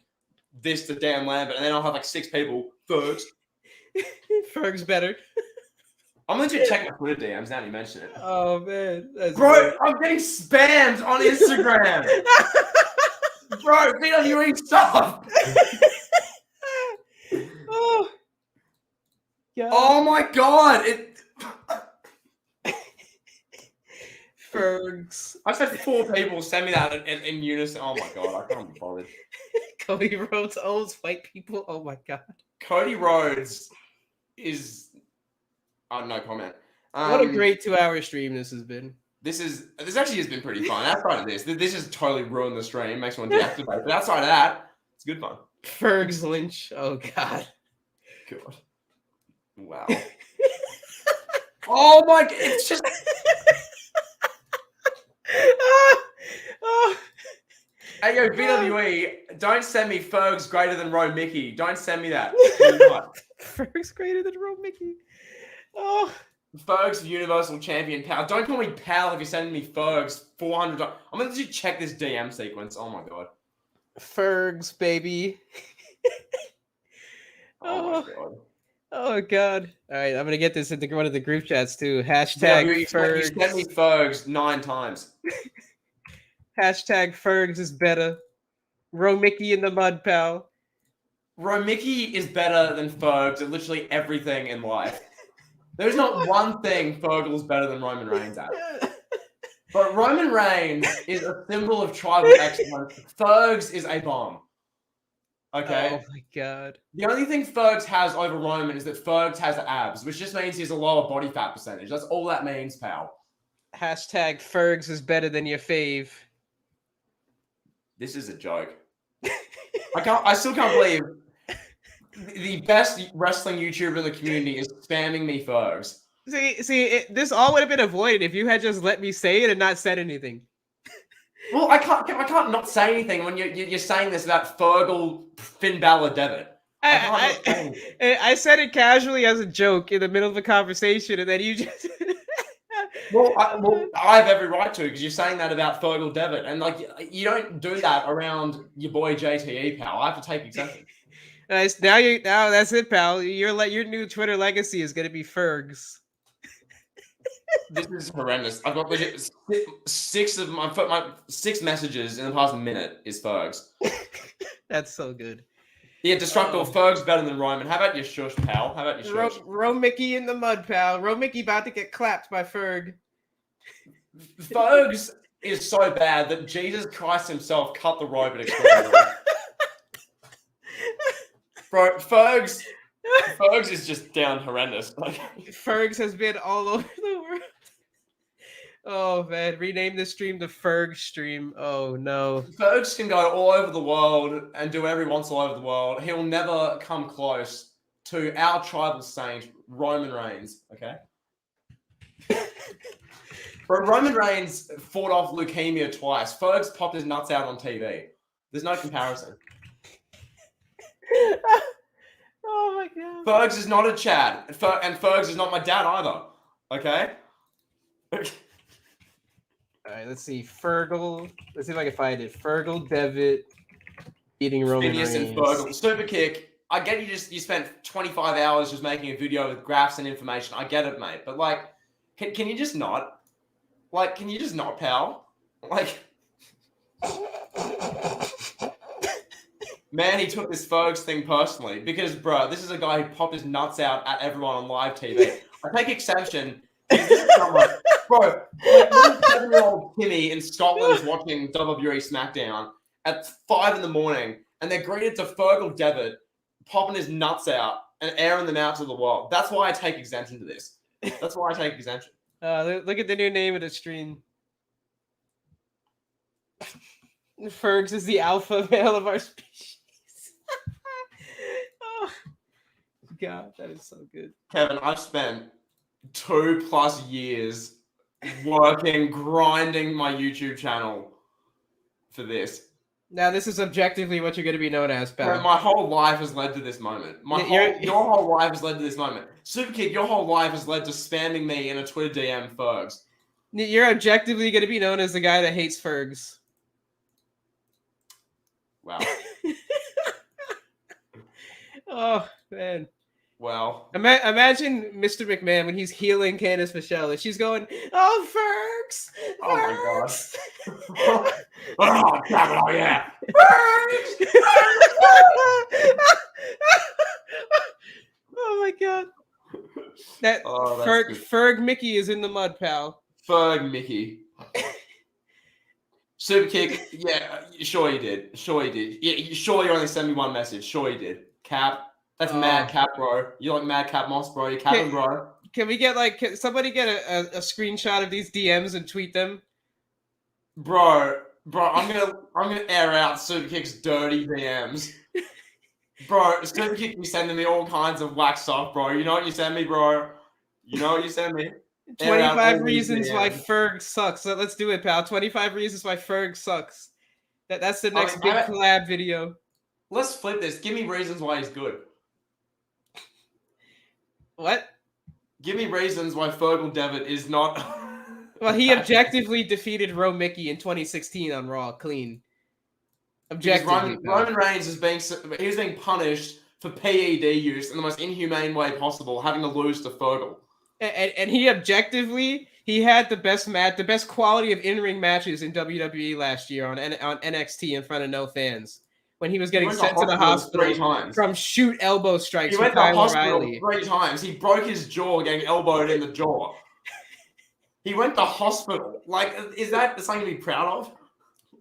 this to Dan Lambert, and then I'll have like 6 people Fergs. Ferg's better. I'm gonna check my Twitter DMs now that you mention it. Oh man, that's Bro, great. I'm getting spammed on Instagram. Bro, BWE stuff. Oh, God. Oh my god, Fergs. I've had 4 people send me that in unison. Oh my god, I can't be bothered. Cody Rhodes owns white people. Oh my God. Cody Rhodes is no comment. What a great 2-hour stream this has been. This actually has been pretty fun. Outside of this has totally ruined the stream. Makes me want to deactivate. But outside of that, it's good fun. Fergs Lynch. Oh God. God. Wow. Oh my! It's just. Oh. Hey yo, BWE, don't send me Ferg's greater than Roe Mickey. Don't send me that. Ferg's greater than Roe Mickey. Oh. Ferg's Universal Champion pal. Don't call me pal if you're sending me Ferg's 400. I'm gonna just check this DM sequence. Oh my god. Ferg's baby. Oh my god. Oh God. All right, I'm gonna get this into one of the group chats too. Hashtag Fergs. You sent me Ferg's 9 times. Hashtag Fergs is better. Row Mickey in the mud, pal. Roe Mickey is better than Ferg's at literally everything in life. There's not one thing Fergal's better than Roman Reigns at. But Roman Reigns is a symbol of tribal excellence. Ferg's is a bomb. Okay? Oh my God. The only thing Ferg's has over Roman is that Ferg's has abs, which just means he's a lower body fat percentage. That's all that means, pal. Hashtag Fergs is better than your fave. This is a joke. I still can't believe the best wrestling YouTuber in the community is spamming me Fergs. See, this all would have been avoided if you had just let me say it and not said anything. Well, I can't not say anything when you're saying this about Fergal, Finn Balor, Devitt. I said it casually as a joke in the middle of a conversation, and then you just. Well, I have every right to because you're saying that about Fergal Devitt, and like you don't do that around your boy JTE, pal. I have to take exception. Nice. Now that's it, pal. Your new Twitter legacy is gonna be Fergs. This is horrendous. I've got legit 6 of my 6 messages in the past minute is Fergs. That's so good. Yeah, Destructible Ferg's better than Roman. How about your shush, pal? How about your shush? Row Mickey in the mud, pal. Row Mickey about to get clapped by Ferg. Ferg's is so bad that Jesus Christ himself cut the rope and exploded. Bro, Ferg's is just down horrendous. Fergs has been all over the world. Oh man, rename this stream the Ferg stream. Oh no. Fergs can go all over the world and do whatever he wants all over the world. He'll never come close to our tribal saint, Roman Reigns, okay? But Roman Reigns fought off leukemia twice. Fergs popped his nuts out on TV. There's no comparison. Oh my God. Fergs is not a Chad. And Fergs is not my dad either. Okay? Alright, let's see. Fergal. Let's see if I can find it. Fergal, Devitt, eating Roman Phineas Reigns. and Fergal. Super kick. I get you spent 25 hours just making a video with graphs and information. I get it, mate. But like, can you just not? Like, can you just not, pal? Like, man, he took this Fergs thing personally because, bro, this is a guy who popped his nuts out at everyone on live TV. I take exception. Bro, like, 7-year-old Timmy in Scotland is watching WWE SmackDown at 5 in the morning, and they're greeted to Fergal Devitt popping his nuts out and airing them out to the world. That's why I take exemption to this. That's why I take exemption. Look at the new name of the stream. Fergs is the alpha male of our species. Oh, God, that is so good. Kevin, I've spent 2+ years working, grinding my YouTube channel for this. Now, this is objectively what you're going to be known as, pal. My whole life has led to this moment. Your whole life has led to this moment. Superkick, your whole life has led to spamming me in a Twitter DM, Fergs. You're objectively going to be known as the guy that hates Fergs. Wow. Oh, man. Well. Imagine Mr. McMahon when he's healing Candice Michelle and she's going, "Oh, Fergs! Oh, Fergs! My God. Oh, damn it, oh, yeah. Oh, my God. That Ferg Mickey is in the mud, pal. Ferg Mickey. Superkick, yeah, sure you did. Sure you did. Yeah, sure you only sent me one message. Sure you did. Cap. That's mad cap, bro. You like mad cap moss, bro. You capping, bro. Can we get can somebody get a screenshot of these DMs and tweet them? Bro, I'm gonna air out Superkick's dirty DMs. Bro, Superkick be sending me all kinds of whack stuff, bro. You know what you send me, bro? You know what you send me? 25 reasons why Ferg sucks. So let's do it, pal. 25 reasons why Ferg sucks. That's the next big collab video. Let's flip this. Give me reasons why he's good. What? Give me reasons why Fergal Devitt is not. Well, he objectively defeated Mickey in 2016 on Raw, clean. Objectively, Roman Reigns is being punished for PED use in the most inhumane way possible, having to lose to Fergal. And he objectively, he had the best quality of in-ring matches in WWE last year on NXT in front of no fans. When he was getting sent to the hospital from shoot elbow strikes. He went to the hospital 3 times. He broke his jaw getting elbowed in the jaw. He went to hospital. Like, is that something to be proud of?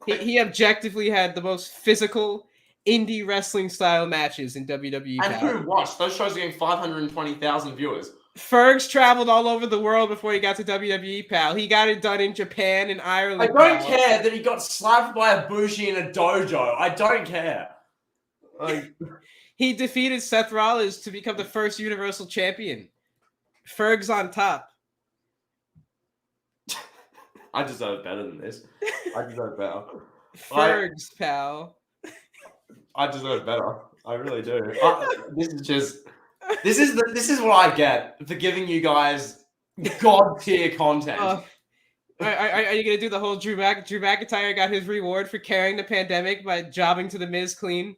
He objectively had the most physical indie wrestling style matches in WWE. And who watched? Those shows are getting 520,000 viewers. Fergs traveled all over the world before he got to WWE, pal. He got it done in Japan and Ireland. I don't care that he got slapped by a Bushi in a dojo. I don't care. He defeated Seth Rollins to become the first Universal Champion. Fergs on top. I deserve better than this. I deserve better. Fergs, pal. I deserve better. I really do. This is what I get for giving you guys god tier content. Are you gonna do the whole Drew McIntyre got his reward for carrying the pandemic by jobbing to the Miz clean?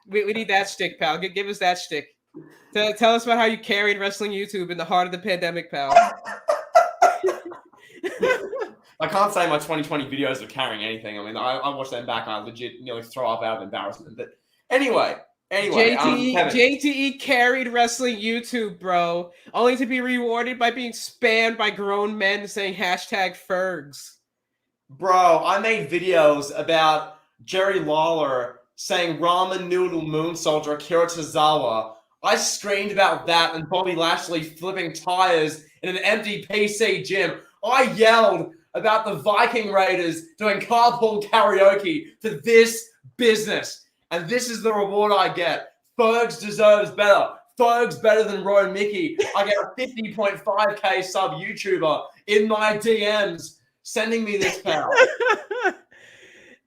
We need that shtick, pal. Give us that shtick. Tell us about how you carried wrestling YouTube in the heart of the pandemic, pal. I can't say my 2020 videos are carrying anything. I mean, I watched them back and I legit nearly throw up out of embarrassment. But anyway, JTE carried wrestling YouTube, bro, only to be rewarded by being spammed by grown men saying #Fergs. Bro, I made videos about Jerry Lawler saying ramen noodle moonsault or Akira Tozawa. I screamed about that and Bobby Lashley flipping tires in an empty PC gym. I yelled about the Viking Raiders doing carpool karaoke for this business. And this is the reward I get. Fergs deserves better. Fergs better than Rowan Mickey. I get a 50.5k sub YouTuber in my DMs sending me this power.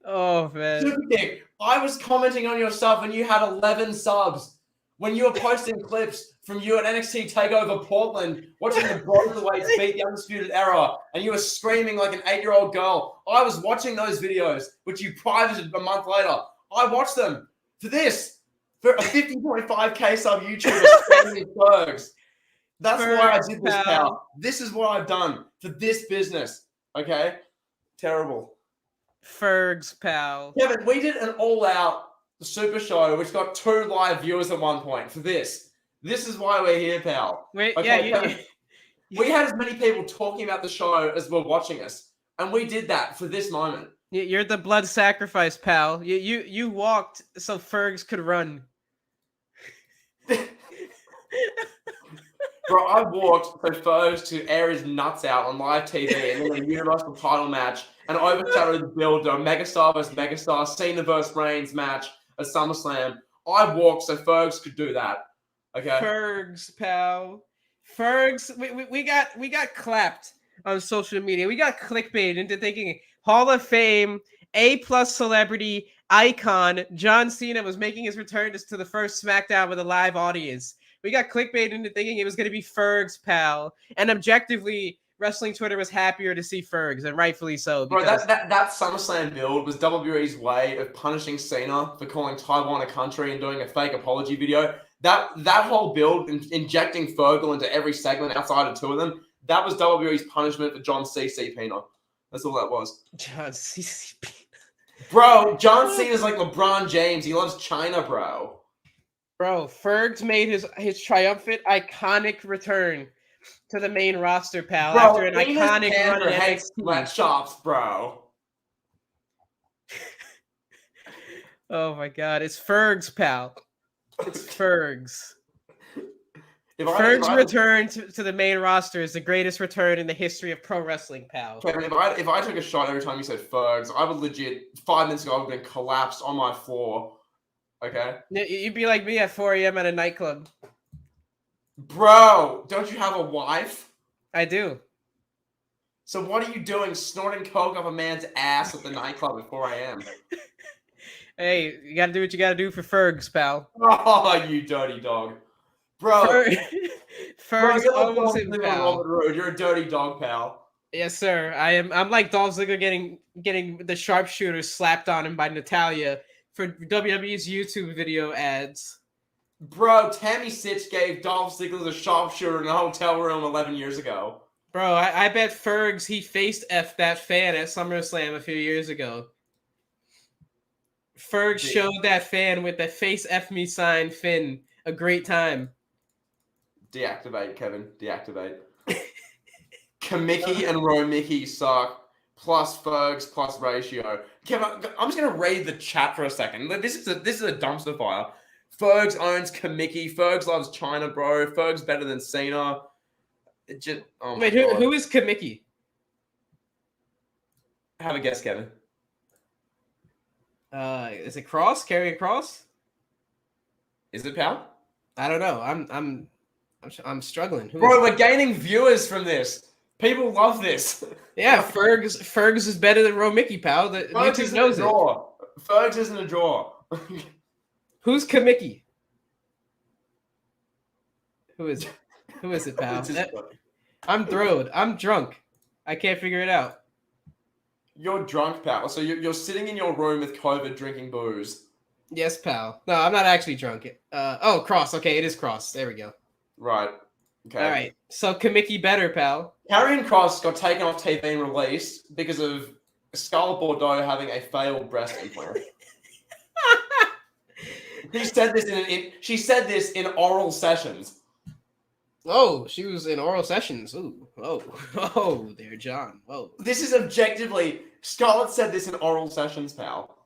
Oh, man. Superkick, I was commenting on your stuff when you had 11 subs. When you were posting clips from you at NXT TakeOver Portland, watching the Broserweights beat the Undisputed Era, and you were screaming like an 8-year-old girl. I was watching those videos, which you privated a month later. I watched them for this, for a 50.5k sub YouTuber screaming Fergs. That's why I did this, pal. This is what I've done for this business. Okay? Terrible. Fergs, pal. Kevin, we did an all-out super show which got 2 live viewers at one point for this. This is why we're here, pal. Wait, okay, yeah, we had as many people talking about the show as were watching us, and we did that for this moment. You're the blood sacrifice, pal. You walked so Fergs could run. Bro, I walked so Fergs to air his nuts out on live TV and then a Universal title match and overshadowed the build to a Megastar vs. Megastar, Cena vs. Reigns match at SummerSlam. I walked so Fergs could do that. Okay. Fergs, pal. Fergs, we got clapped on social media. We got clickbait into thinking Hall of Fame, A+ celebrity, icon, John Cena was making his return to the first SmackDown with a live audience. We got clickbait into thinking it was going to be Ferg's, pal. And objectively, wrestling Twitter was happier to see Fergs, and rightfully so. Bro, Because that SummerSlam build was WWE's way of punishing Cena for calling Taiwan a country and doing a fake apology video. That whole build, injecting Fergal into every segment outside of two of them, that was WWE's punishment for John C.C. Pena. That's all that was. John C.C. Bro, John Cena's like LeBron James. He loves China, bro. Bro, Fergs made his triumphant, iconic return to the main roster, pal, Bro, after an iconic run in hates NXT. sweatshops, bro. Oh my god, it's Fergs, pal. It's Fergs. Ferg's return to the main roster is the greatest return in the history of pro wrestling, pal. Kevin, if I took a shot every time you said Fergs, I would legit 5 minutes ago I would have been collapsed on my floor. Okay? You'd be like me at 4 a.m. at a nightclub. Bro, don't you have a wife? I do. So what are you doing snorting coke up a man's ass at the nightclub at 4 a.m.? Hey, you gotta do what you gotta do for Fergs, pal. Oh, you dirty dog. Bro. Fergs owns him, pal. You're a dirty dog, pal. Yes, sir. I'm like Dolph Ziggler getting the sharpshooter slapped on him by Natalya for WWE's YouTube video ads. Bro, Tammy Sitch gave Dolph Ziggler the sharpshooter in a hotel room 11 years ago. Bro, I bet Fergs, he faced F that fan at SummerSlam a few years ago. Ferg showed that fan with the face F me sign Finn a great time. Deactivate, Kevin. Deactivate. Kamiki and Romiki suck. Plus Fergs plus ratio. Kevin, I'm just gonna read the chat for a second. This is a dumpster fire. Fergs owns Kamiki. Fergs loves China, bro. Fergs better than Cena. It just wait, who is Kamiki? Have a guess, Kevin. Is it Cross? Karrion Cross? Is it, pal? I don't know. I'm struggling. Bro, we're gaining viewers from this. People love this. Yeah, Fergs is better than Romiki, pal. YouTube knows it. Fergs isn't a draw. Who's Kamiki? Who is it, pal? I'm thrilled. I'm drunk. I can't figure it out. You're drunk, pal. So you're sitting in your room with COVID drinking booze. Yes, pal. No, I'm not actually drunk. Cross. Okay, it is Cross. There we go. Right. Okay. All right. So Kamiki better, pal. Karrion Cross got taken off TV and released because of Scarlett Bordeaux having a failed breast implant. She said this in oral sessions. Oh, she was in oral sessions. Ooh. Oh, there, John. Oh. This is objectively. Scarlett said this in oral sessions, pal.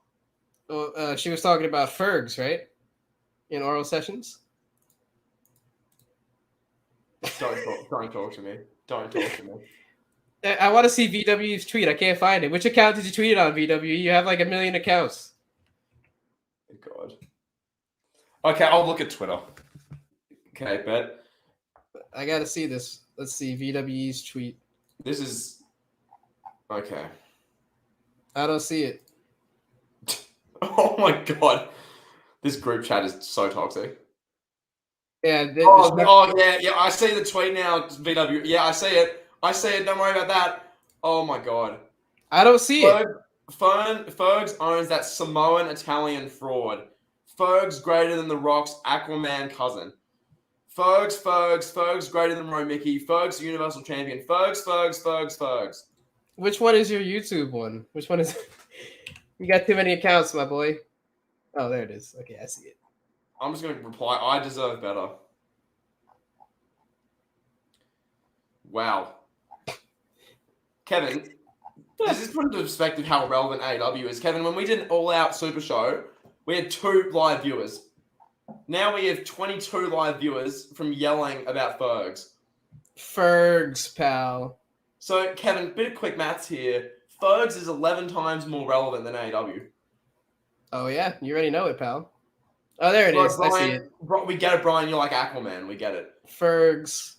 She was talking about Fergs, right? In oral sessions. Don't talk to me. Don't talk to me. I want to see VW's tweet. I can't find it. Which account did you tweet it on, VW? You have like 1 million accounts. God. Okay, I'll look at Twitter. Okay, bet. I gotta see this. Let's see VW's tweet. This is okay. I don't see it. Oh my god, this group chat is so toxic. Yeah. Yeah. I see the tweet now. VW. Yeah, I see it. Don't worry about that. Oh my god. I don't see it. Fergs owns that Samoan Italian fraud. Fergs greater than The Rock's Aquaman cousin. Fergs greater than Romiki. Fergs Universal Champion. Fergs. Which one is your YouTube one? Which one is? You got too many accounts, my boy. Oh, there it is. Okay, I see it. I'm just gonna reply. I deserve better. Wow. Kevin, does this put into perspective how relevant AEW is? Kevin, when we did an all-out Super Show, we had 2 live viewers. Now we have 22 live viewers from yelling about Fergs. Fergs, pal. So, Kevin, bit of quick maths here. Fergs is 11 times more relevant than AEW. Oh, yeah. You already know it, pal. Oh, there it is. Brian, I see it. We get it, Brian. You're like Aquaman. We get it. Fergs.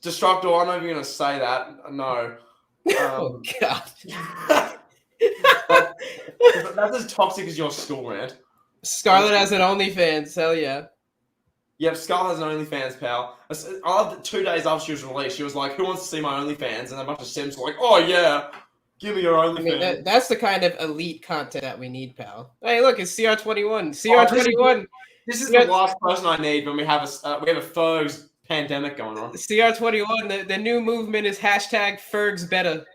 Destructor, I'm not even going to say that. No. Oh God. That's as toxic as your school rant. Scarlett has an OnlyFans. Hell yeah. Yep, Scarlett has an OnlyFans, pal. I love that 2 days after she was released, she was like, "Who wants to see my OnlyFans?" And a bunch of Sims were like, "Oh yeah, give me your OnlyFans." I mean, that's the kind of elite content that we need, pal. Hey, look, it's CR21. CR21. This is the last person I need when we have a Fergs pandemic going on. CR21. The new movement is hashtag Fergs Better.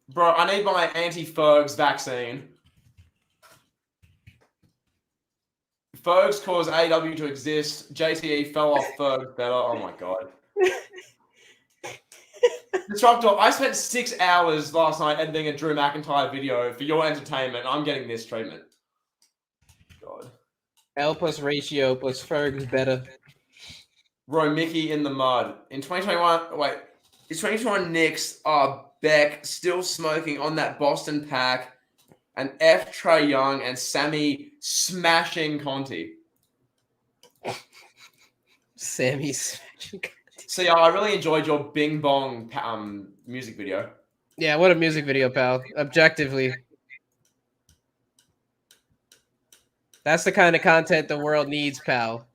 Bro, I need my anti-Fergs vaccine. Fergs caused AEW to exist. JTE fell off Fergs Better. Oh my god. Disruptor, I spent 6 hours last night editing a Drew McIntyre video for your entertainment. I'm getting this treatment. God. L plus ratio plus Fergs Better. Bro, Mickey in the mud. In 2021, wait. Is 2021 Knicks are Beck still smoking on that Boston pack and F. Trae Young and Sammy smashing Conti. Sammy smashing Conti. So yeah, I really enjoyed your Bing Bong music video. Yeah, what a music video, pal. Objectively. That's the kind of content the world needs, pal.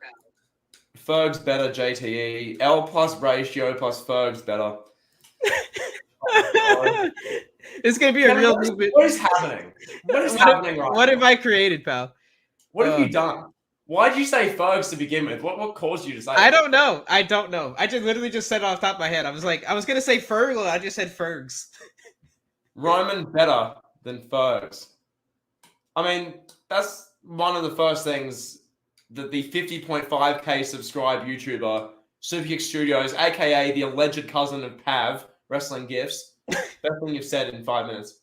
Fergs Better, JTE. L plus ratio plus Fergs Better. Oh, it's gonna be a real movement. What is happening? What is happening right now? What have I created, pal? What have you done? Why did you say Fergs to begin with? What caused you to say I don't know. I literally just said it off the top of my head. I was gonna say Ferg, I just said Fergs. Roman better than Fergs. I mean, that's one of the first things that the 50.5k subscribed YouTuber Superkick Studios, aka the alleged cousin of Pav, Wrestling Gifts. Best thing you've said in 5 minutes.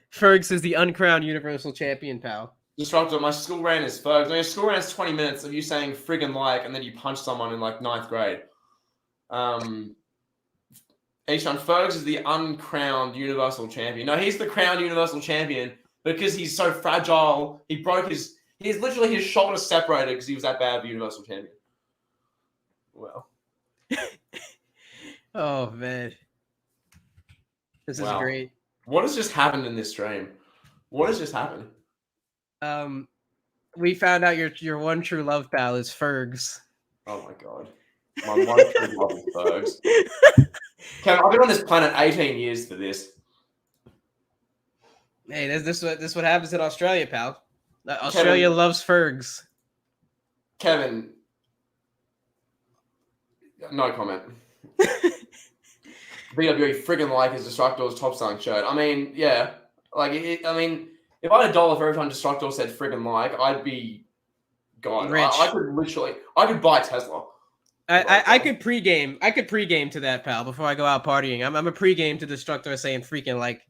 Fergs is the uncrowned Universal Champion, pal. Disruptor, my school rant is Fergs. I mean, school rant is 20 minutes of you saying friggin' like, and then you punch someone in like 9th grade. H-Ton, Fergs is the uncrowned Universal Champion. No, he's the crowned Universal Champion because he's so fragile. He's literally his shoulder separated because he was that bad of Universal Champion. Well. Oh, man. This is great. What has just happened in this stream? What has just happened? We found out your one true love, pal, is Fergs. Oh my god. My one true love is Fergs. Kevin, I've been on this planet 18 years for this. Hey, this what happens in Australia, pal. Australia Kevin, loves Fergs. Kevin, no comment. WWE friggin' like his Destructor's top selling shirt. I mean, yeah. Like, if I had $1 for every time Destructor said friggin' like, I'd be gone. Rich. I could buy Tesla. I could pregame to that, pal, before I go out partying. I'm a pregame to Destructor saying freaking like.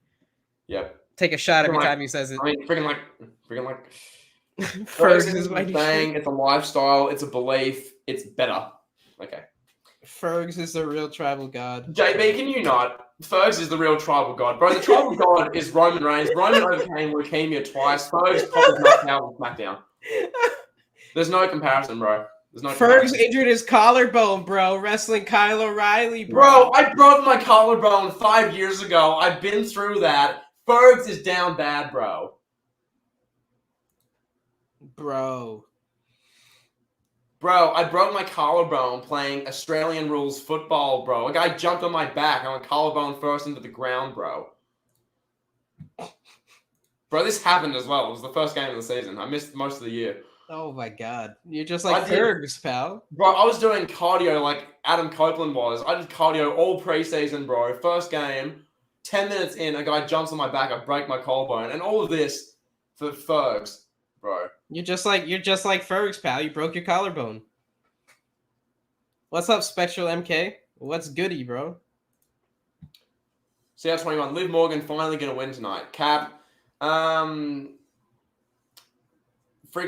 Yep. Take a shot every time he says it. I mean, freaking like. Fergs is my thing. It's a lifestyle. It's a belief. It's better. Okay. Fergs is the real tribal god. JB, can you not? Fergs is the real tribal god. Bro, the tribal god is Roman Reigns. Roman overcame leukemia twice. Fergs popped knocked out on SmackDown. There's no comparison, bro. There's no Fergs injured his collarbone, bro. Wrestling Kyle O'Reilly, bro. I broke my collarbone 5 years ago. I've been through that. Fergs is down bad, bro. Bro, I broke my collarbone playing Australian rules football, bro. A guy jumped on my back. I went collarbone first into the ground, bro. Bro, this happened as well. It was the first game of the season. I missed most of the year. Oh my god. You're just like Fergs, pal. Bro, I was doing cardio like Adam Copeland was. I did cardio all preseason, bro. First game, 10 minutes in, a guy jumps on my back. I break my collarbone. And all of this for Fergs, bro. You're just like Fergs, pal. You broke your collarbone. What's up, Spectral MK? What's goody, bro? CR21. Liv Morgan finally gonna win tonight. Cap. Friggin'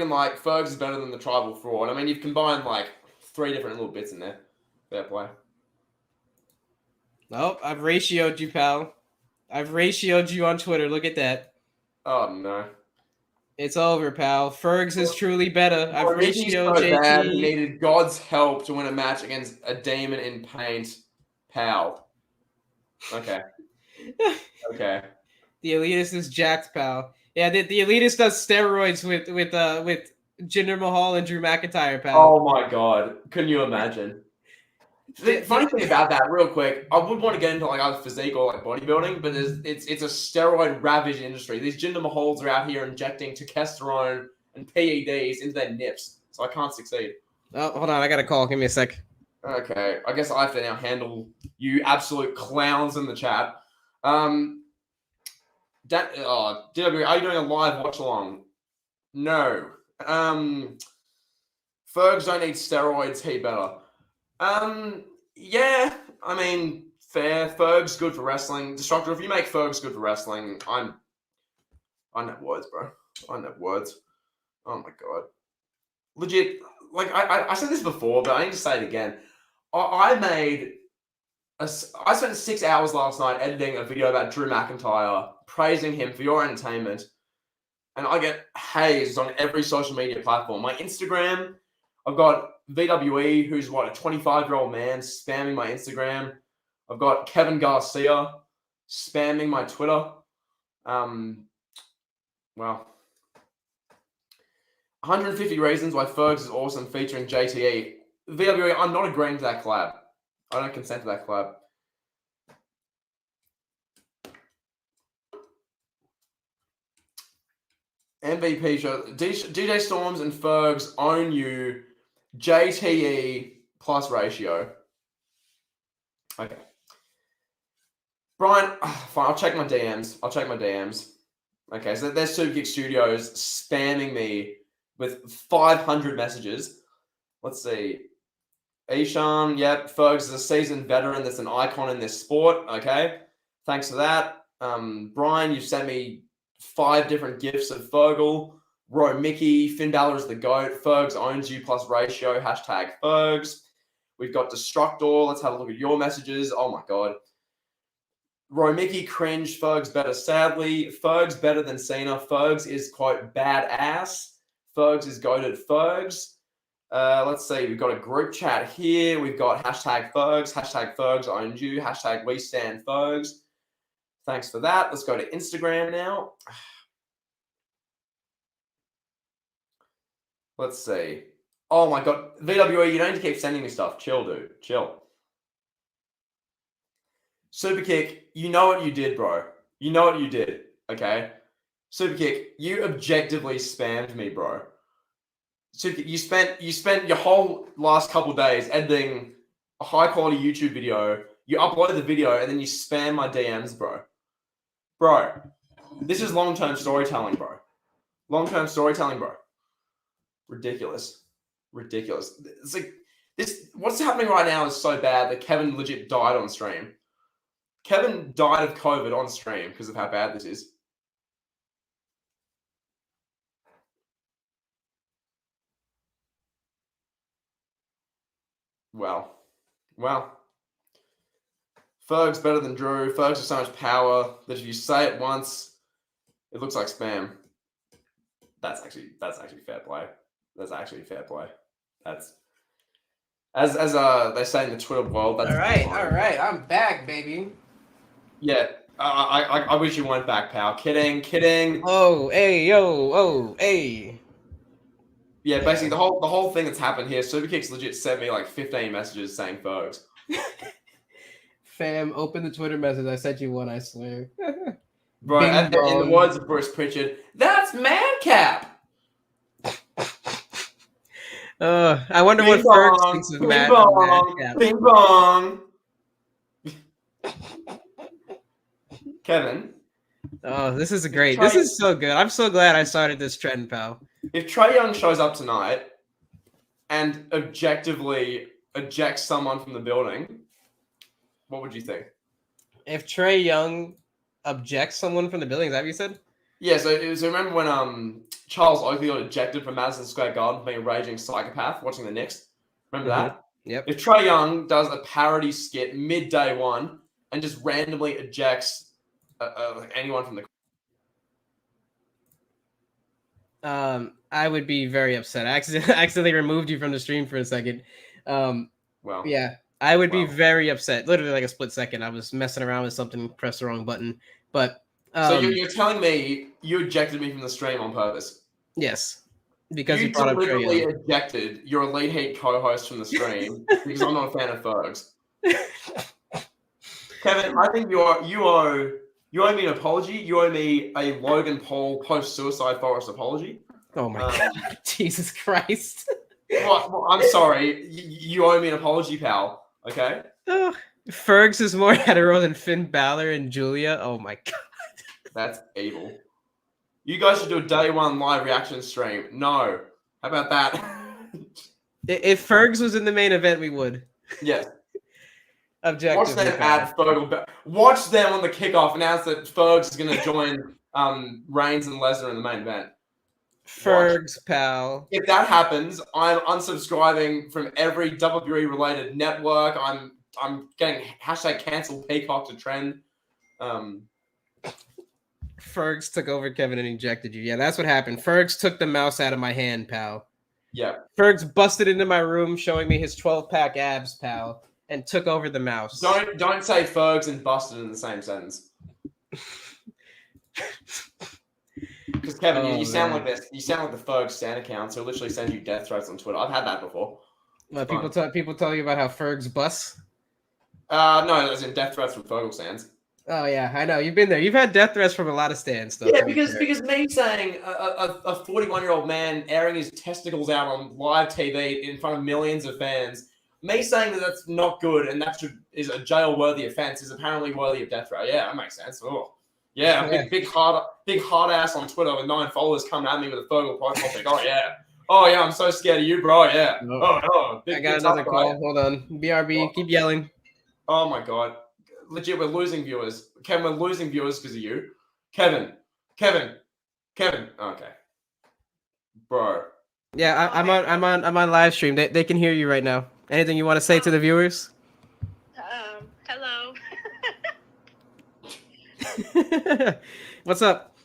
like Fergs is better than the tribal fraud. I mean, you've combined like 3 different little bits in there. Fair play. Nope, I've ratioed you, pal. I've ratioed you on Twitter. Look at that. Oh no. It's over, pal. Fergs is truly better. I've ratioed JT. Bad, he needed God's help to win a match against a demon in paint. Pal. Okay. Okay. The elitist is jacked, pal. Yeah, the elitist does steroids with Jinder Mahal and Drew McIntyre, pal. Oh my god. Couldn't you imagine? The The- funny thing about that, real quick, I would want to get into like either physique or like bodybuilding, but it's a steroid ravaged industry. These Jinder Mahals are out here injecting testosterone and PEDs into their nips, so I can't succeed. oh, hold on, I got a call. Give me a sec. Okay, I guess I have to now handle you absolute clowns in the chat. DW, are you doing a live watch along? No. Fergs don't need steroids. He better. Yeah. I mean, fair. Ferg's good for wrestling. Destructor, if you make Ferg's good for wrestling, I don't have words, bro. I don't have words. Oh my god. Legit. Like I said this before, but I need to say it again. I spent 6 hours last night editing a video about Drew McIntyre, praising him for your entertainment, and I get hazed on every social media platform. My Instagram, I've got VWE, who's what, a 25-year-old man, spamming my Instagram. I've got Kevin Garcia spamming my Twitter. Well, 150 reasons why Fergs is awesome featuring JTE. VWE, I'm not agreeing to that collab. I don't consent to that collab. MVP show. DJ Storms and Fergs own you. JTE plus ratio. Okay. Brian, fine. I'll check my DMs. Okay, so there's Superkick Studios spamming me with 500 messages. Let's see. Ishan, yep. Fergs is a seasoned veteran that's an icon in this sport. Okay. Thanks for that. Brian, you sent me 5 different gifs of Fergal. Roy Mickey, Finn Balor is the GOAT. Fergs owns you plus ratio. Hashtag Fergs. We've got Destructor. Let's have a look at your messages. Oh my God. Roy Mickey, cringe. Fergs better, sadly. Fergs better than Cena. Fergs is, quote, badass. Fergs is goated. Fergs. Let's see. We've got a group chat here. We've got hashtag Fergs. Hashtag Fergs owns you. Hashtag we stand Fergs. Thanks for that. Let's go to Instagram now. Let's see. Oh my God. VWE, you don't need to keep sending me stuff. Chill, dude. Chill. Superkick, you know what you did, bro. You know what you did, okay? Superkick, you objectively spammed me, bro. Superkick, you spent your whole last couple days editing a high-quality YouTube video. You uploaded the video, and then you spam my DMs, bro. Bro, this is long-term storytelling, bro. Long-term storytelling, bro. Ridiculous. It's like this. What's happening right now is so bad that Kevin legit died on stream. Kevin died of COVID on stream because of how bad this is. Well. Ferg's better than Drew. Ferg's has so much power that if you say it once, it looks like spam. That's actually fair play. That's actually fair play. That's as they say in the Twitter world. That's all right. I'm back, baby. Yeah. I wish you weren't back, pal. Kidding. Oh, hey, yo, oh, hey. Yeah, basically the whole thing that's happened here. Superkicks legit sent me like 15 messages saying Fergs. Fam, open the Twitter message. I sent you one, I swear. Bro, in the words of Bruce Pritchard, that's madcap. I wonder what Ferg thinks of madcap. Ping pong. Kevin. Oh, this is great. This is so good. I'm so glad I started this trend, pal. If Trae Young shows up tonight and objectively ejects someone from the building, what would you think? If Trae Young objects someone from the building, is that what you said? Yeah, so remember when Charles Oakley got ejected from Madison Square Garden for being a raging psychopath watching the Knicks? Remember that? Yep. If Trae Young does a parody skit mid-day one and just randomly ejects anyone from the I would be very upset. I accidentally removed you from the stream for a second. well, yeah. I would be Wow. very upset. Literally like a split second. I was messing around with something, pressed the wrong button. But So you're telling me you ejected me from the stream on purpose? yes, because You you brought up Trae deliberately Young. ejected your Elite Heat co-host from the stream because I'm not a fan of Fergs. Kevin, I think you owe me an apology. You owe me a Logan Paul post-suicide forest apology. Oh my god, Jesus Christ! Well, I'm sorry. You owe me an apology, pal. Okay. Oh, Fergs is more hetero than Finn Balor and Julia. Oh my god. That's evil. You guys should do a day one live reaction stream. No. How about that? If Fergs was in the main event, we would. Yes. Objectively. Watch them add Ferg. Watch them on the kickoff announce that Fergs is going to join Reigns and Lesnar in the main event. Fergs, pal. If that happens, I'm unsubscribing from every WWE related network. I'm getting #cancel Peacock to trend. Fergs took over Kevin and ejected you. Yeah, that's what happened. Fergs took the mouse out of my hand, pal. Yeah. Fergs busted into my room showing me his 12-pack abs, pal, and took over the mouse. Don't say Fergs and busted in the same sentence. Because Kevin, you sound like this. You sound like the Ferg Stan account, so literally sends you death threats on Twitter. I've had that before. People tell you about how Fergs bust? No, as in death threats from Fergal stands. Oh yeah, I know. You've been there. You've had death threats from a lot of stands, though. Yeah, because me saying a 41-year-old man airing his testicles out on live TV in front of millions of fans, me saying that that's not good and that is a jail-worthy offense is apparently worthy of death threat. Yeah, that makes sense. Oh. Yeah, big hard ass on Twitter with 9 followers coming at me with a Fergal profile pic. Oh yeah, I'm so scared of you, bro. Yeah. No. I got another call. Hold on. BRB, keep yelling. Oh my god. Legit, we're losing viewers. Kevin, we're losing viewers because of you. Kevin. Okay. Bro. Yeah, I'm on live stream. They can hear you right now. Anything you want to say to the viewers? Hello. What's up?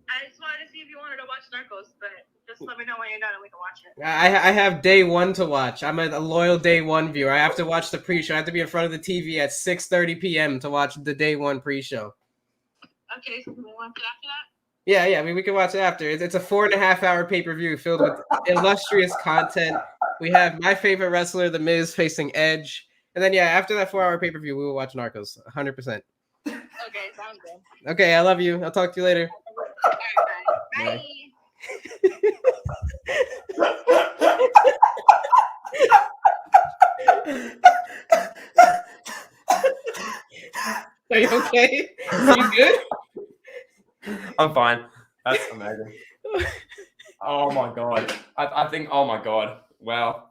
I just wanted to see if you wanted to watch Narcos, but just let me know when you're done and we can watch it. I have day one to watch. I'm a loyal day one viewer. I have to watch the pre-show. I have to be in front of the TV at 6:30 p.m. to watch the day one pre-show. Okay, so we want to after that? Yeah. I mean, we can watch it after. It's a 4.5-hour pay-per-view filled with illustrious content. We have my favorite wrestler, The Miz, facing Edge. And then, after that 4-hour pay-per-view, we will watch Narcos, 100%. Okay, sounds good. Okay, I love you. I'll talk to you later. All right, bye. Are you okay? Are you good? I'm fine. That's amazing. Oh my god. I think. Oh my god. Wow.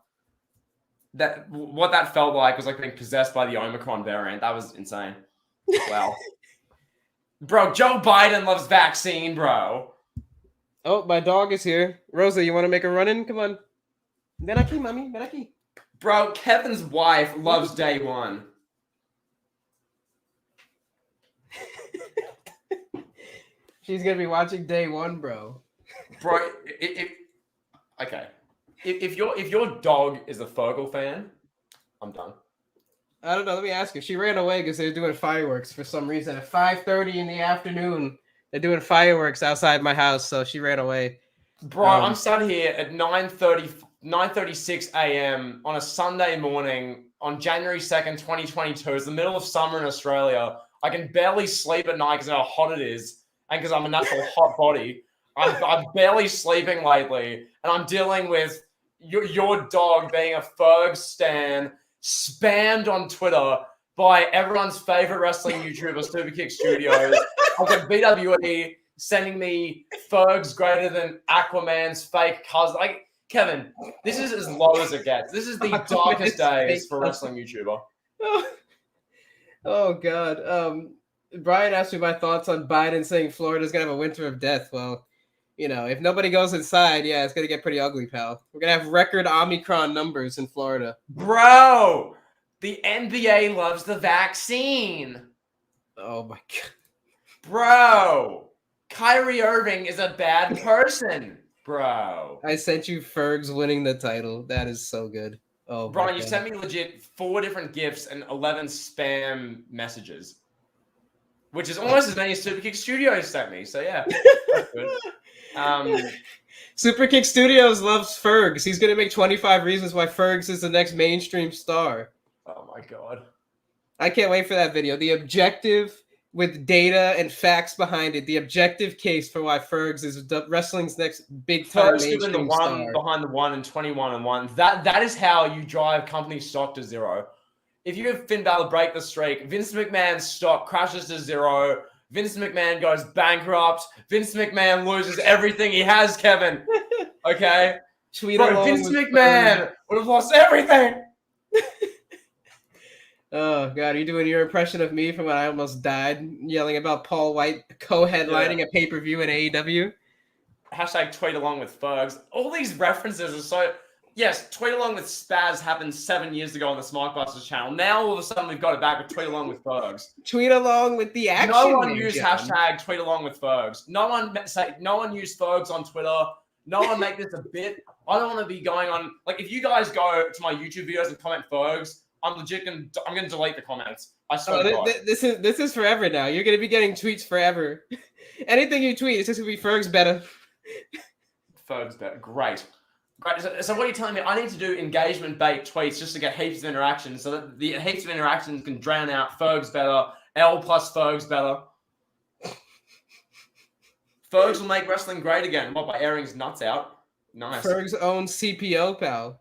What that felt like was like being possessed by the Omicron variant. That was insane. Wow. Bro, Joe Biden loves vaccine, bro. Oh, my dog is here. Rosa, you want to make a run-in? Come on. Ven aquí, mami. Ven aquí. Bro, Kevin's wife loves day one. She's going to be watching day one, bro. Bro, okay. If your dog is a Fergal fan, I'm done. I don't know. Let me ask you. She ran away because they're doing fireworks for some reason. At 5:30 in the afternoon, they're doing fireworks outside my house, so she ran away. Bro, I'm sat here at 9:36 a.m. on a Sunday morning on January 2nd, 2022. It's the middle of summer in Australia. I can barely sleep at night because of how hot it is and because I'm a natural hot body. I'm barely sleeping lately, and I'm dealing with your dog being a Ferg stan, spammed on Twitter by everyone's favorite wrestling YouTuber, Superkick Studios. I've got BWE sending me Fergs greater than Aquaman's fake cousin. Like, Kevin, this is as low as it gets. This is the darkest days for a wrestling YouTuber. Oh God. Brian asked me my thoughts on Biden saying Florida's gonna have a winter of death. Well, if nobody goes inside, it's gonna get pretty ugly, pal. We're gonna have record Omicron numbers in Florida. Bro, the NBA loves the vaccine. Oh my God. Bro, Kyrie Irving is a bad person, bro. I sent you Fergs winning the title. That is so good. Oh, Brian, my you God. sent me legit 4 different gifts and 11 spam messages, which is almost as many as Superkick Studios sent me. So yeah, that's good. Superkick Studios loves Fergs. He's gonna make 25 reasons why Fergs is the next mainstream star. Oh my god. I can't wait for that video. The objective with data and facts behind it. The objective case for why Fergs is wrestling's next big time Fergs given the mainstream one star. behind the 1 and 21 and 1. That is how you drive company stock to 0. If you have Finn Balor break the streak, Vince McMahon's stock crashes to 0. Vince McMahon goes bankrupt. Vince McMahon loses everything he has, Kevin. Okay? Bro, Vince McMahon would have lost everything. Oh, God. Are you doing your impression of me from when I almost died yelling about Paul White co-headlining a pay-per-view in AEW? Hashtag tweet along with Fergs. All these references are so... Yes, tweet along with Spaz happened 7 years ago on the Smartbusters channel. Now all of a sudden we've got it back with tweet along with Fergs. Tweet along with the action. No one use hashtag tweet along with Fergs. No one use Fergs on Twitter. No one make this a bit. I don't want to be going on like if you guys go to my YouTube videos and comment Fergs, I'm gonna delete the comments. I swear to God. This is forever now. You're gonna be getting tweets forever. Anything you tweet, it's just gonna be Fergs better. Fergs better. Great. So what are you telling me? I need to do engagement bait tweets just to get heaps of interactions so that the heaps of interactions can drown out Fergs better, L plus Fergs better. Fergs will make wrestling great again. What, by airing his nuts out? Nice. Fergs owns CPO, pal.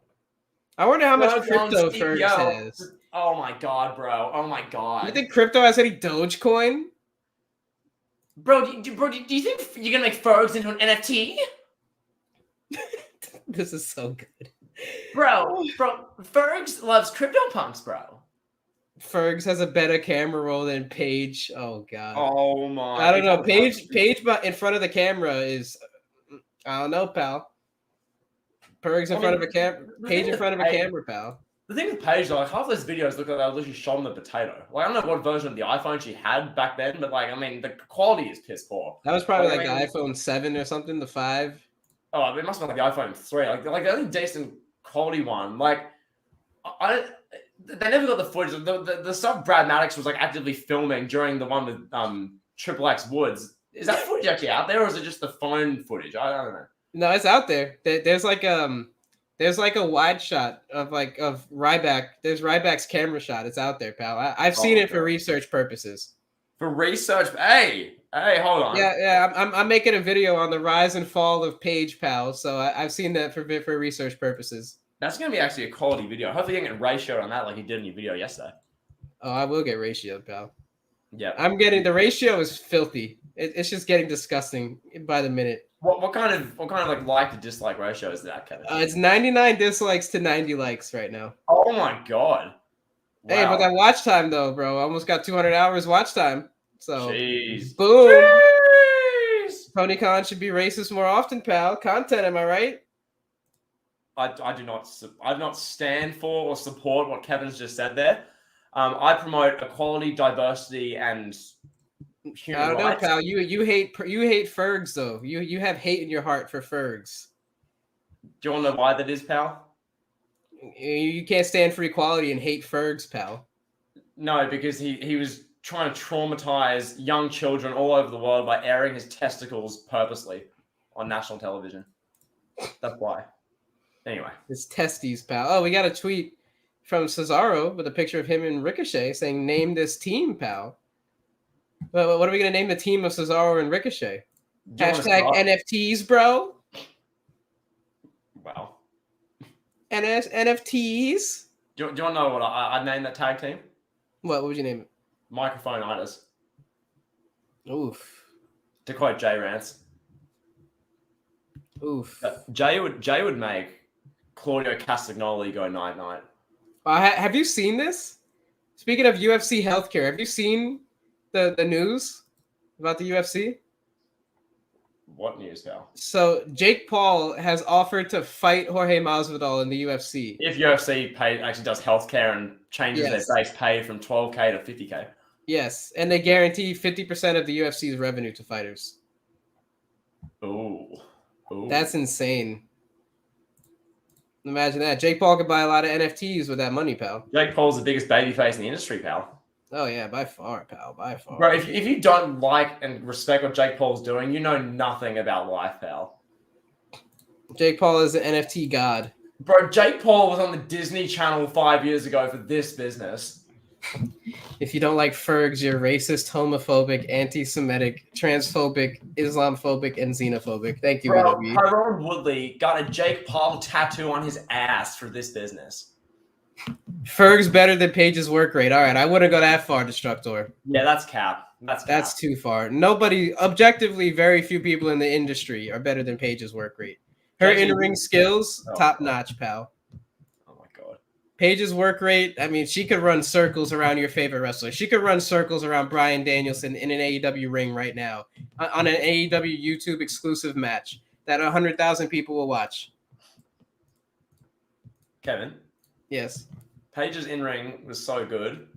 I wonder how much crypto Fergs has. Oh my God, bro. Oh my God. You think crypto has any Dogecoin? Bro, do you think you're going to make Fergs into an NFT? This is so good. Bro, Fergs loves CryptoPunks, bro. Fergs has a better camera roll than Paige. Oh, God. Oh, my. I don't know. Paige but in front of the camera is... I don't know, pal. Fergs in front of a camera. Paige in front of a camera, pal. The thing with Paige, like, half those videos look like they were literally shot on the potato. Like, I don't know what version of the iPhone she had back then, but, like, I mean, the quality is piss poor. That was probably the iPhone 7 or something, the 5. Oh, it must have been like the iPhone 3. Like the only decent quality one. Like, they never got the footage. The stuff Brad Maddox was, like, actively filming during the one with Triple X Woods. Is that footage actually out there, or is it just the phone footage? I don't know. No, it's out there. There's like a wide shot of Ryback. There's Ryback's camera shot. It's out there, pal. I've seen it for research purposes. For research, hey, hold on. Yeah. I'm making a video on the rise and fall of Paige, pal. So I've seen that for research purposes. That's gonna be actually a quality video. Hopefully, you can get ratioed on that like you did in your video yesterday. Oh, I will get ratioed, pal. Yeah, the ratio is filthy. It's just getting disgusting by the minute. What kind of like to dislike ratio is that, Kevin? It's 99 dislikes to 90 likes right now. Oh my God. Wow. Hey, but that watch time though, bro. I almost got 200 hours watch time. So, jeez. Boom. Jeez. Tony Khan should be racist more often, pal. Content, am I right? I do not stand for or support what Kevin's just said there. I promote equality, diversity, and human I don't know, rights. pal. You hate Fergs though. You have hate in your heart for Fergs. Do you want to know why that is, pal? You can't stand for equality and hate Fergs, pal. No, because he was trying to traumatize young children all over the world by airing his testicles purposely on national television. That's why. Anyway. His testes, pal. Oh, we got a tweet from Cesaro with a picture of him and Ricochet saying, "Name this team, pal." Well, what are we going to name the team of Cesaro and Ricochet? Hashtag NFTs, bro. Wow. NFTs. Do you want to know what I'd name that tag team? What would you name it? Microphone-itis. Oof. To quote Jay Rance. Oof. Jay would make Claudio Castagnoli go night-night. Have you seen this? Speaking of UFC healthcare, have you seen the news about the UFC? What news, pal? So Jake Paul has offered to fight Jorge Masvidal in the UFC. If UFC actually does healthcare and changes their base pay from 12K to 50K. Yes, and they guarantee 50% of the UFC's revenue to fighters. Ooh. That's insane. Imagine that. Jake Paul could buy a lot of NFTs with that money, pal. Jake Paul's the biggest babyface in the industry, pal. Oh yeah, by far, pal. By far. Bro, if you don't like and respect what Jake Paul's doing, you know nothing about life, pal. Jake Paul is an NFT god. Bro, Jake Paul was on the Disney Channel 5 years ago for this business. If you don't like Fergs, you're racist, homophobic, anti-Semitic, transphobic, Islamophobic, and xenophobic. Thank you, Bro, WWE. Tyrone Woodley got a Jake Paul tattoo on his ass for this business. Ferg's better than Paige's work rate. All right, I wouldn't go that far, Destructor. Yeah, that's cap. That's too far. Nobody, objectively, very few people in the industry are better than Paige's work rate. Her in-ring skills, top notch, pal. Oh my god. Paige's work rate, I mean, she could run circles around your favorite wrestler. She could run circles around Bryan Danielson in an AEW ring right now on an AEW YouTube exclusive match that 100,000 people will watch. Kevin? Yes. Paige's in-ring was so good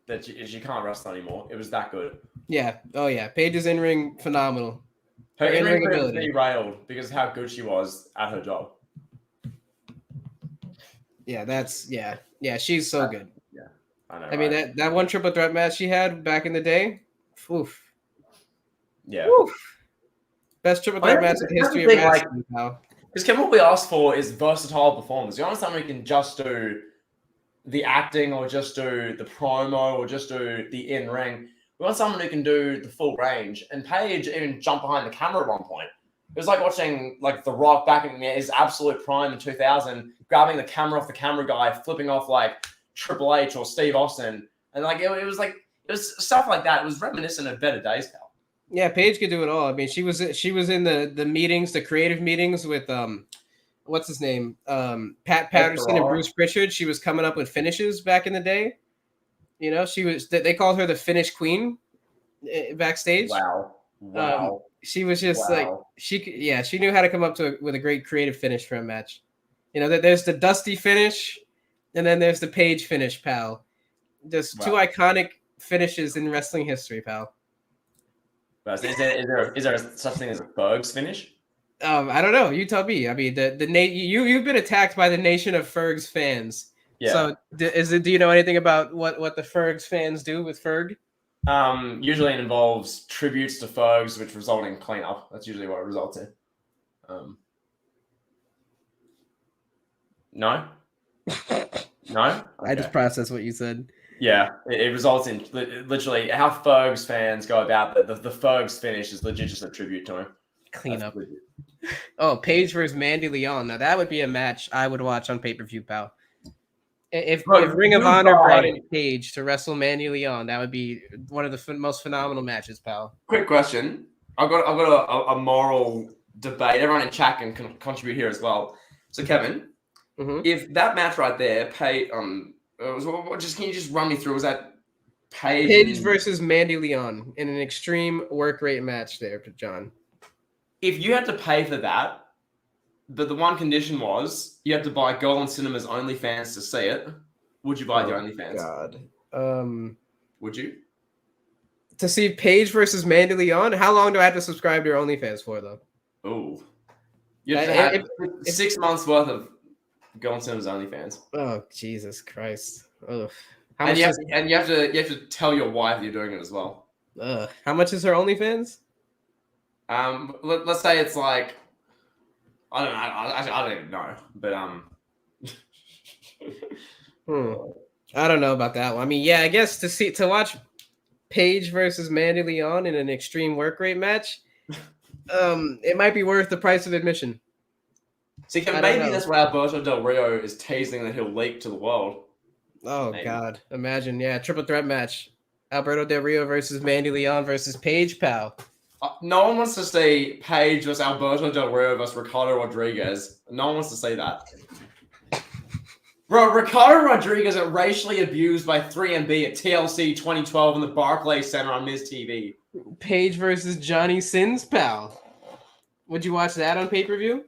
that she can't wrestle anymore. It was that good. Yeah. Oh, yeah. Paige's in-ring, phenomenal. Her in-ring in-ring was ability. derailed because of how good she was at her job. Yeah, yeah, she's so good. Yeah, I know. I mean, that one triple threat match she had back in the day, oof. Yeah. Oof. Best triple threat match in the history of wrestling, pal. Because Kevin, what we asked for is versatile performers. You want someone who can just do the acting or just do the promo or just do the in-ring. We want someone who can do the full range. And Paige even jumped behind the camera at one point. It was like watching like The Rock back in his absolute prime in 2000, grabbing the camera off the camera guy, flipping off like Triple H or Steve Austin. And like it was stuff like that. It was reminiscent of better days, pal. Yeah, Paige could do it all. I mean, she was in the meetings, the creative meetings with what's his name? Pat Patterson and Bruce Pritchard. She was coming up with finishes back in the day. You know, they called her the finish queen backstage. Wow. She was just like she knew how to come up with a great creative finish for a match. You know, that there's the Dusty finish, and then there's the Paige finish, pal. Just two iconic finishes in wrestling history, pal. Is there such thing as a Ferg's finish? I don't know. You tell me. I mean, you've been attacked by the nation of Ferg's fans. Yeah. So do you know anything about what the Ferg's fans do with Ferg? Usually it involves tributes to Fergs, which result in cleanup. That's usually what it results in. No? No? Okay. I just processed what you said. Yeah, it results in literally how Fergs fans go about the Fergs finish is legit just a tribute to him. Cleanup. Oh, Paige versus Mandy Leon. Now that would be a match I would watch on pay-per-view, pal. If Ring of Honor brought in Paige to wrestle Mandy Leon, that would be one of the most phenomenal matches, pal. Quick question. I've got a moral debate. Everyone in chat can contribute here as well. So Kevin, if that match right there, can you just run me through? Was that Paige versus Mandy Leon in an extreme work rate match there, John? If you had to pay for that, but the one condition was you had to buy Girl on Cinema's OnlyFans to see it, would you buy the OnlyFans? God. Would you? To see Paige versus Mandy Leon? How long do I have to subscribe to your OnlyFans for, though? Oh. You have to have 6 months worth of Girl on Cinema's OnlyFans. Oh, Jesus Christ. Ugh. And you have to tell your wife you're doing it as well. How much is her OnlyFans? Let's say it's like, I don't know. I don't even know, but I don't know about that one. I mean, yeah, I guess to watch Paige versus Mandy Leon in an extreme work rate match, it might be worth the price of admission. See, maybe that's why Alberto Del Rio is teasing that he'll leak to the world. Oh maybe. God, imagine, triple threat match: Alberto Del Rio versus Mandy Leon versus Paige, pal. No one wants to see Paige versus Alberto Del Rio versus Ricardo Rodriguez. No one wants to see that. Bro, Ricardo Rodriguez got racially abused by 3MB at TLC 2012 in the Barclays Center on Miz TV. Paige versus Johnny Sins, pal. Would you watch that on pay-per-view?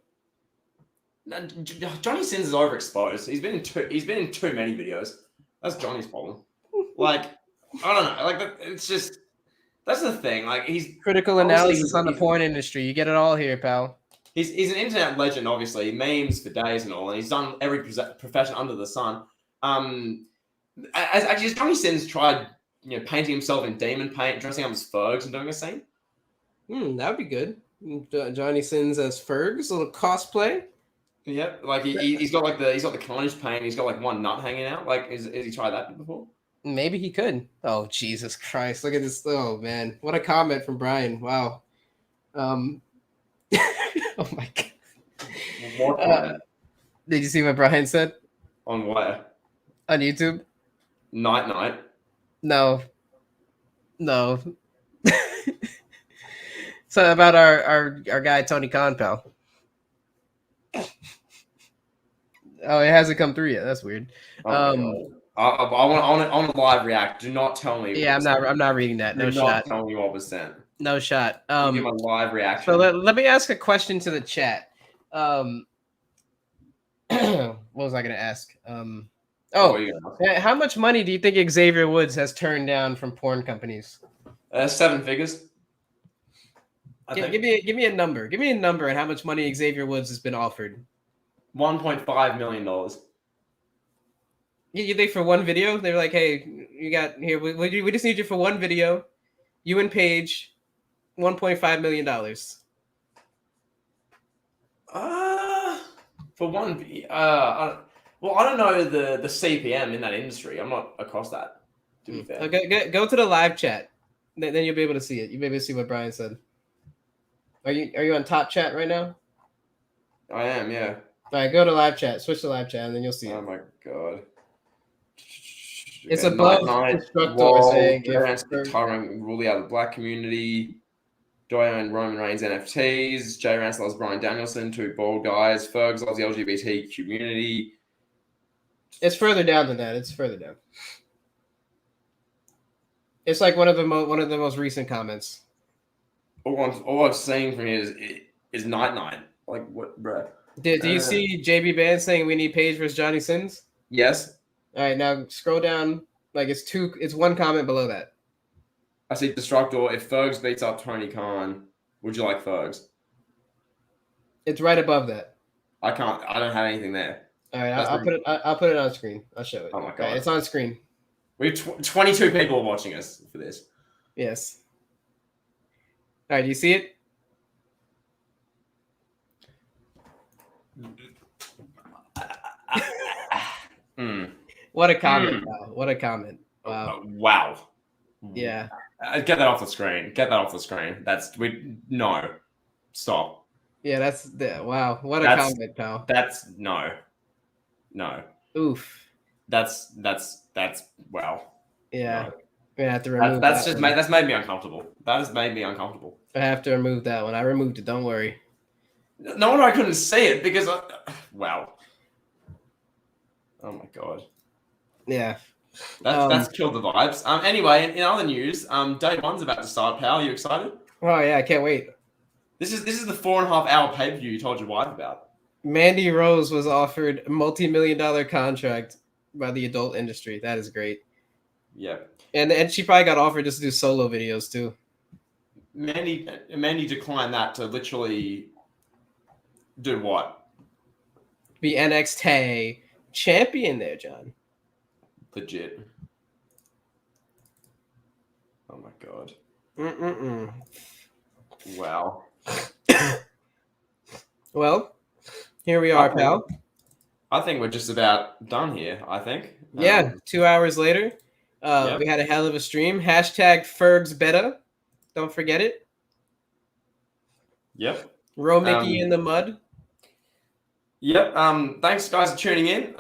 Johnny Sins is overexposed. He's been in too many videos. That's Johnny's problem. Like, I don't know. Like, it's just... That's the thing. Like, he's critical analysis on the porn industry. You get it all here, pal. He's an internet legend, obviously, memes for days and all, and he's done every profession under the sun. Has Johnny Sins tried, painting himself in demon paint, dressing up as Fergs, and doing a scene? That would be good. Johnny Sins as Fergs, a little cosplay. Yep, like he's got the carnage paint. He's got like one nut hanging out. Like, has he tried that before? Maybe he could. Oh, Jesus Christ! Look at this. Oh man, what a comment from Brian. Wow. Oh my God. What? Did you see what Brian said On where? on YouTube? Night. No. So about our guy Tony Khan, pal. Oh, it hasn't come through yet. That's weird. I want to live react. Do not tell me. Yeah, I'm not reading that. No Do shot. not tell me what was sent. No shot. Give me a live reaction. So let me ask a question to the chat. What was I going to ask? How much money do you think Xavier Woods has turned down from porn companies? 7 figures. Give me a number. Give me a number and how much money Xavier Woods has been offered. $1.5 million. You think for one video? They're like, hey, you got here. We just need you for one video. You and Paige, $1.5 million. For one, well, I don't know the CPM in that industry. I'm not across that. To be fair. Okay, go to the live chat. Then you'll be able to see it. You'll be able to see what Brian said. Are you on top chat right now? I am, yeah. All right, go to live chat. Switch to live chat, and then you'll see it. Oh my god. It's above Destructor saying Tyrone Ruley out of the black community. Doyen Roman Reigns NFTs. Jay Rance loves Brian Danielson. 2 bald guys. Fergs loves the LGBT community. It's further down than that. It's further down. It's like one of the most recent comments. All I've seen from here is Night. Like what, bro? Do you see JB Band saying we need Paige versus Johnny Sins? Yes. All right, now scroll down. Like it's one comment below that. I see Destructor. If Fergs beats up Tony Khan, would you like Fergs? It's right above that. I don't have anything there. All right, I'll put it on screen. I'll show it. Oh my god, right, it's on screen. We have 22 people watching us for this. Yes. All right, do you see it? What a comment! Wow. What a comment! Wow. Wow. Yeah. Get that off the screen. No. Stop. Yeah, wow. What a comment, pal. That's no. Oof. That's wow. Yeah. No. We have to remove that's made me uncomfortable. That has made me uncomfortable. I have to remove that one. I removed it. Don't worry. No wonder I couldn't see it because wow. Oh my god. Yeah. That's killed the vibes. Anyway, in other news, day one's about to start, pal. Are you excited? Oh yeah, I can't wait. This is the 4.5 hour pay-per-view you told your wife about. Brandy Rose was offered a multi-million-dollar contract by the adult industry. That is great. Yeah. And she probably got offered just to do solo videos too. Mandy declined that to literally do what? Be NXT champion there, John. Legit. Oh my god. Wow. Well, here we are, pal. I think we're just about done here, I think. Yeah, 2 hours later. Yep. We had a hell of a stream. #FergsBeta. Don't forget it. Yep. Row Mickey in the mud. Yep. Thanks, guys, for tuning in.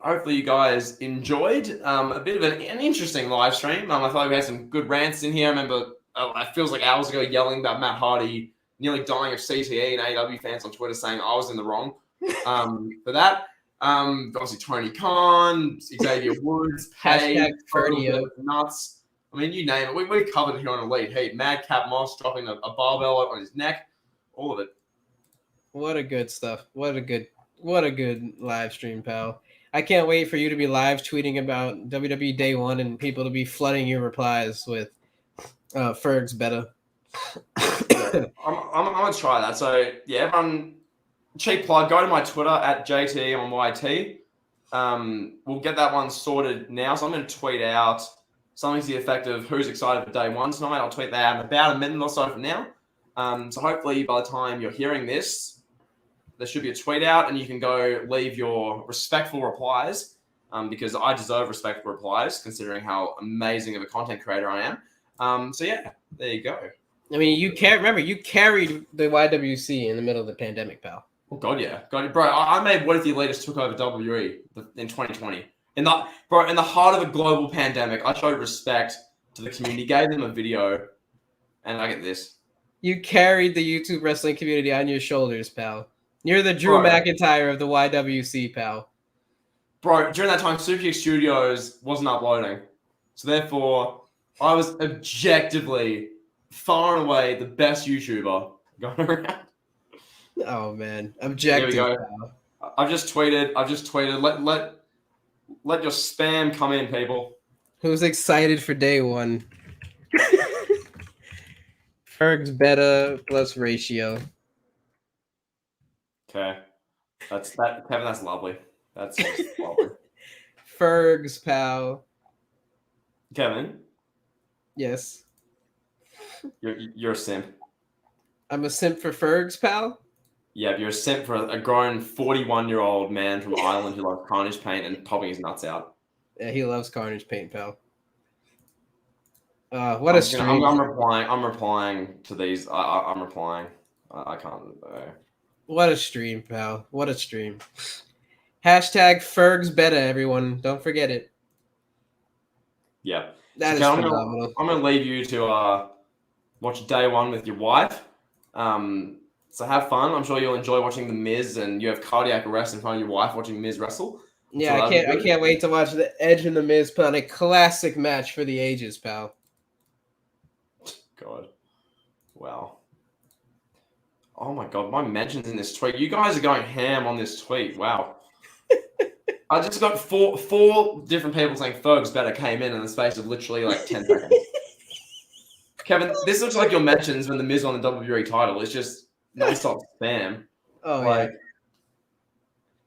Hopefully, you guys enjoyed a bit of an interesting live stream. I thought we had some good rants in here. I remember it feels like hours ago yelling about Matt Hardy nearly dying of CTE, and AEW fans on Twitter saying I was in the wrong for that. Obviously, Tony Khan, Xavier Woods, Paige, nuts. I mean, you name it. We covered it here on Elite Heat. Madcap Moss dropping a barbell on his neck. All of it. What a good stuff. What a good live stream, pal. I can't wait for you to be live tweeting about WWE Day 1 and people to be flooding your replies with Fergs Beta. I'm gonna try that. So yeah, everyone, cheap plug. Go to my Twitter at JTMYT. We'll get that one sorted now. So I'm gonna tweet out something to the effect of who's excited for day one tonight. I'll tweet that out in about a minute or so from now. So hopefully by the time you're hearing this, there should be a tweet out, and you can go leave your respectful replies. Because I deserve respectful replies, considering how amazing of a content creator I am. So yeah, there you go. I mean, you carried the YWC in the middle of the pandemic, pal. Oh god, yeah, bro. I made What If the Elitists took over WWE in 2020. In the heart of a global pandemic, I showed respect to the community, gave them a video, and I get this. You carried the YouTube wrestling community on your shoulders, pal. You're the Drew McIntyre of the YWC, pal. Bro, during that time, Superkick Studios wasn't uploading. So therefore, I was objectively, far and away, the best YouTuber going around. Oh, man. Objective. Here we go. Pal. I've just tweeted. Let your spam come in, people. Who's excited for day one? Ferg's beta plus ratio. Okay. Kevin, that's lovely. That's lovely. Ferg's, pal. Kevin? Yes. You're a simp. I'm a simp for Ferg's, pal? Yeah, you're a simp for a grown 41-year-old man from Ireland who loves Carnage Paint and popping his nuts out. Yeah, he loves Carnage Paint, pal. What a stream. I'm replying to these. I'm replying. I can't. What a stream, pal. What a stream. Hashtag Ferg's beta, everyone. Don't forget it. Yeah. That is phenomenal. I'm going to leave you to watch day one with your wife. So have fun. I'm sure you'll enjoy watching The Miz, and you have cardiac arrest in front of your wife watching Miz wrestle. Yeah, so I can't wait to watch the Edge and The Miz put on a classic match for the ages, pal. God. Wow. Oh my God, my mentions in this tweet. You guys are going ham on this tweet. Wow. I just got four different people saying Ferg's better came in the space of literally like 10 seconds. Kevin, this looks like your mentions when the Miz won the WWE title. It's just non-stop spam. Oh, like, yeah.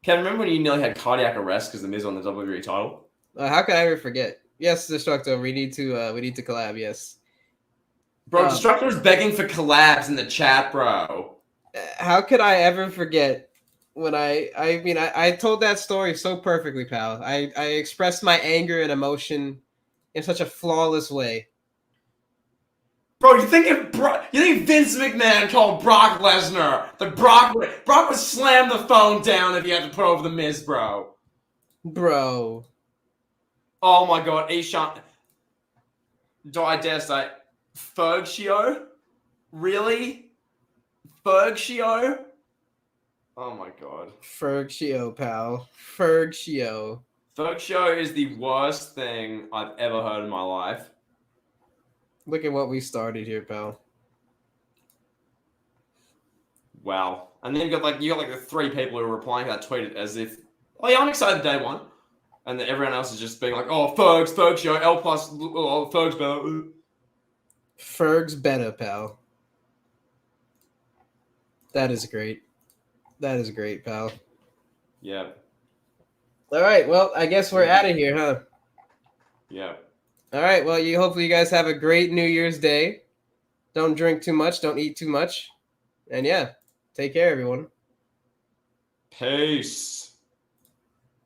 Kevin, remember when you nearly had cardiac arrest because the Miz won the WWE title? How could I ever forget? Yes, Destructo, we need to collab, yes. Bro, Destructo is begging for collabs in the chat, bro. How could I ever forget when I told that story so perfectly, pal. I expressed my anger and emotion in such a flawless way. Bro, you think Vince McMahon called Brock Lesnar Brock would slam the phone down if he had to put over the Miz, bro. Bro. Oh my God, Ishan. Do I dare say Fergio? Really? Fergio? Oh my God. Fergio, pal. Fergio. Fergio is the worst thing I've ever heard in my life. Look at what we started here, pal. Wow. And then you got the three people who are replying to that tweet as if, oh yeah, I'm excited day one. And then everyone else is just being like, oh, Fergio, L plus, oh, Ferg's better. Ferg's better, pal. That is great. That is great, pal. Yeah. All right. Well, I guess we're out of here, huh? Yeah. All right. Well, hopefully you guys have a great New Year's Day. Don't drink too much. Don't eat too much. And yeah, take care, everyone. Peace.